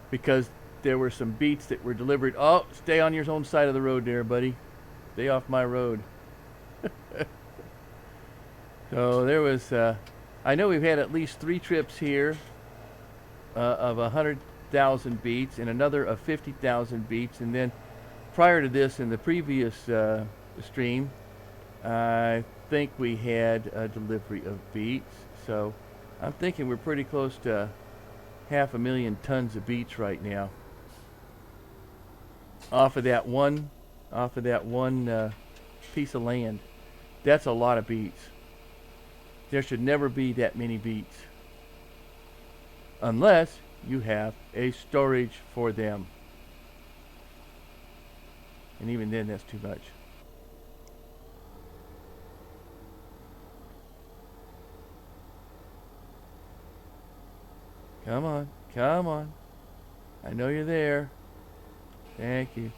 because there were some beets that were delivered. Oh, stay on your own side of the road there, buddy. Stay off my road. So there was, I know we've had at least 3 trips here of 100,000 beets, and another of 50,000 beets. And then prior to this, in the previous stream, I think we had a delivery of beets. So I'm thinking we're pretty close to 500,000 tons of beets right now. Off of that one piece of land. That's a lot of beets. There should never be that many beets, unless you have a storage for them. And even then, that's too much. Come on, come on. I know you're there. Thank you.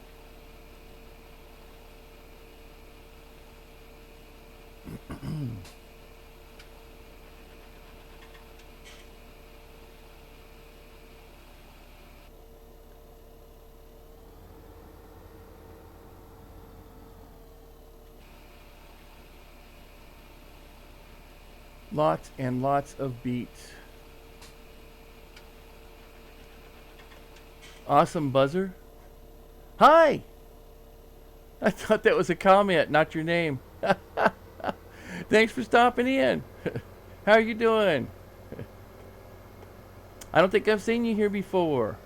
Lots and lots of beets. Awesome buzzer. Hi! I thought that was a comment, not your name. Thanks for stopping in. How are you doing? I don't think I've seen you here before.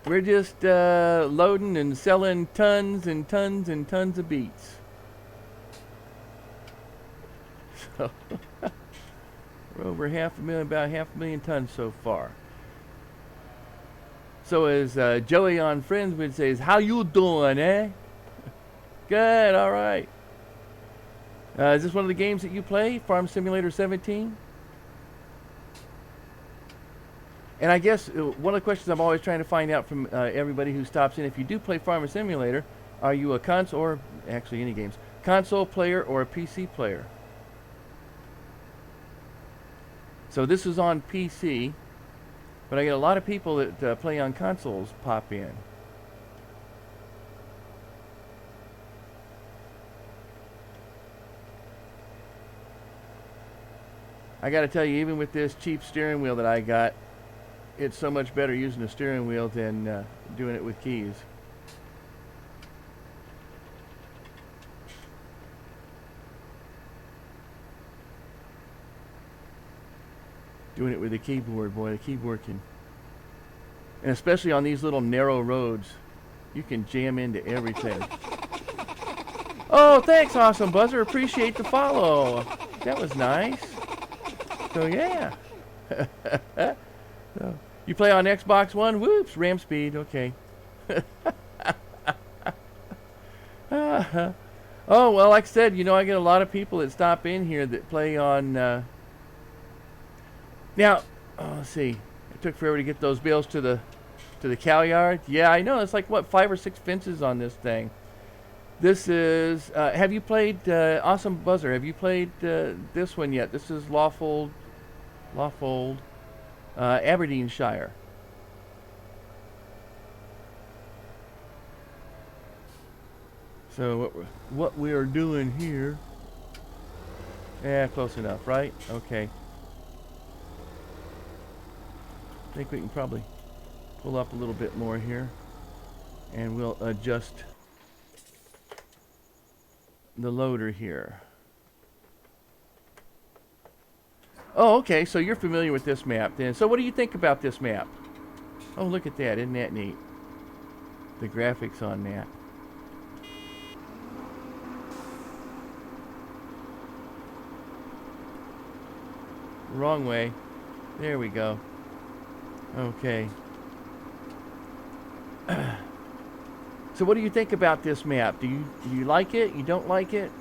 We're just loading and selling tons and tons and tons of beets. So we're over about 500,000 tons so far. So as Joey on Friends would say, is how you doing, eh? Good, all right. Is this one of the games that you play, Farm Simulator 17? And I guess one of the questions I'm always trying to find out from everybody who stops in, if you do play Farmer Simulator, are you a console, or actually any games, console player or a PC player? So this is on PC, but I get a lot of people that play on consoles pop in. I got to tell you, even with this cheap steering wheel that I got, it's so much better using a steering wheel than doing it with keys. Doing it with a keyboard, boy, the keyboard can... And especially on these little narrow roads, you can jam into everything. Oh, thanks, Awesome Buzzer. Appreciate the follow. That was nice. So, yeah. So, you play on Xbox One? Whoops, RAM speed. Okay. Oh, well, like I said, you know, I get a lot of people that stop in here that play on... Now, let's see. It took forever to get those bales to the cow yard. Yeah, I know. It's like, what, 5 or 6 fences on this thing. This is... have you played... Awesome Buzzer, have you played this one yet? This is Lawfold, Aberdeenshire. So what we are doing here... Yeah, close enough, right? Okay. I think we can probably pull up a little bit more here, and we'll adjust the loader here. Oh, okay, so you're familiar with this map then. So what do you think about this map? Oh, look at that. Isn't that neat? The graphics on that. Wrong way. There we go. Okay. So what do you think about this map? Do you like it? You don't like it?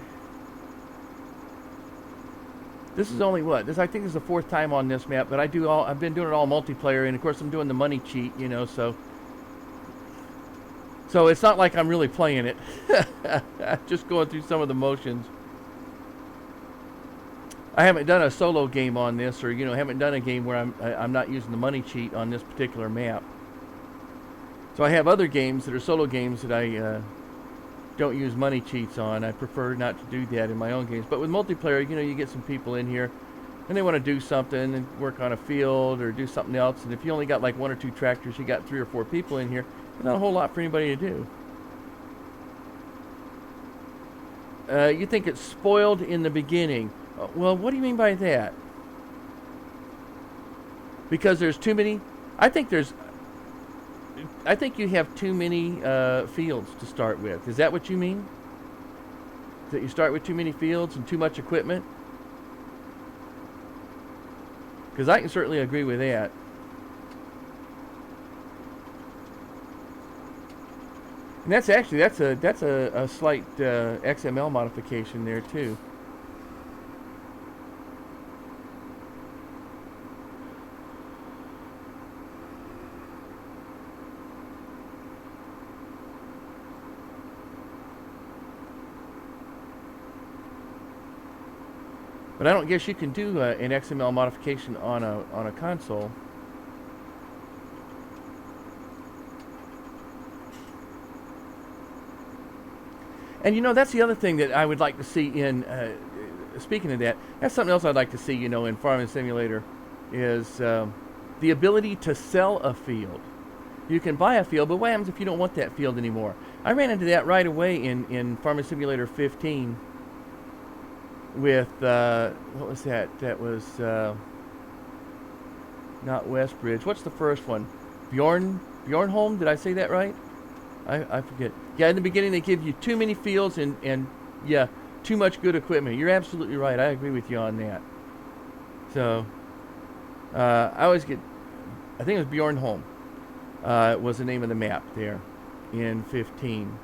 This is only what? I think this is the 4th time on this map, but I've been doing it all multiplayer, and of course I'm doing the money cheat, you know, so it's not like I'm really playing it. Just going through some of the motions. I haven't done a solo game on this, or you know, haven't done a game where I'm not using the money cheat on this particular map. So I have other games that are solo games that I don't use money cheats on. I prefer not to do that in my own games. But with multiplayer, you know, you get some people in here and they want to do something and work on a field or do something else. And if you only got like 1 or 2 tractors, you got 3 or 4 people in here. There's not a whole lot for anybody to do. You think it's spoiled in the beginning. Well, what do you mean by that? Because there's too many... I think you have too many fields to start with. Is that what you mean? That you start with too many fields and too much equipment? Because I can certainly agree with that. And that's a slight XML modification there too. But I don't guess you can do an XML modification on a console. And you know, that's the other thing that I would like to see in, speaking of that, that's something else I'd like to see, you know, in Farming Simulator, is the ability to sell a field. You can buy a field, but what happens if you don't want that field anymore? I ran into that right away in Farming Simulator 15 with, what was that? That was not Westbridge. What's the first one? Bjornholm? Did I say that right? I forget. Yeah, in the beginning they give you too many fields and yeah, too much good equipment. You're absolutely right. I agree with you on that. So, I always get, I think it was Bjornholm was the name of the map there in 15.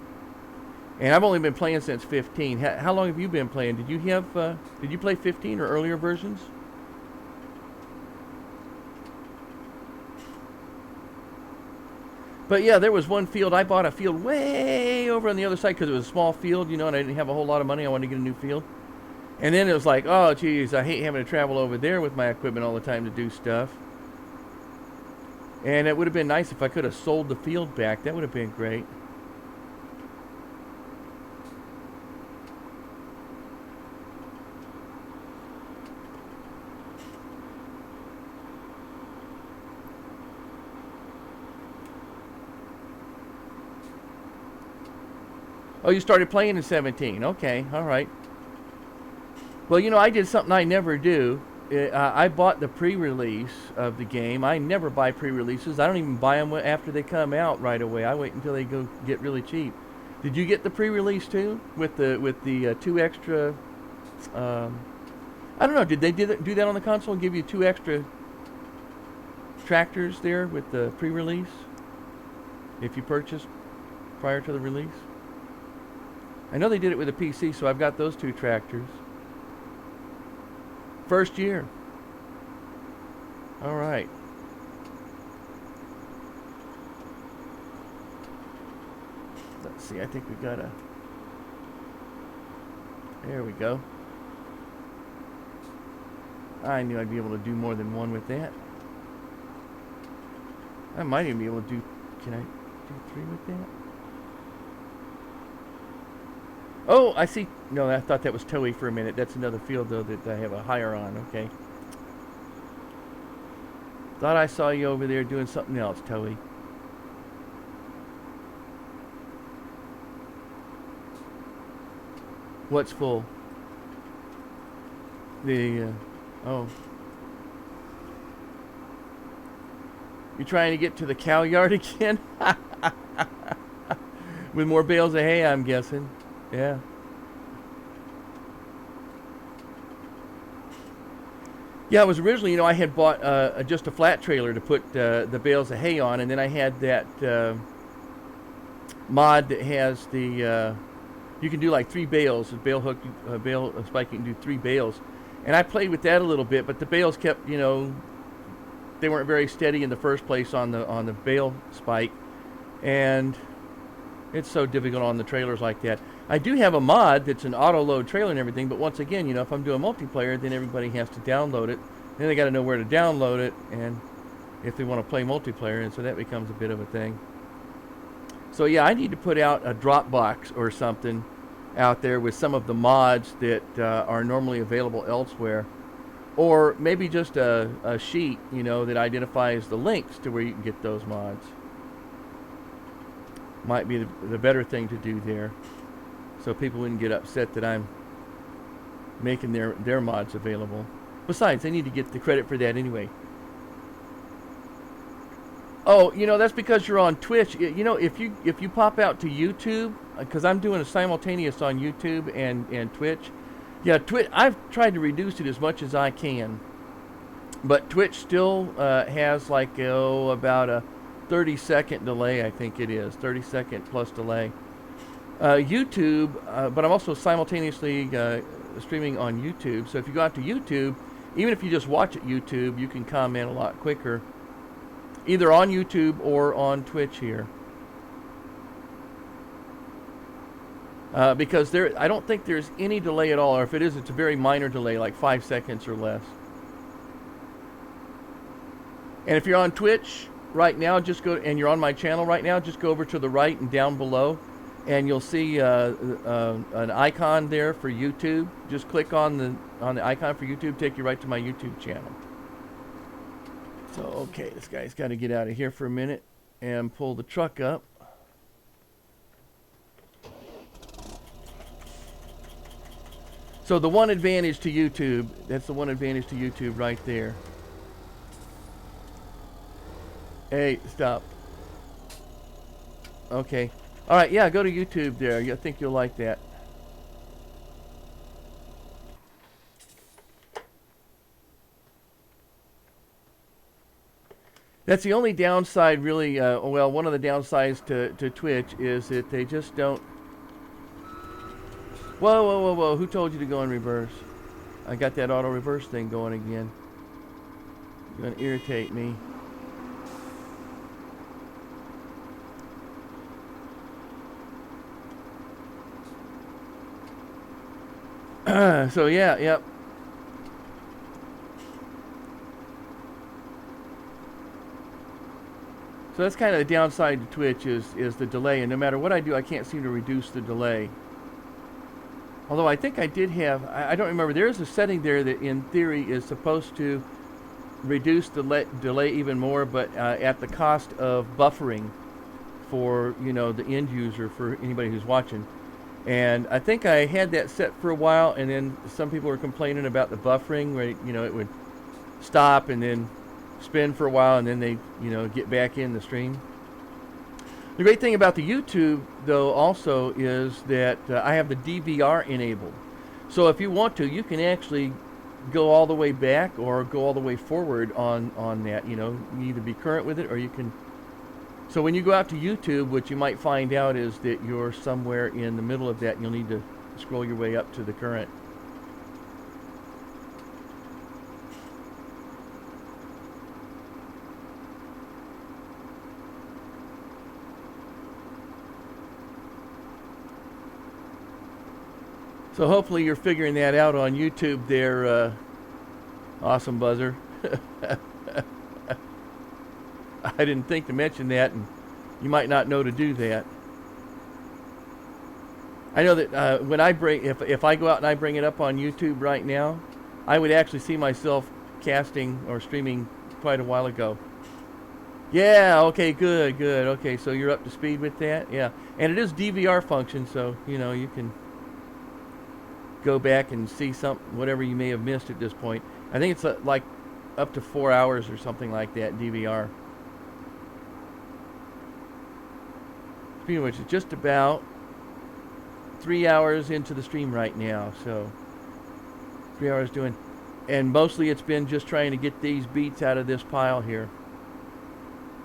And I've only been playing since 15. How long have you been playing? Did you play 15 or earlier versions? But yeah, there was one field. I bought a field way over on the other side because it was a small field, and I didn't have a whole lot of money. I wanted to get a new field. And then it was like, oh, geez, I hate having to travel over there with my equipment all the time to do stuff. And it would have been nice if I could have sold the field back. That would have been great. Oh, you started playing in 17. Okay, all right. Well, I did something I never do. I bought the pre-release of the game. I never buy pre-releases. I don't even buy them after they come out right away. I wait until they go get really cheap. Did you get the pre-release too with the two extra? I don't know. Did they do that on the console? Give you two extra tractors there with the pre-release if you purchased prior to the release? I know they did it with a PC, so I've got those two tractors. First year. All right. Let's see. I think we got a... There we go. I knew I'd be able to do more than one with that. I might even be able to do... Can I do 3 with that? Oh, I see. No, I thought that was Toei for a minute. That's another field, though, that I have a hire on. Okay. Thought I saw you over there doing something else, Toei. What's full? Oh. You trying to get to the cow yard again? With more bales of hay, I'm guessing. Yeah. Yeah, it was originally, I had bought just a flat trailer to put the bales of hay on, and then I had that mod that has the, you can do like 3 bales, a bale hook, a bale a spike, you can do 3 bales. And I played with that a little bit, but the bales kept, they weren't very steady in the first place on the bale spike, and it's so difficult on the trailers like that. I do have a mod that's an auto-load trailer and everything, but once again, if I'm doing multiplayer, then everybody has to download it. Then they got to know where to download it, and if they want to play multiplayer, and so that becomes a bit of a thing. So yeah, I need to put out a Dropbox or something out there with some of the mods that are normally available elsewhere. Or maybe just a sheet, that identifies the links to where you can get those mods. Might be the better thing to do there, so people wouldn't get upset that I'm making their mods available. Besides, they need to get the credit for that anyway. Oh, that's because you're on Twitch. If you pop out to YouTube, because I'm doing a simultaneous on YouTube and Twitch. Yeah, Twitch. I've tried to reduce it as much as I can, but Twitch still has like about a 30-second delay. I think it is 30-second plus delay. YouTube, but I'm also simultaneously streaming on YouTube. So if you go out to YouTube, even if you just watch at YouTube, you can comment a lot quicker, either on YouTube or on Twitch here. Because I don't think there's any delay at all, or if it is, it's a very minor delay, like 5 seconds or less. And if you're on Twitch right now, just go, and you're on my channel right now, just go over to the right and down below, and you'll see an icon there for YouTube. Just click on the icon for YouTube, take you right to my YouTube channel. So, okay, this guy's got to get out of here for a minute and pull the truck up. So the one advantage to YouTube, that's the one advantage to YouTube right there. Hey, stop. Okay. All right, yeah, go to YouTube there. I think you'll like that. That's the only downside, really. Well, one of the downsides to Twitch is that they just don't Whoa, whoa, whoa, whoa. Who told you to go in reverse? I got that auto reverse thing going again. You're gonna irritate me. So yeah, yep. So that's kind of the downside to Twitch is the delay, and no matter what I do, I can't seem to reduce the delay. Although I think I did have, I don't remember, there's a setting there that in theory is supposed to reduce the delay even more, but at the cost of buffering for, you know, the end user, for anybody who's watching. And I think I had that set for a while, and then some people were complaining about the buffering, where, you know, it would stop and then spin for a while, and then they, you know, get back in the stream. The great thing about the YouTube, though, also is that I have the DVR enabled. So if you want to, you can actually go all the way back or go all the way forward on that. You know, you either be current with it, or you can. So when you go out to YouTube, what you might find out is that you're somewhere in the middle of that, and you'll need to scroll your way up to the current. So hopefully you're figuring that out on YouTube there, awesome buzzer. I didn't think to mention that, and you might not know to do that. I know that when I bring, if I go out and I bring it up on YouTube right now, I would actually see myself casting or streaming quite a while ago. Yeah, okay, good, good. Okay, so you're up to speed with that? Yeah. And it is DVR function, so, you know, you can go back and see whatever you may have missed at this point. I think it's like up to 4 hours or something like that, DVR. Speaking of which, it's just about 3 hours into the stream right now, so 3 hours doing, and mostly it's been just trying to get these beets out of this pile here.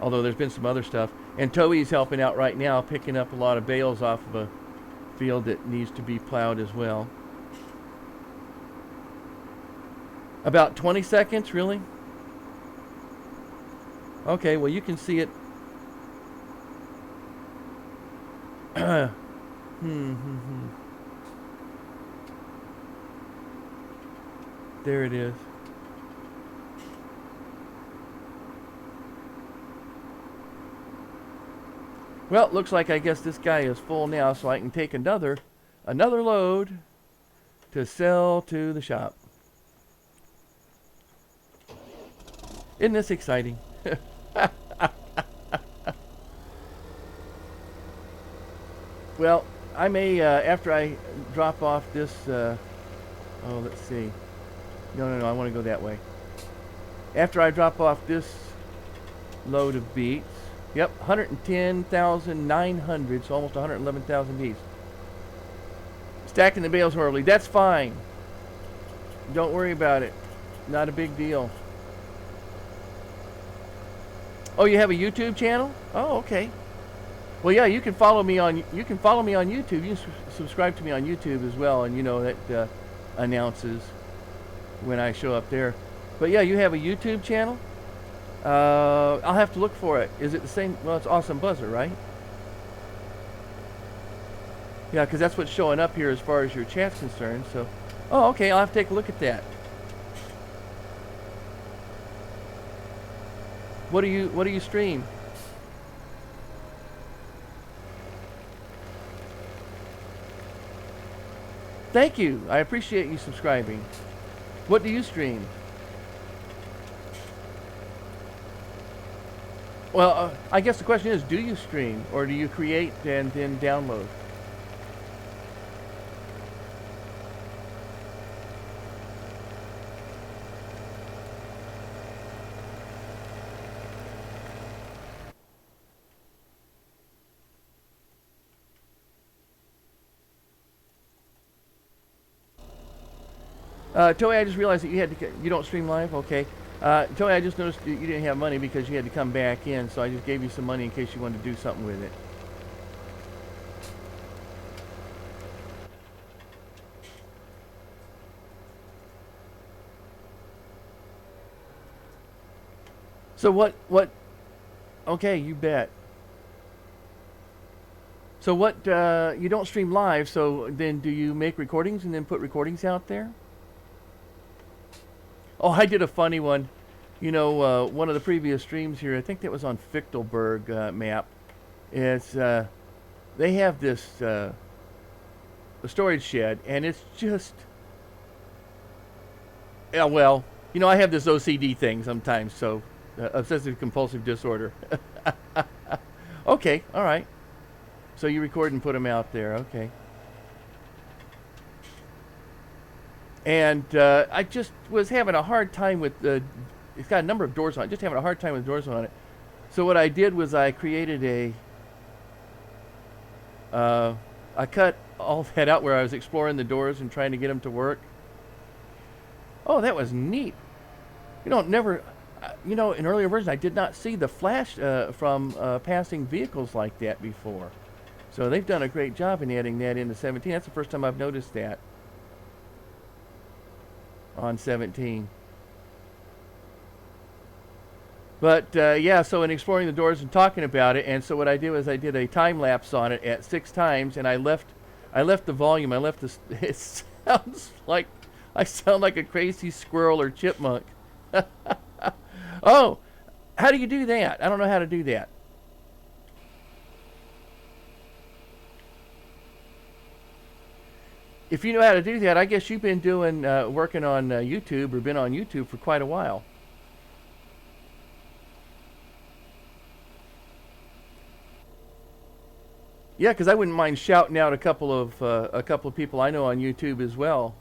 Although there's been some other stuff, and Toei's helping out right now, picking up a lot of bales off of a field that needs to be plowed as well. About 20 seconds, really? Okay, well you can see it. There it is. Well, looks like I guess this guy is full now, so I can take another load to sell to the shop. Isn't this exciting? Well, I may, after I drop off this, oh, let's see. No, I want to go that way. After I drop off this load of beets, yep, 110,900, so almost 111,000 beets. Stacking the bales horribly, that's fine. Don't worry about it. Not a big deal. Oh, you have a YouTube channel? Oh, okay. Well, yeah, you can follow me on YouTube. You can subscribe to me on YouTube as well, and you know that announces when I show up there. But yeah, you have a YouTube channel? I'll have to look for it. Is it the same? Well, it's Awesome Buzzer, right? Yeah, because that's what's showing up here as far as your chat's concerned. So, oh, okay, I'll have to take a look at that. What do you stream? Thank you. I appreciate you subscribing. What do you stream? Well, I guess the question is, do you stream or do you create and then download? Toei, I just realized that you don't stream live? Okay. Toei, I just noticed that you didn't have money because you had to come back in, so I just gave you some money in case you wanted to do something with it. So okay, you bet. So what, you don't stream live, so then do you make recordings and then put recordings out there? Oh, I did a funny one. You know, one of the previous streams here, I think that was on Fichtelberg map. It's, they have this storage shed, and it's just, yeah, well, you know, I have this OCD thing sometimes, so obsessive compulsive disorder. Okay, all right. So you record and put them out there, okay. And I just was having a hard time with the. It's got a number of doors on it. Just having a hard time with doors on it. So what I did was I created I cut all that out where I was exploring the doors and trying to get them to work. Oh, that was neat. You know, you know, in earlier versions I did not see the flash from passing vehicles like that before. So they've done a great job in adding that into 17. That's the first time I've noticed that on 17. But yeah, so in exploring the doors and talking about it, and so what I did was I did a time lapse on it at 6 times, and I left the volume. I left this. It sounds like I sound like a crazy squirrel or chipmunk. Oh, how do you do that? I don't know how to do that. If you know how to do that, I guess you've been doing working on YouTube or been on YouTube for quite a while. Yeah, because I wouldn't mind shouting out a couple of people I know on YouTube as well.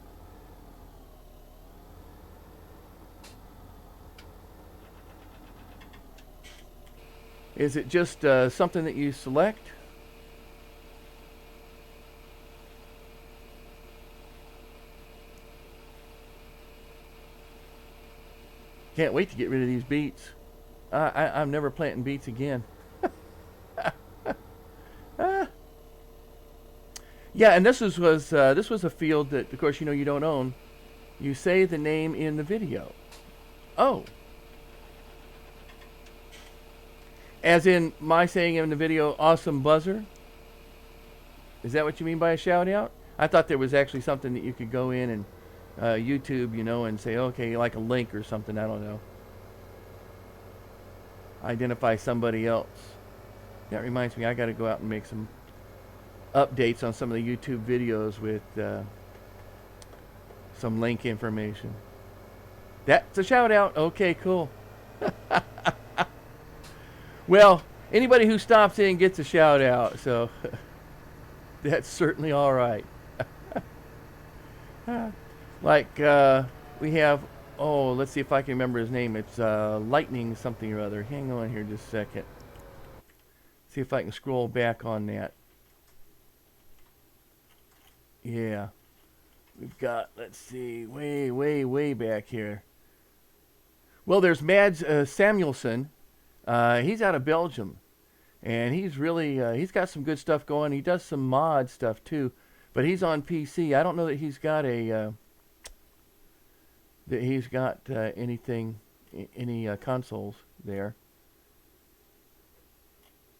Is it just something that you select? Can't wait to get rid of these beets. I'm never planting beets again. Yeah, and this was a field that, of course, you know you don't own. You say the name in the video. Oh, as in my saying in the video, awesome buzzer. Is that what you mean by a shout out? I thought there was actually something that you could go in and YouTube, you know, and say, okay, like a link or something. I don't know. Identify somebody else. That reminds me, I got to go out and make some updates on some of the YouTube videos with some link information. That's a shout out. Okay, cool. Well, anybody who stops in gets a shout out, so that's certainly all right. Like we have, oh, let's see if I can remember his name. It's Lightning something or other. Hang on here just a second. See if I can scroll back on that. Yeah. We've got, let's see, way back here. Well, there's Mads Samuelson. He's out of Belgium. And he's really, he's got some good stuff going. He does some mod stuff too. But he's on PC. I don't know that he's got anything, any consoles there.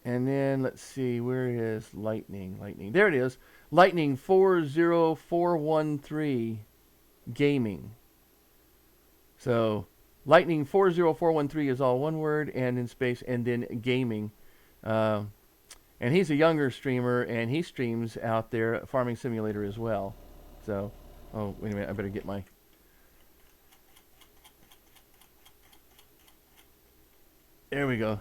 And then let's see, where is Lightning? There it is. Lightning 40413 Gaming. So Lightning 40413 is all one word and in space and then gaming. And he's a younger streamer and he streams out there Farming Simulator as well. So, oh, wait a minute, I better get my... There we go.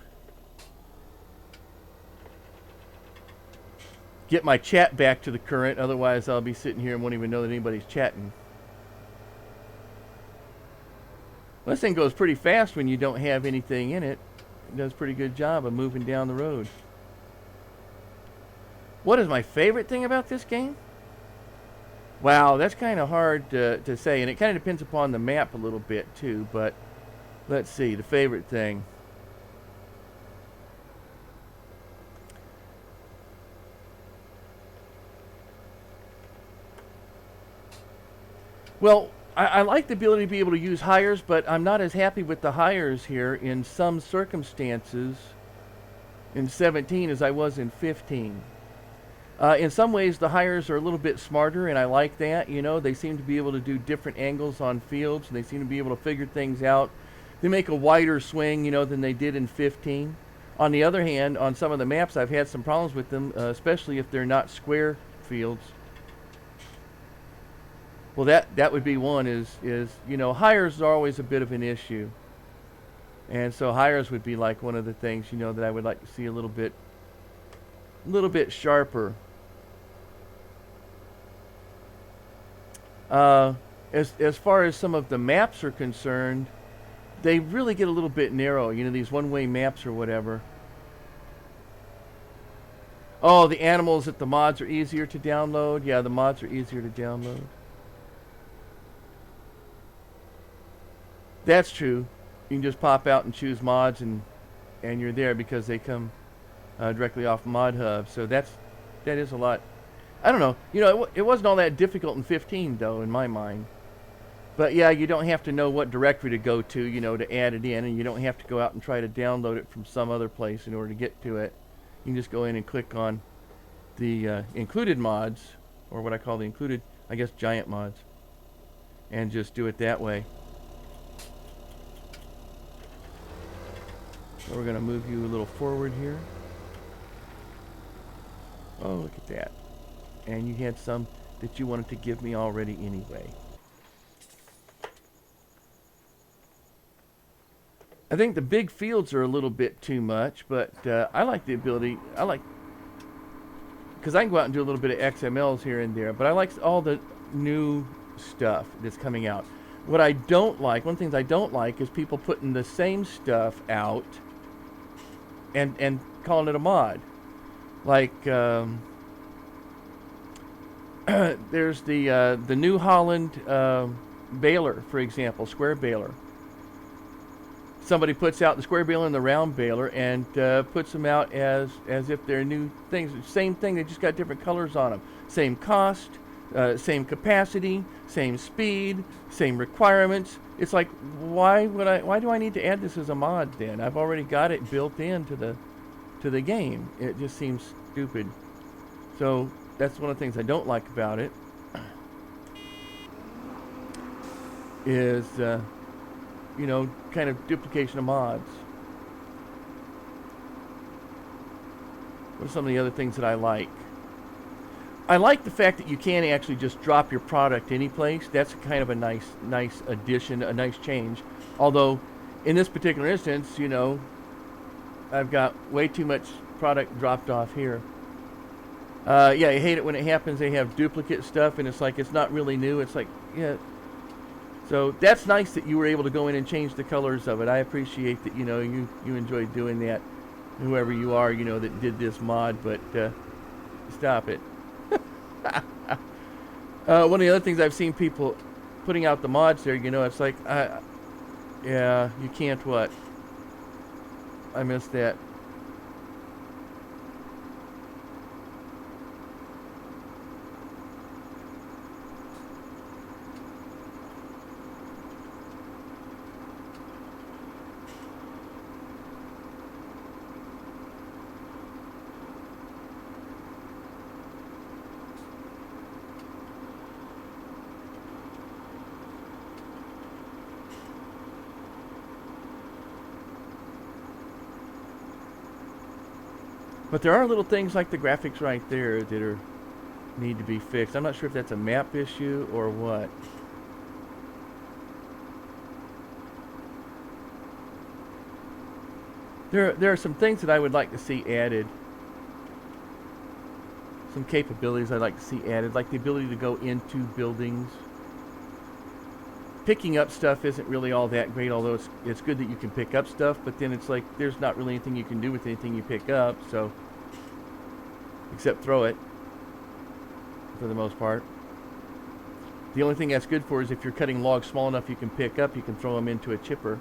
Get my chat back to the current, otherwise I'll be sitting here and won't even know that anybody's chatting. Well, this thing goes pretty fast when you don't have anything in it. It does a pretty good job of moving down the road. What is my favorite thing about this game? Wow, that's kind of hard to say, and it kind of depends upon the map a little bit too, but let's see, the favorite thing. Well, I like the ability to be able to use hires, but I'm not as happy with the hires here in some circumstances in 17 as I was in 15. In some ways, the hires are a little bit smarter, and I like that. You know, they seem to be able to do different angles on fields, and they seem to be able to figure things out. They make a wider swing, you know, than they did in 15. On the other hand, on some of the maps, I've had some problems with them, especially if they're not square fields. Well, that would be one. Is you know, hires are always a bit of an issue, and so hires would be like one of the things, you know, that I would like to see a little bit sharper. As far as some of the maps are concerned, they really get a little bit narrow. You know, these one-way maps or whatever. Oh, the animals at the mods are easier to download. Yeah, the mods are easier to download. That's true. You can just pop out and choose mods, and you're there because they come directly off Mod Hub. So that is a lot. I don't know. You know, it wasn't all that difficult in 15 though, in my mind. But yeah, you don't have to know what directory to go to, you know, to add it in, and you don't have to go out and try to download it from some other place in order to get to it. You can just go in and click on the included mods, or what I call the included, I guess, giant mods, and just do it that way. So we're going to move you a little forward here. Oh, look at that. And you had some that you wanted to give me already anyway. I think the big fields are a little bit too much, but I like the ability, because I can go out and do a little bit of XMLs here and there, but I like all the new stuff that's coming out. What I don't like, one of the things I don't like, is people putting the same stuff out and calling it a mod. Like, there's the New Holland baler, for example, square baler. Somebody puts out the square baler and the round baler and puts them out as if they're new things. Same thing, they just got different colors on them. Same cost, same capacity, same speed, same requirements. It's like, why do I need to add this as a mod then? I've already got it built into the game. It just seems stupid. So that's one of the things I don't like about it. Is you know, kind of duplication of mods. What are some of the other things that I like? I like the fact that you can actually just drop your product any place. That's kind of a nice addition, a nice change. Although, in this particular instance, you know, I've got way too much product dropped off here. Yeah, I hate it when it happens. They have duplicate stuff, and it's like it's not really new. It's like, yeah. So that's nice that you were able to go in and change the colors of it. I appreciate that, you know, you enjoyed doing that. Whoever you are, you know, that did this mod, but stop it. One of the other things I've seen people putting out the mods there, you know, it's like, yeah, you can't what? I missed that. But there are little things like the graphics right there that need to be fixed. I'm not sure if that's a map issue or what. There are some things that I would like to see added. Some capabilities I'd like to see added, like the ability to go into buildings. Picking up stuff isn't really all that great, although it's good that you can pick up stuff, but then it's like there's not really anything you can do with anything you pick up, so except throw it for the most part. The only thing that's good for is if you're cutting logs small enough you can pick up, you can throw them into a chipper.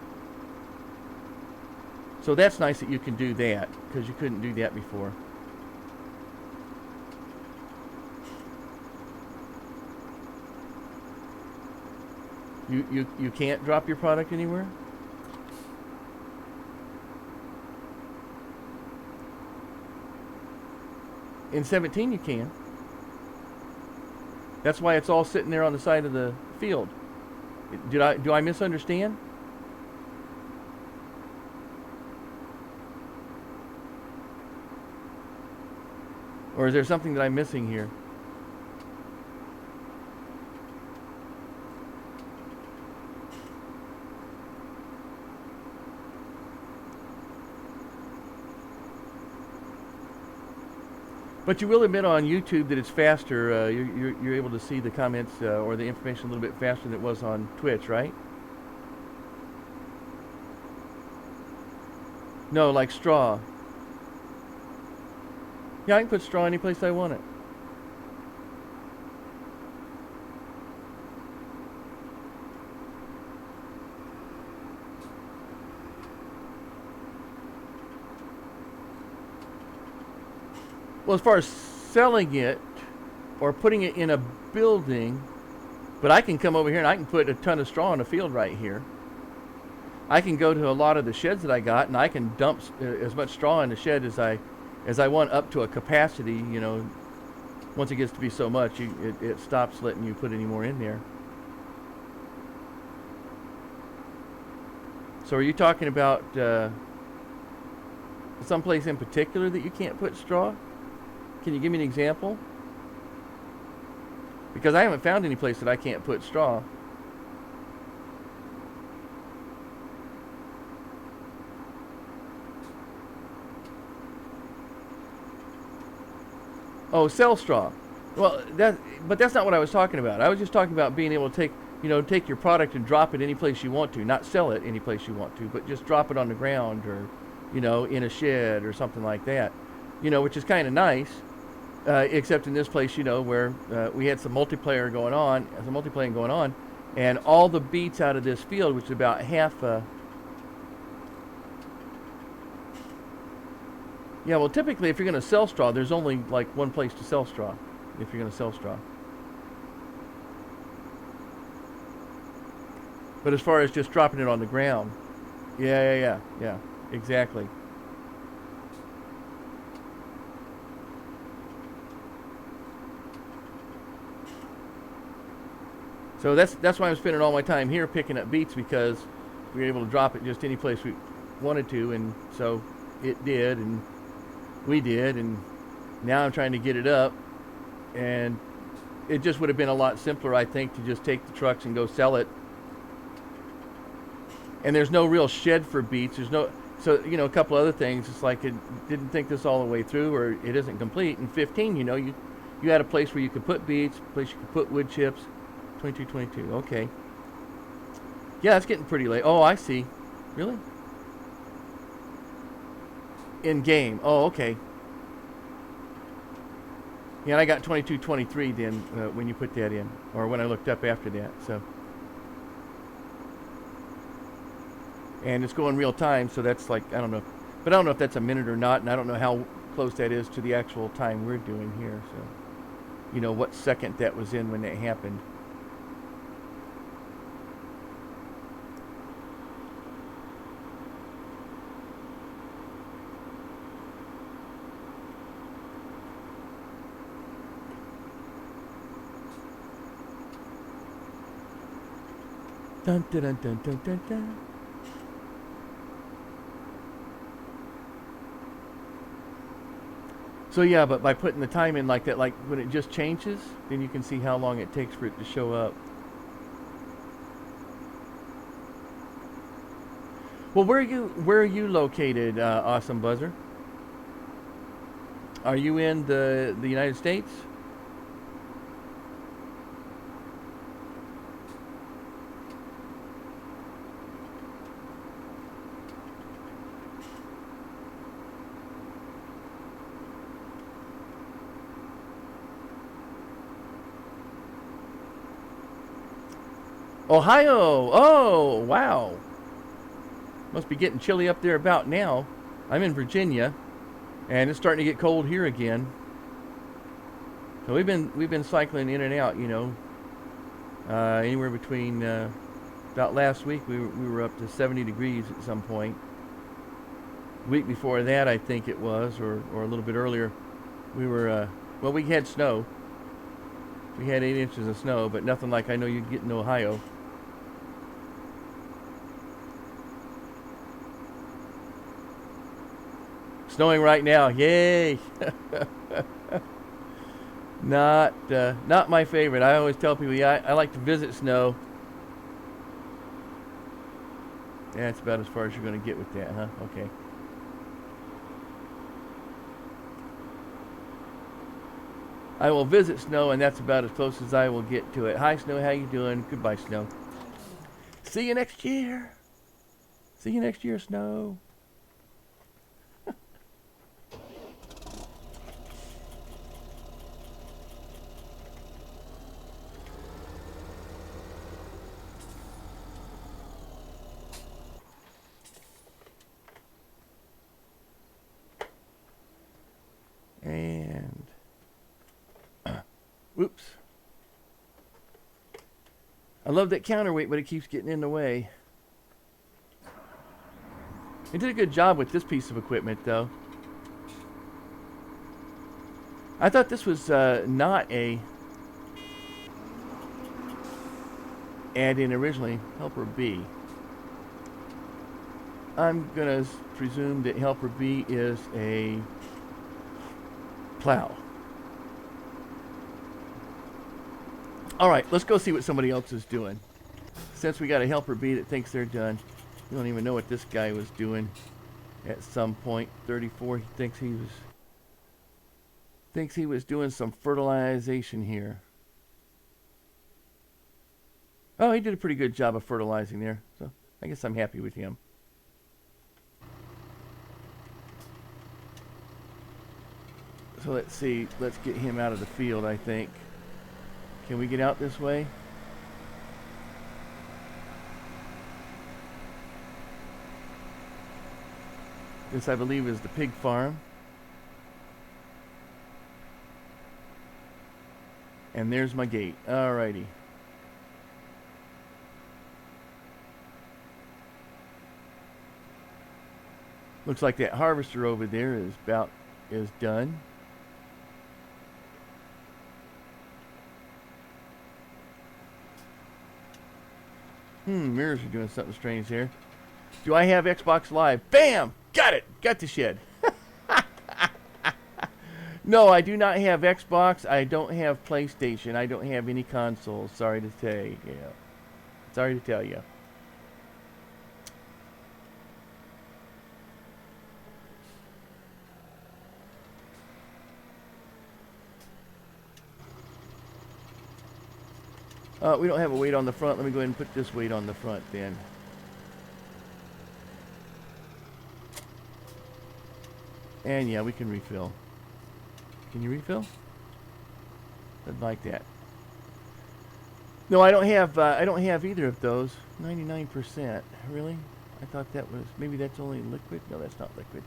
So that's nice that you can do that, because you couldn't do that before. You can't drop your product anywhere? In 17 you can. That's why it's all sitting there on the side of the field. Do I misunderstand? Or is there something that I'm missing here? But you will admit on YouTube that it's faster. You're able to see the comments or the information a little bit faster than it was on Twitch, right? No, like straw. Yeah, I can put straw any place I want it. Well, as far as selling it or putting it in a building, but I can come over here and I can put a ton of straw in a field right here. I can go to a lot of the sheds that I got and I can dump as much straw in the shed as I want up to a capacity. You know, once it gets to be so much, it stops letting you put any more in there. So are you talking about someplace in particular that you can't put straw? Can you give me an example? Because I haven't found any place that I can't put straw. Oh, sell straw. Well, but that's not what I was talking about. I was just talking about being able to take your product and drop it any place you want to, not sell it any place you want to, but just drop it on the ground or, in a shed or something like that. Which is kind of nice. Except in this place, where we had some multiplayer going on, and all the beets out of this field, which is about half. Yeah, well, typically, if you're going to sell straw, there's only like one place to sell straw. If you're going to sell straw. But as far as just dropping it on the ground, yeah, exactly. So that's why I'm spending all my time here picking up beets, because we were able to drop it just any place we wanted to, and so it did, and we did, and now I'm trying to get it up, and it just would have been a lot simpler, I think, to just take the trucks and go sell it. And there's no real shed for beets. So a couple other things. It's like it didn't think this all the way through, or it isn't complete. In 15, you had a place where you could put beets, a place you could put wood chips. 22. Okay. Yeah, it's getting pretty late. Oh, I see. Really? In game. Oh, okay. Yeah, and I got 22-23 then when you put that in, or when I looked up after that. So, and it's going real time, so that's like, I don't know, but I don't know if that's a minute or not, and I don't know how close that is to the actual time we're doing here. So, what second that was in when that happened. Dun, dun, dun, dun, dun, dun, dun. So yeah, but by putting the time in like that, like when it just changes, then you can see how long it takes for it to show up. Well, where are you located, Awesome Buzzer? Are you in the United States? Ohio! Oh, wow. Must be getting chilly up there about now. I'm in Virginia, and it's starting to get cold here again. So we've been cycling in and out, anywhere between About last week, we were up to 70 degrees at some point. Week before that, I think it was, or a little bit earlier, we were, well, we had snow. We had 8 inches of snow, but nothing like I know you'd get in Ohio. Snowing right now, yay! Not my favorite. I always tell people, yeah, I like to visit snow. Yeah, that's about as far as you're going to get with that, huh? Okay. I will visit snow, and that's about as close as I will get to it. Hi, Snow. How you doing? Goodbye, Snow. See you next year. See you next year, Snow. And whoops. I love that counterweight, but it keeps getting in the way. They did a good job with this piece of equipment, though. I thought this was not a add-in originally, Helper B. I'm going to presume that Helper B is a plow. Alright, let's go see what somebody else is doing. Since we got a Helper B that thinks they're done, we don't even know what this guy was doing at some point. 34, he thinks he was doing some fertilization here. Oh, he did a pretty good job of fertilizing there, so I guess I'm happy with him. So let's see, let's get him out of the field, I think. Can we get out this way? This, I believe, is the pig farm. And there's my gate. Alrighty. Looks like that harvester over there is done. Mirrors are doing something strange here. Do I have Xbox Live? Bam! Got it! Got the shed. No, I do not have Xbox. I don't have PlayStation. I don't have any consoles. Sorry to say. Yeah. Sorry to tell you. We don't have a weight on the front. Let me go ahead and put this weight on the front then. And yeah, we can refill. Can you refill? I'd like that. No, I don't have either of those. 99%. Really? I thought that was, maybe that's only liquid. No, that's not liquid.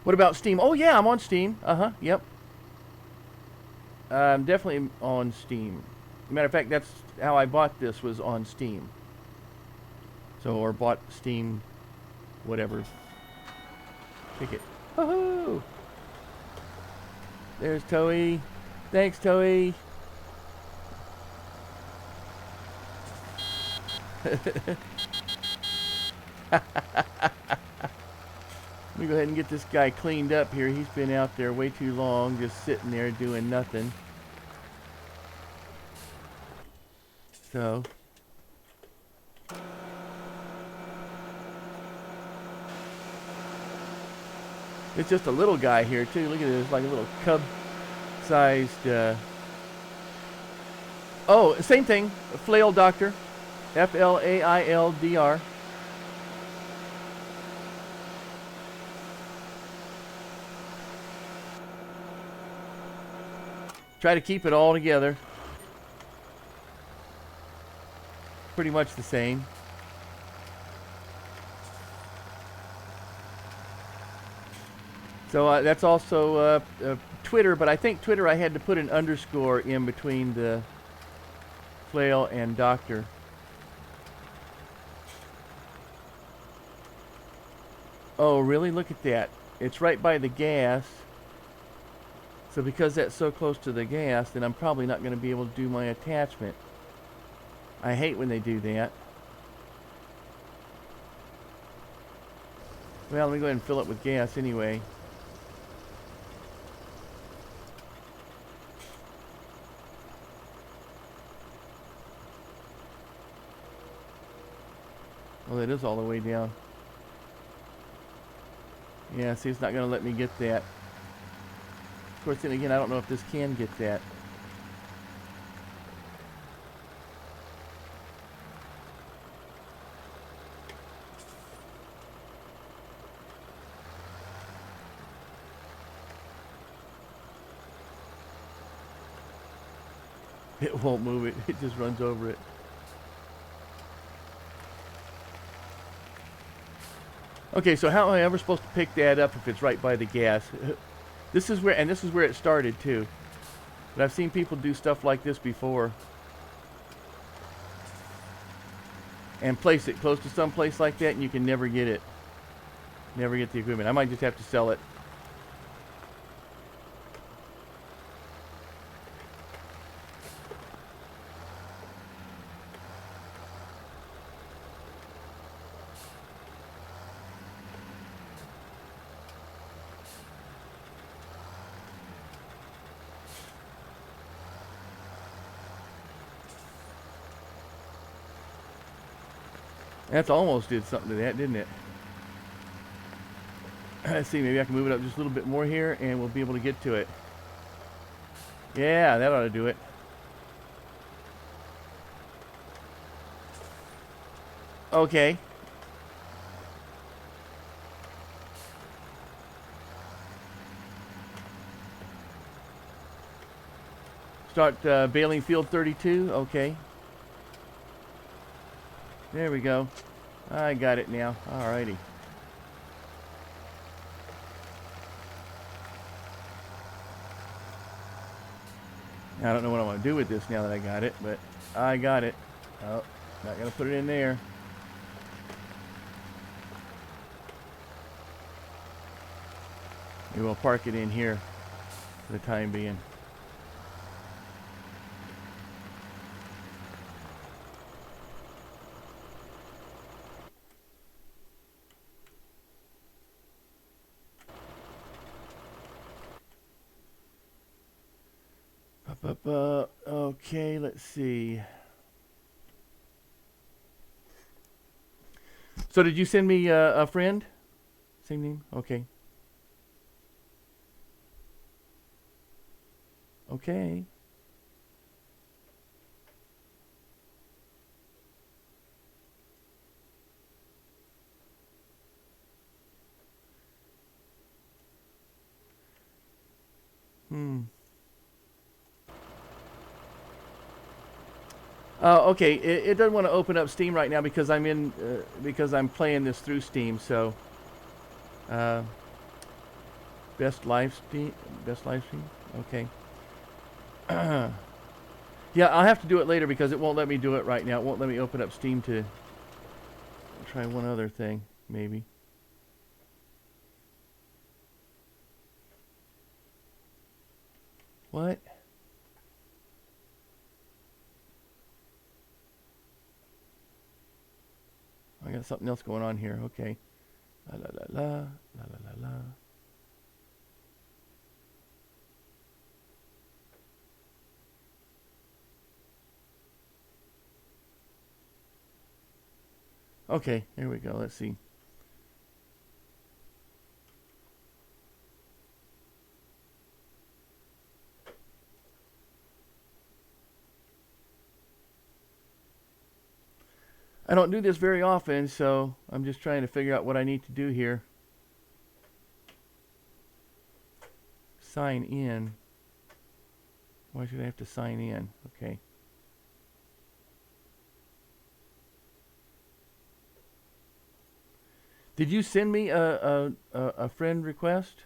What about Steam? Oh yeah, I'm on Steam. Yep. I'm definitely on Steam. Matter of fact, that's how I bought this, was on Steam. So, or bought Steam, whatever. Ticket. Woohoo! There's Toei. Thanks, Toei. Let me go ahead and get this guy cleaned up here. He's been out there way too long, just sitting there doing nothing. So, it's just a little guy here too. Look at this, like a little cub-sized. Oh, same thing. FlailDr, FlailDr. Try to keep it all together. Pretty much the same. So that's also Twitter, but I think Twitter I had to put an underscore in between the Flail and Doctor. Oh, really? Look at that. It's right by the gas. So because that's so close to the gas, then I'm probably not going to be able to do my attachment. I hate when they do that. Well, let me go ahead and fill it with gas anyway. Well, it is all the way down. Yeah, see, it's not going to let me get that. Of course, then again, I don't know if this can get that. It won't move it. It just runs over it. Okay, so how am I ever supposed to pick that up if it's right by the gas? This is where it started too. But I've seen people do stuff like this before. And place it close to some place like that, and you can never get it. Never get the equipment. I might just have to sell it. That's almost did something to that, didn't it? Let's see, maybe I can move it up just a little bit more here, and we'll be able to get to it. Yeah, that ought to do it. Okay. Start baling field 32. Okay. There we go. I got it now. Alrighty. I don't know what I want to do with this now that I got it, but I got it. Oh, not going to put it in there. Maybe we'll park it in here for the time being. Okay, let's see. So did you send me a friend? Same name? Okay. Okay. Okay, it doesn't want to open up Steam right now because because I'm playing this through Steam. So, uh, best live stream. Okay. Yeah, I'll have to do it later because it won't let me do it right now. It won't let me open up Steam to try one other thing, maybe. What? I got something else going on here. Okay. La la la la la la la la. Okay, here we go. Let's see. I don't do this very often, so I'm just trying to figure out what I need to do here. Sign in. Why should I have to sign in? Okay. Did you send me a friend request?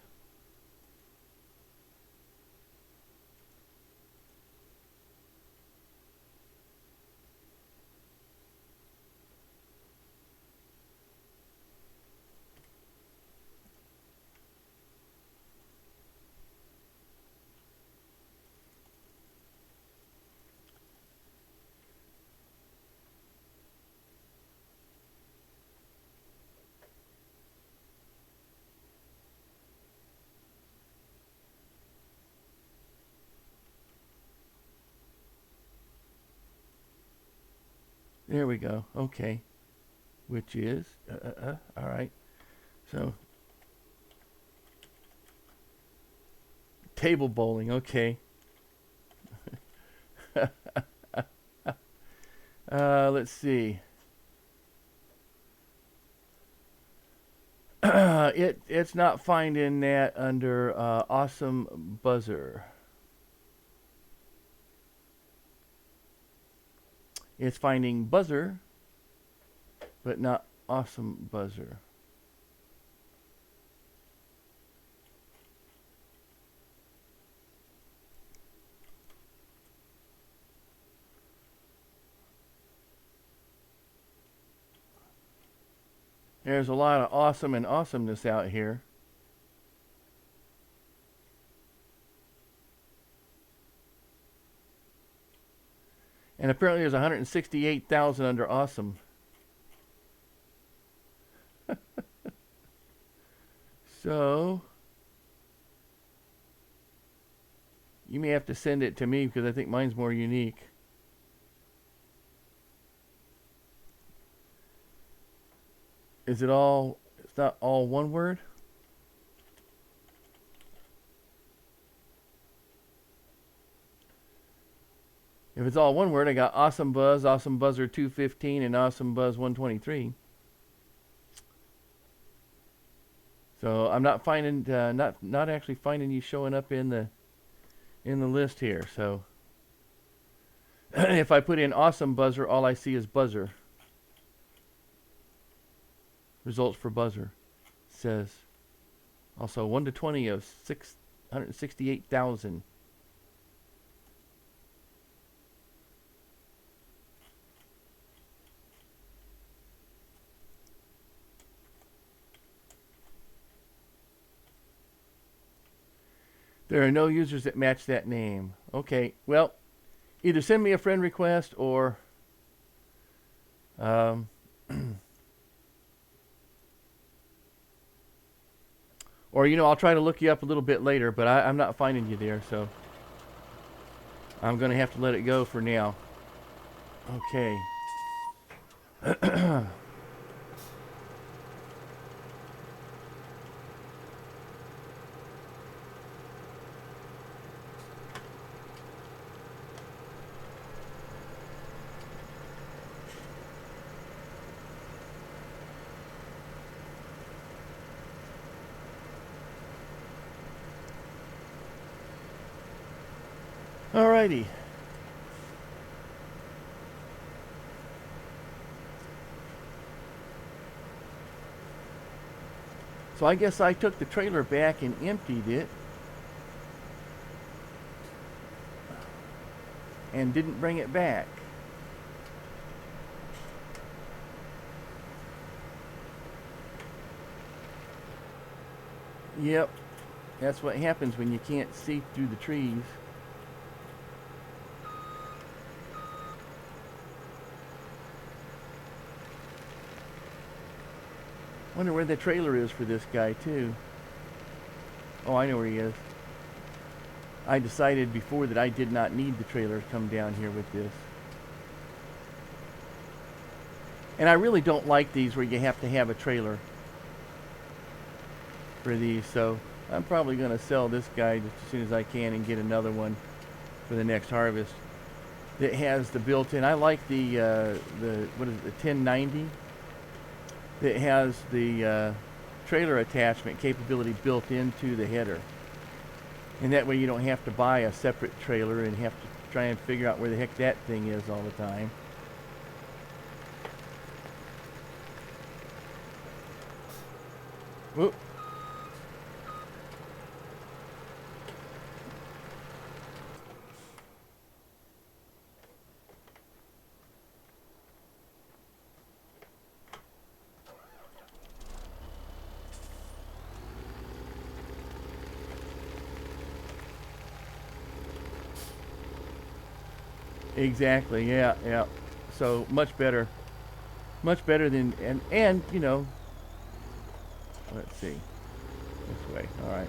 There we go. Okay. Which is, all right. So, table bowling. Okay. Let's see. It's not finding that under awesome buzzer. It's finding buzzer, but not awesome buzzer. There's a lot of awesome and awesomeness out here. And apparently there's 168,000 under awesome. So, you may have to send it to me because I think mine's more unique. Is it all, it's not all one word? If it's all one word, I got awesome buzz, awesome buzzer 215, and awesome buzz 123. So I'm not finding, not actually finding you showing up in the list here. So if I put in awesome buzzer, all I see is buzzer. Results for buzzer says also 1 to 20 of 668,000. There are no users that match that name. Okay, well, either send me a friend request or or, you know, I'll try to look you up a little bit later, but I'm not finding you there, so I'm going to have to let it go for now. Okay. Alrighty. So I guess I took the trailer back and emptied it. And didn't bring it back. Yep. That's what happens when you can't see through the trees. Wonder where the trailer is for this guy too. Oh, I know where he is. I decided before that I did not need the trailer to come down here with this. And I really don't like these where you have to have a trailer for these, so I'm probably going to sell this guy just as soon as I can and get another one for the next harvest that has the built-in. I like the what is it, the 1090 that has the trailer attachment capability built into the header. And that way you don't have to buy a separate trailer and have to try and figure out where the heck that thing is all the time. Whoop. Exactly, yeah, yeah. So much better than, and you know, let's see, this way, all right.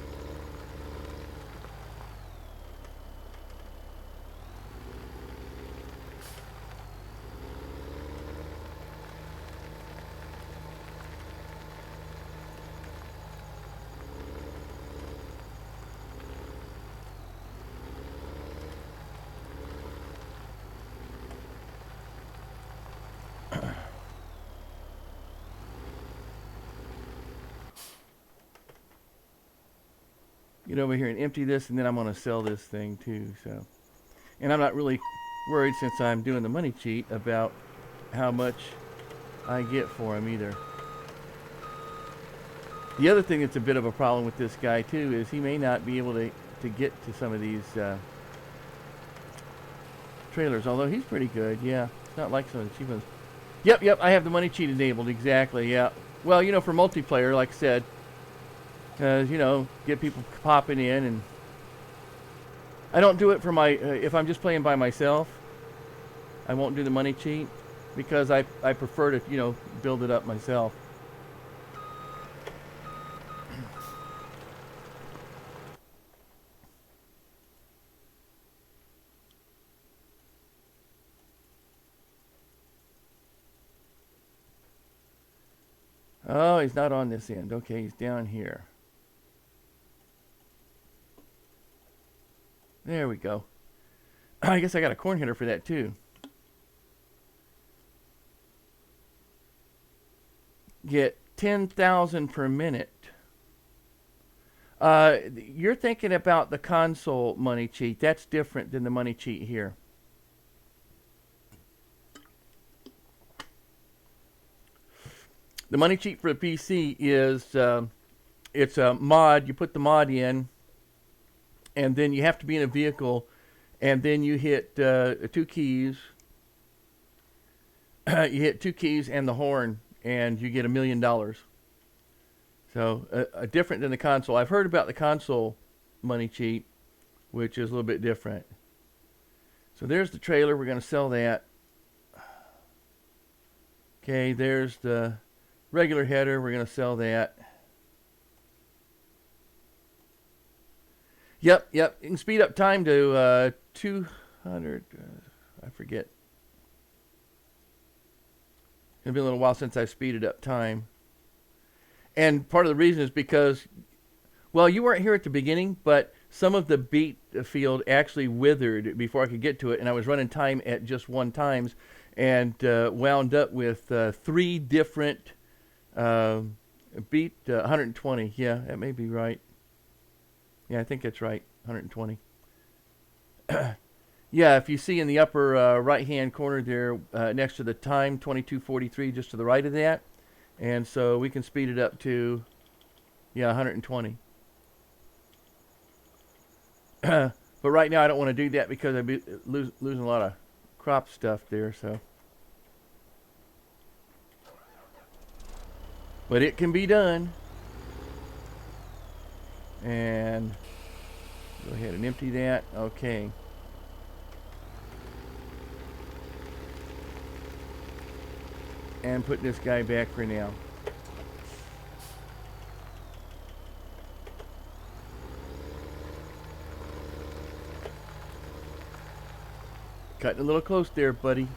get over here and empty this, and then I'm going to sell this thing too. So, and I'm not really worried, since I'm doing the money cheat, about how much I get for him either. The other thing that's a bit of a problem with this guy too is he may not be able to get to some of these trailers, although he's pretty good. Yeah, it's not like some of the cheap ones. Yep, I have the money cheat enabled, exactly, yeah. Well, you know, for multiplayer, like I said, you know, get people popping in, and I don't do it for my, if I'm just playing by myself, I won't do the money cheat, because I prefer to, you know, build it up myself. Oh, he's not on this end. Okay, he's down here. There we go. I guess I got a corn header for that too. Get 10,000 per minute. You're thinking about the console money cheat. That's different than the money cheat here. The money cheat for the PC is it's a mod. You put the mod in, and then you have to be in a vehicle, and then you hit 2 keys. You hit 2 keys and the horn, and you get $1 million. So different than the console. I've heard about the console money cheat, which is a little bit different. So there's the trailer. We're going to sell that. Okay, there's the regular header. We're going to sell that. Yep. You can speed up time to 200. I forget. It's been a little while since I speeded up time. And part of the reason is because, well, you weren't here at the beginning, but some of the beet field actually withered before I could get to it, and I was running time at just 1 times, and wound up with 3 different beet 120. Yeah, that may be right. Yeah, I think that's right. 120. Yeah, if you see in the upper right-hand corner there, next to the time, 22:43, just to the right of that. And so we can speed it up to, yeah, 120. But right now I don't want to do that because I'd be losing a lot of crop stuff there. So, but it can be done. And go ahead and empty that. Okay. And put this guy back for now. Cutting a little close there, buddy.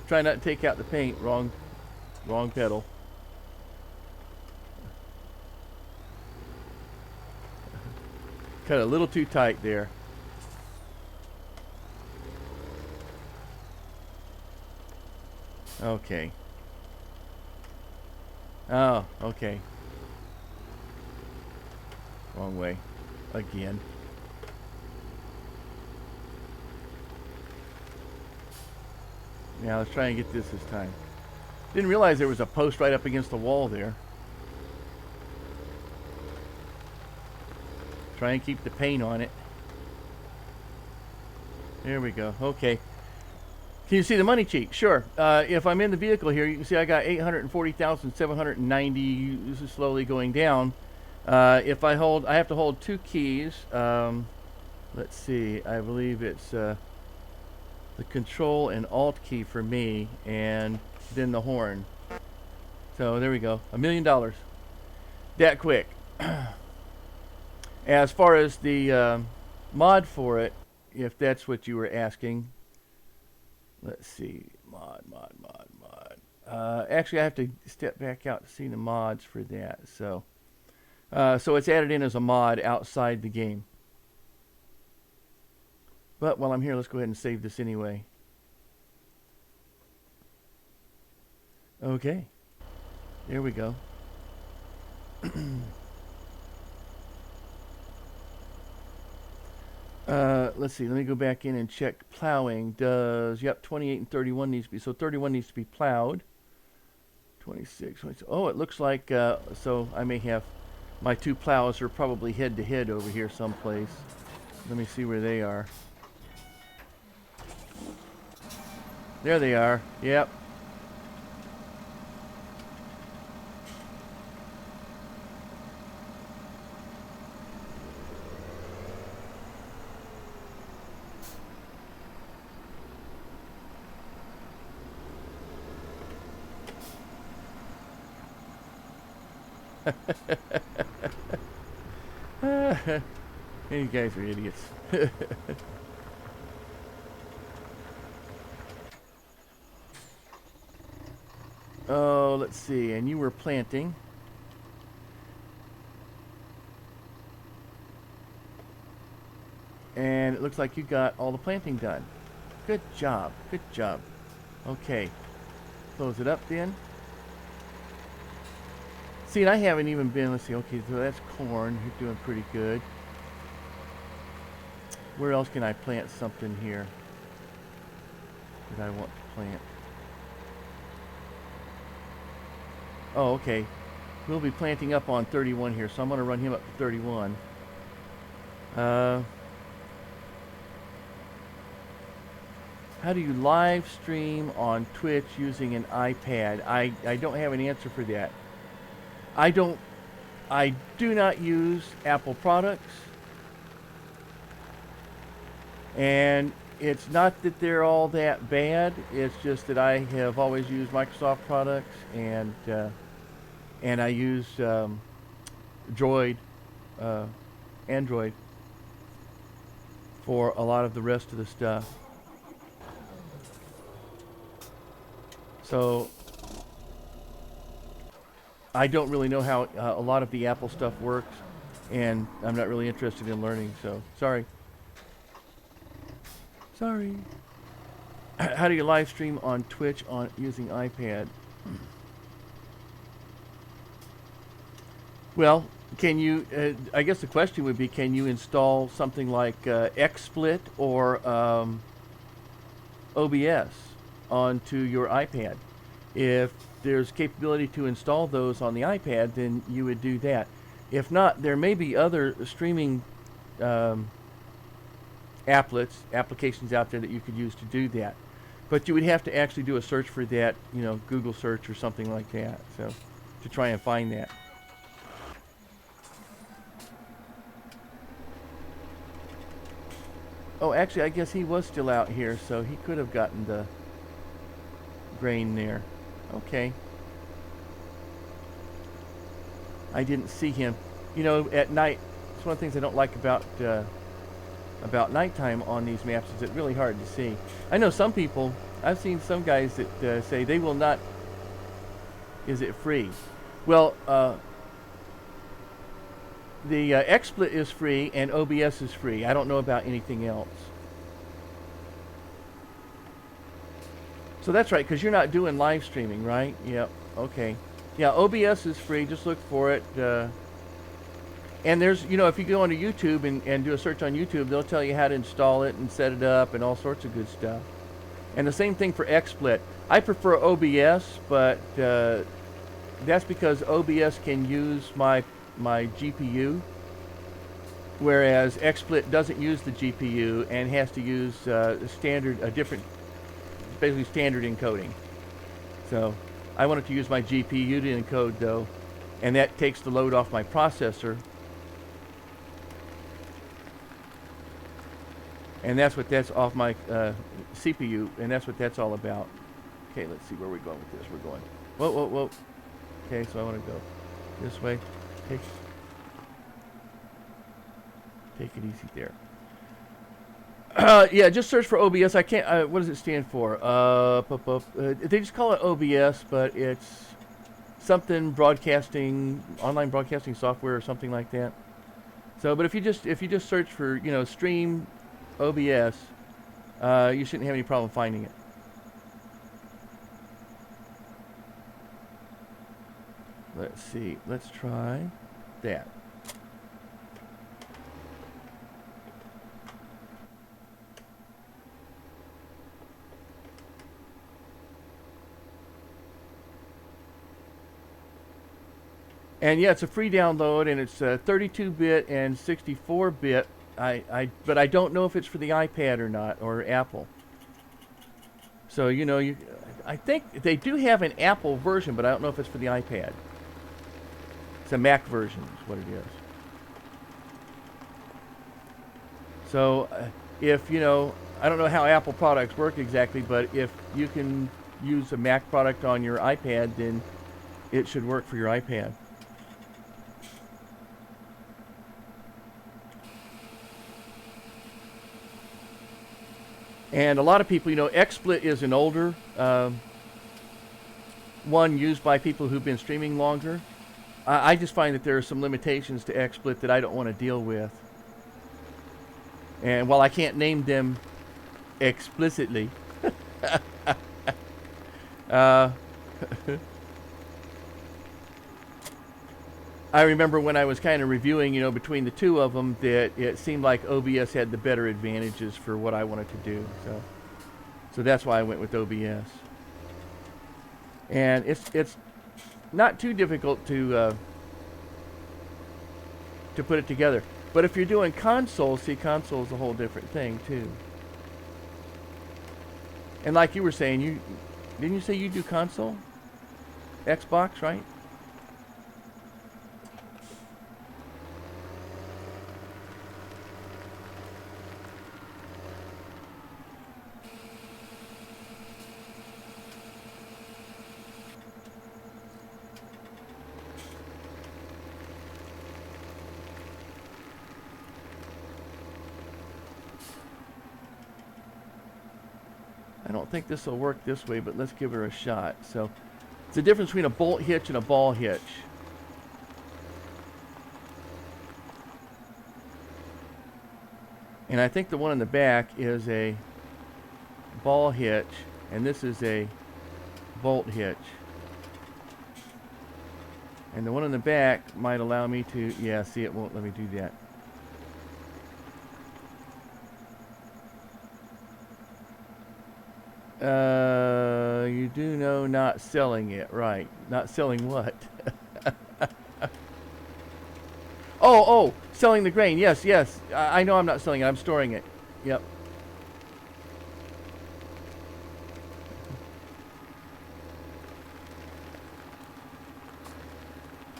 Try not to take out the paint. Wrong pedal. Cut a little too tight there. Okay. Oh, okay. Wrong way. Again. Now let's try and get this time. Didn't realize there was a post right up against the wall there. Try and keep the paint on it. There we go. Okay. Can you see the money cheat? Sure. If I'm in the vehicle here, you can see I got 840,790. This is slowly going down. If I have to hold 2 keys. Let's see. I believe it's the Control and Alt key for me, and then the horn. So there we go. $1 million. That quick. As far as the mod for it, if that's what you were asking. Let's see, mod. Actually, I have to step back out to see the mods for that. So it's added in as a mod outside the game. But while I'm here, let's go ahead and save this anyway. Okay. There we go. Let's see. Let me go back in and check plowing. Yep, 28 and 31 needs to be. So 31 needs to be plowed. 26. Oh, it looks like, so I may have, my two plows are probably head to head over here someplace. Let me see where they are. There they are. Yep. You guys are idiots. Oh, let's see. And you were planting. And it looks like you got all the planting done. Good job. Good job. Okay. Close it up then. See, and I haven't even been, let's see, okay, so that's corn. You're doing pretty good. Where else can I plant something here that I want to plant? Oh, okay. We'll be planting up on 31 here, so I'm going to run him up to 31. How do you live stream on Twitch using an iPad? I don't have an answer for that. I do not use Apple products. And it's not that they're all that bad. It's just that I have always used Microsoft products, and I use Droid, Android, for a lot of the rest of the stuff. So I don't really know how a lot of the Apple stuff works, and I'm not really interested in learning. So sorry. Sorry. How do you live stream on Twitch using iPad? Well, can you? I guess the question would be, can you install something like XSplit or OBS onto your iPad? If there's capability to install those on the iPad, then you would do that. If not, there may be other streaming applications out there that you could use to do that. But you would have to actually do a search for that, you know, Google search or something like that, so to try and find that. Oh, actually, I guess he was still out here, so he could have gotten the grain there. Okay. I didn't see him. You know, at night, it's one of the things I don't like about nighttime on these maps is it's really hard to see. I know some people, I've seen some guys that say they will not, is it free? Well, the XSplit is free and OBS is free. I don't know about anything else. So that's right, because you're not doing live streaming, right? Yep, okay. Yeah, OBS is free, just look for it. And there's, you know, if you go onto YouTube and do a search on YouTube, they'll tell you how to install it and set it up and all sorts of good stuff. And the same thing for XSplit. I prefer OBS, but that's because OBS can use my GPU, whereas XSplit doesn't use the GPU and has to use basically standard encoding. So I wanted to use my GPU to encode though, and that takes the load off my processor. And that's off my CPU, and that's what that's all about. Okay, let's see where we're going with this. We're going, whoa, whoa, whoa. Okay, so I want to go this way. Take it easy there. Yeah, just search for OBS. I can't, what does it stand for? They just call it OBS, but it's something broadcasting, online broadcasting software or something like that. So, but if you just search for, you know, stream OBS, you shouldn't have any problem finding it. Let's see. Let's try that. And yeah, it's a free download, and it's 32-bit and 64-bit. But I don't know if it's for the iPad or not, or Apple. So I think they do have an Apple version, but I don't know if it's for the iPad. It's a Mac version, is what it is. So if I don't know how Apple products work exactly, but if you can use a Mac product on your iPad, then it should work for your iPad. And a lot of people, XSplit is an older one used by people who've been streaming longer. I just find that there are some limitations to XSplit that I don't want to deal with. And while I can't name them explicitly, I remember when I was kind of reviewing, between the two of them, that it seemed like OBS had the better advantages for what I wanted to do. So that's why I went with OBS. And it's not too difficult to put it together. But if you're doing console, console is a whole different thing too. And like you were saying, didn't you say you do console? Xbox, right? I don't think this will work this way, but let's give her a shot. So it's the difference between a bolt hitch and a ball hitch. And I think the one in the back is a ball hitch, and this is a bolt hitch. And the one in the back might allow me to, yeah, see, it won't let me do that. You do know not selling it, right? Not selling what? Oh, selling the grain. Yes. I know I'm not selling it. I'm storing it. Yep.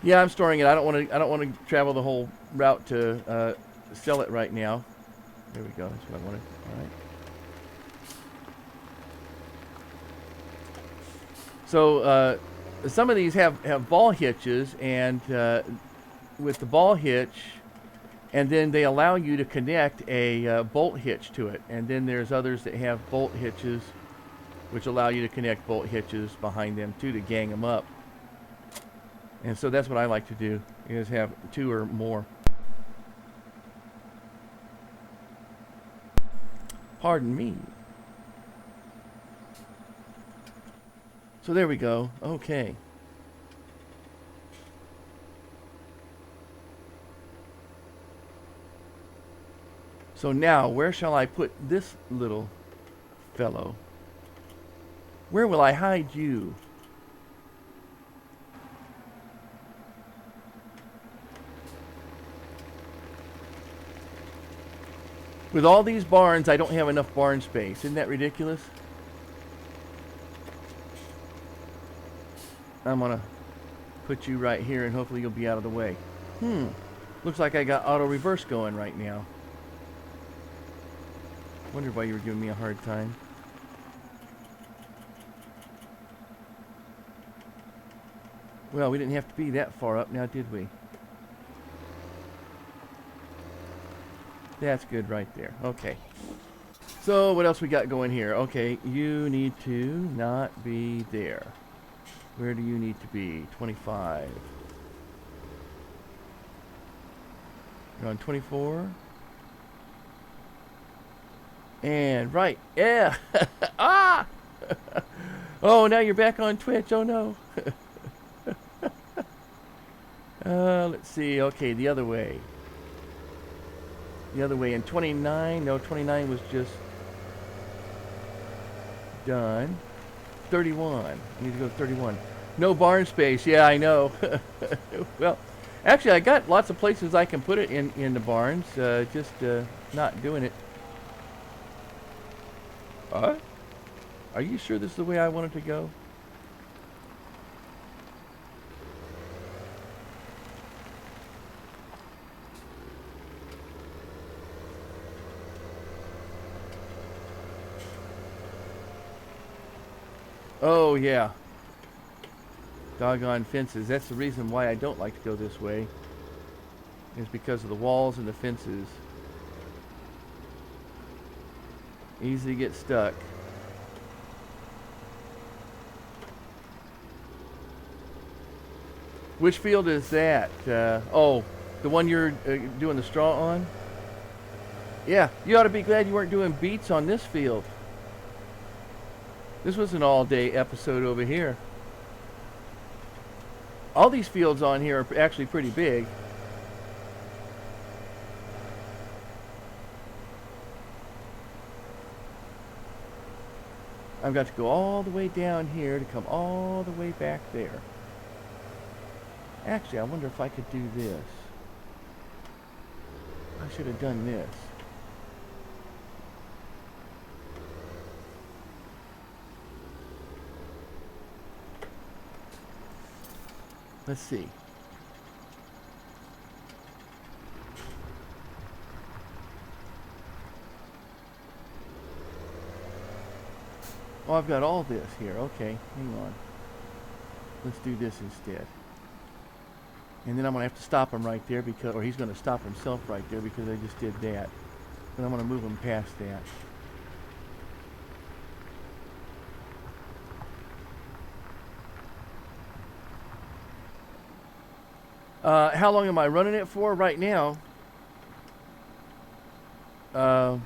Yeah, I'm storing it. I don't want to travel the whole route to sell it right now. There we go. That's what I wanted. All right. So some of these have ball hitches, and with the ball hitch, and then they allow you to connect a bolt hitch to it. And then there's others that have bolt hitches, which allow you to connect bolt hitches behind them too to gang them up. And so that's what I like to do, is have two or more. Pardon me. So there we go. Okay. So now, where shall I put this little fellow? Where will I hide you? With all these barns, I don't have enough barn space. Isn't that ridiculous? I'm gonna put you right here, and hopefully you'll be out of the way. Looks like I got auto reverse going right now. Wondered why you were giving me a hard time. Well, we didn't have to be that far up now, did we? That's good right there. Okay. So what else we got going here? Okay, you need to not be there. Where do you need to be? 25. You're on 24. And right. Yeah. Ah! Oh, now you're back on Twitch. Oh no. Let's see. Okay, the other way. The other way. And 29. No, 29 was just done. 31. I need to go to 31. No barn space. Yeah, I know. Well, actually, I got lots of places I can put it in the barns. Just not doing it. Are you sure this is the way I want it to go? Oh, yeah. Doggone fences. That's the reason why I don't like to go this way. Is because of the walls and the fences. Easy to get stuck. Which field is that? Oh, the one you're doing the straw on? Yeah, you ought to be glad you weren't doing beets on this field. This was an all-day episode over here. All these fields on here are actually pretty big. I've got to go all the way down here to come all the way back there. Actually, I wonder if I could do this. I should have done this. Let's see. Oh, I've got all this here. Okay, hang on. Let's do this instead. And then I'm going to have to stop him right there because, or he's going to stop himself right there because I just did that. And I'm going to move him past that. How long am I running it for right now? On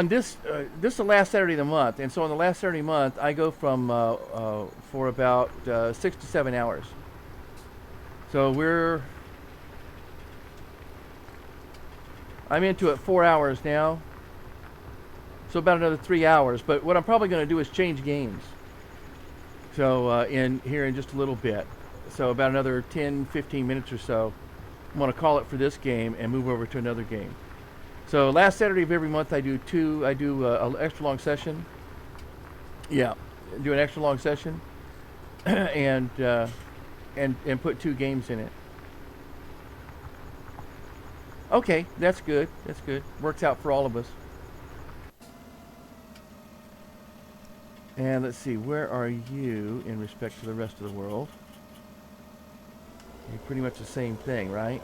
this is the last Saturday of the month, and so on the last Saturday of the month, I go from for about 6 to 7 hours. So I'm into it 4 hours now, so about another 3 hours. But what I'm probably going to do is change games. So in just a little bit, so about another 10-15 minutes or so, I'm going to call it for this game and move over to another game. So last Saturday of every month I do an extra long session. Yeah, do an extra long session, and put 2 games in it. Okay, that's good. That's good. Works out for all of us. And let's see, where are you in respect to the rest of the world? You're pretty much the same thing, right?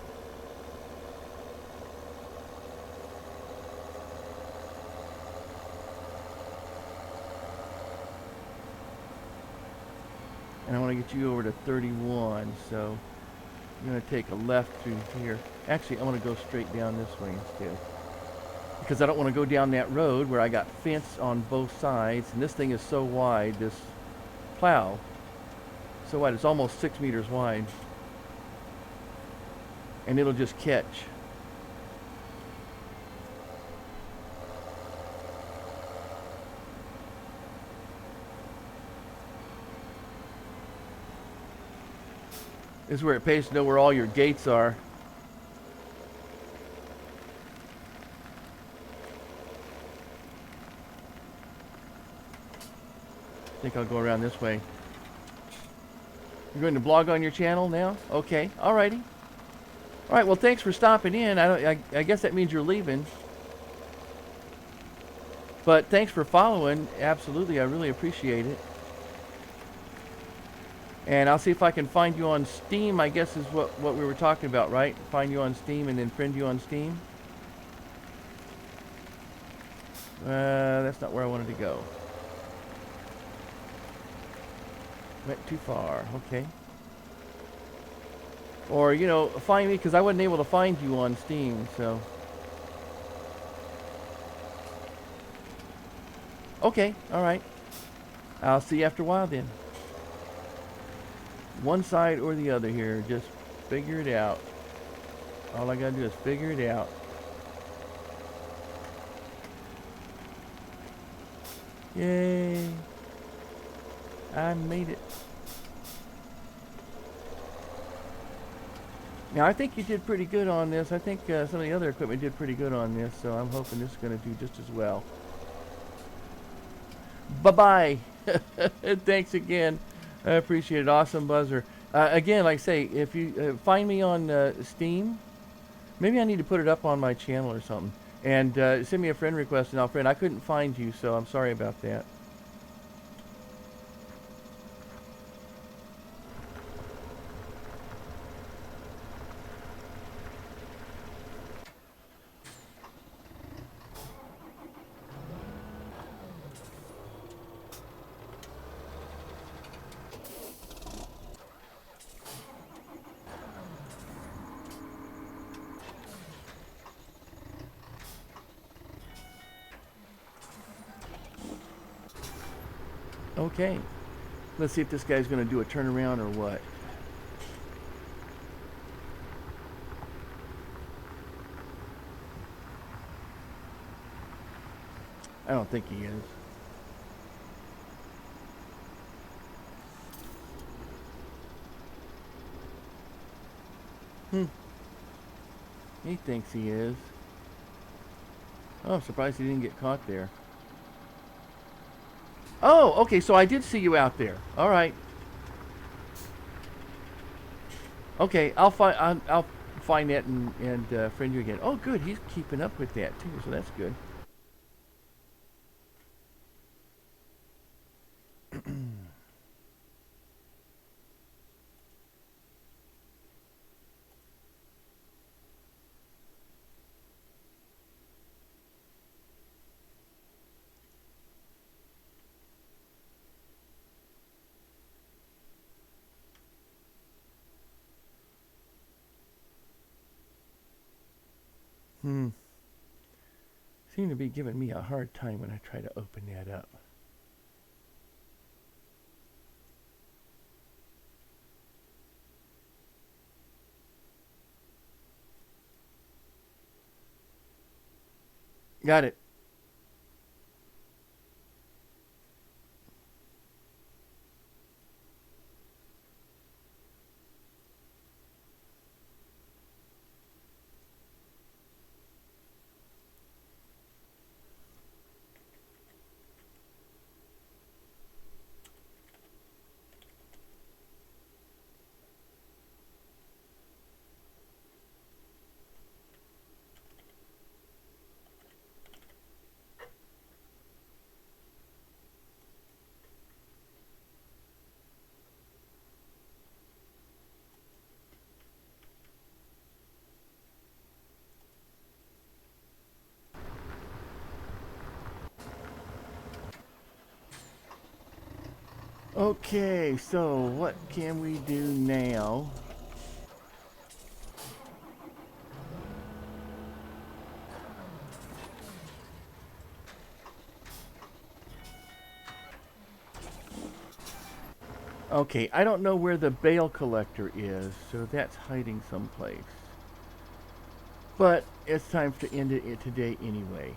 And I want to get you over to 31, so I'm going to take a left through here. Actually, I want to go straight down this way instead, because I don't want to go down that road where I got fence on both sides, and this thing is so wide, this plow, so wide, it's almost 6 meters wide, and it'll just catch. This is where it pays to know where all your gates are. I think I'll go around this way. You're going to blog on your channel now? Okay, alrighty. Alright, well thanks for stopping in. I guess that means you're leaving. But thanks for following. Absolutely, I really appreciate it. And I'll see if I can find you on Steam, I guess is what we were talking about, right? Find you on Steam and then friend you on Steam. That's not where I wanted to go. Went too far, okay. Or, you know, find me, because I wasn't able to find you on Steam, so. Okay, alright. I'll see you after a while then. one side or the other here. Just figure it out. All I gotta do is figure it out. Yay. I made it. Now, I think you did pretty good on this. I think some of the other equipment did pretty good on this, so I'm hoping this is going to do just as well. Bye-bye. Thanks again. I appreciate it. Awesome buzzer. Again, like I say, if you find me on Steam, maybe I need to put it up on my channel or something. And send me a friend request, and I'll friend. I couldn't find you, so I'm sorry about that. Okay. Let's see if this guy's going to do a turnaround or what. I don't think he is. He thinks he is. Oh, I'm surprised he didn't get caught there. Oh, okay, so I did see you out there. All right. Okay, I'll find that and friend you again. Oh, good, he's keeping up with that too, so that's good. Seem to be giving me a hard time when I try to open that up. Got it. Okay, so what can we do now? Okay, I don't know where the bale collector is, so that's hiding someplace. But it's time to end it today anyway.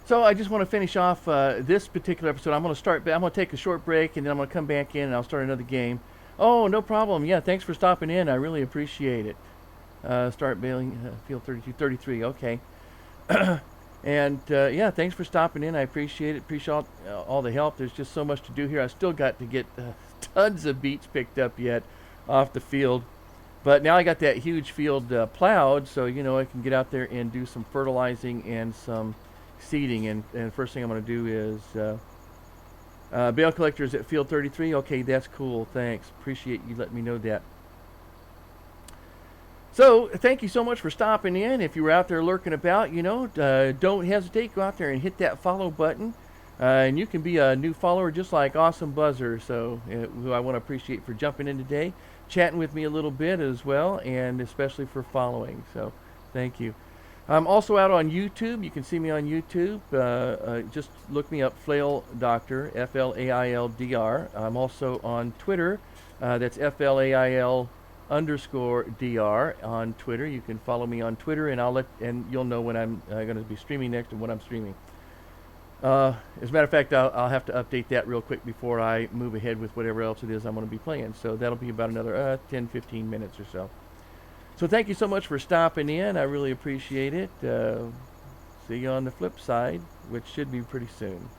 So I just want to finish off this particular episode. I'm going to take a short break, and then I'm going to come back in and I'll start another game. Oh, no problem. Yeah, thanks for stopping in. I really appreciate it. Start bailing field 33. Okay. And yeah, thanks for stopping in. I appreciate it. Appreciate all the help. There's just so much to do here. I still got to get tons of beets picked up yet off the field. But now I got that huge field plowed, so you know I can get out there and do some fertilizing and some seeding. And first thing I'm going to do is bale collectors at field 33. Okay, that's cool. Thanks. Appreciate you letting me know that. So thank you so much for stopping in. If you were out there lurking about, you know, don't hesitate. Go out there and hit that follow button. And you can be a new follower just like Awesome Buzzer, so who I want to appreciate for jumping in today, chatting with me a little bit as well, and especially for following. So thank you. I'm also out on YouTube. You can see me on YouTube. Just look me up, FlailDr, FLAILDR. I'm also on Twitter. That's FLAIL underscore DR on Twitter. You can follow me on Twitter, and you'll know when I'm going to be streaming next and when I'm streaming. As a matter of fact, I'll have to update that real quick before I move ahead with whatever else it is I'm going to be playing. So that'll be about another 10, 15 minutes or so. So thank you so much for stopping in. I really appreciate it. See you on the flip side, which should be pretty soon.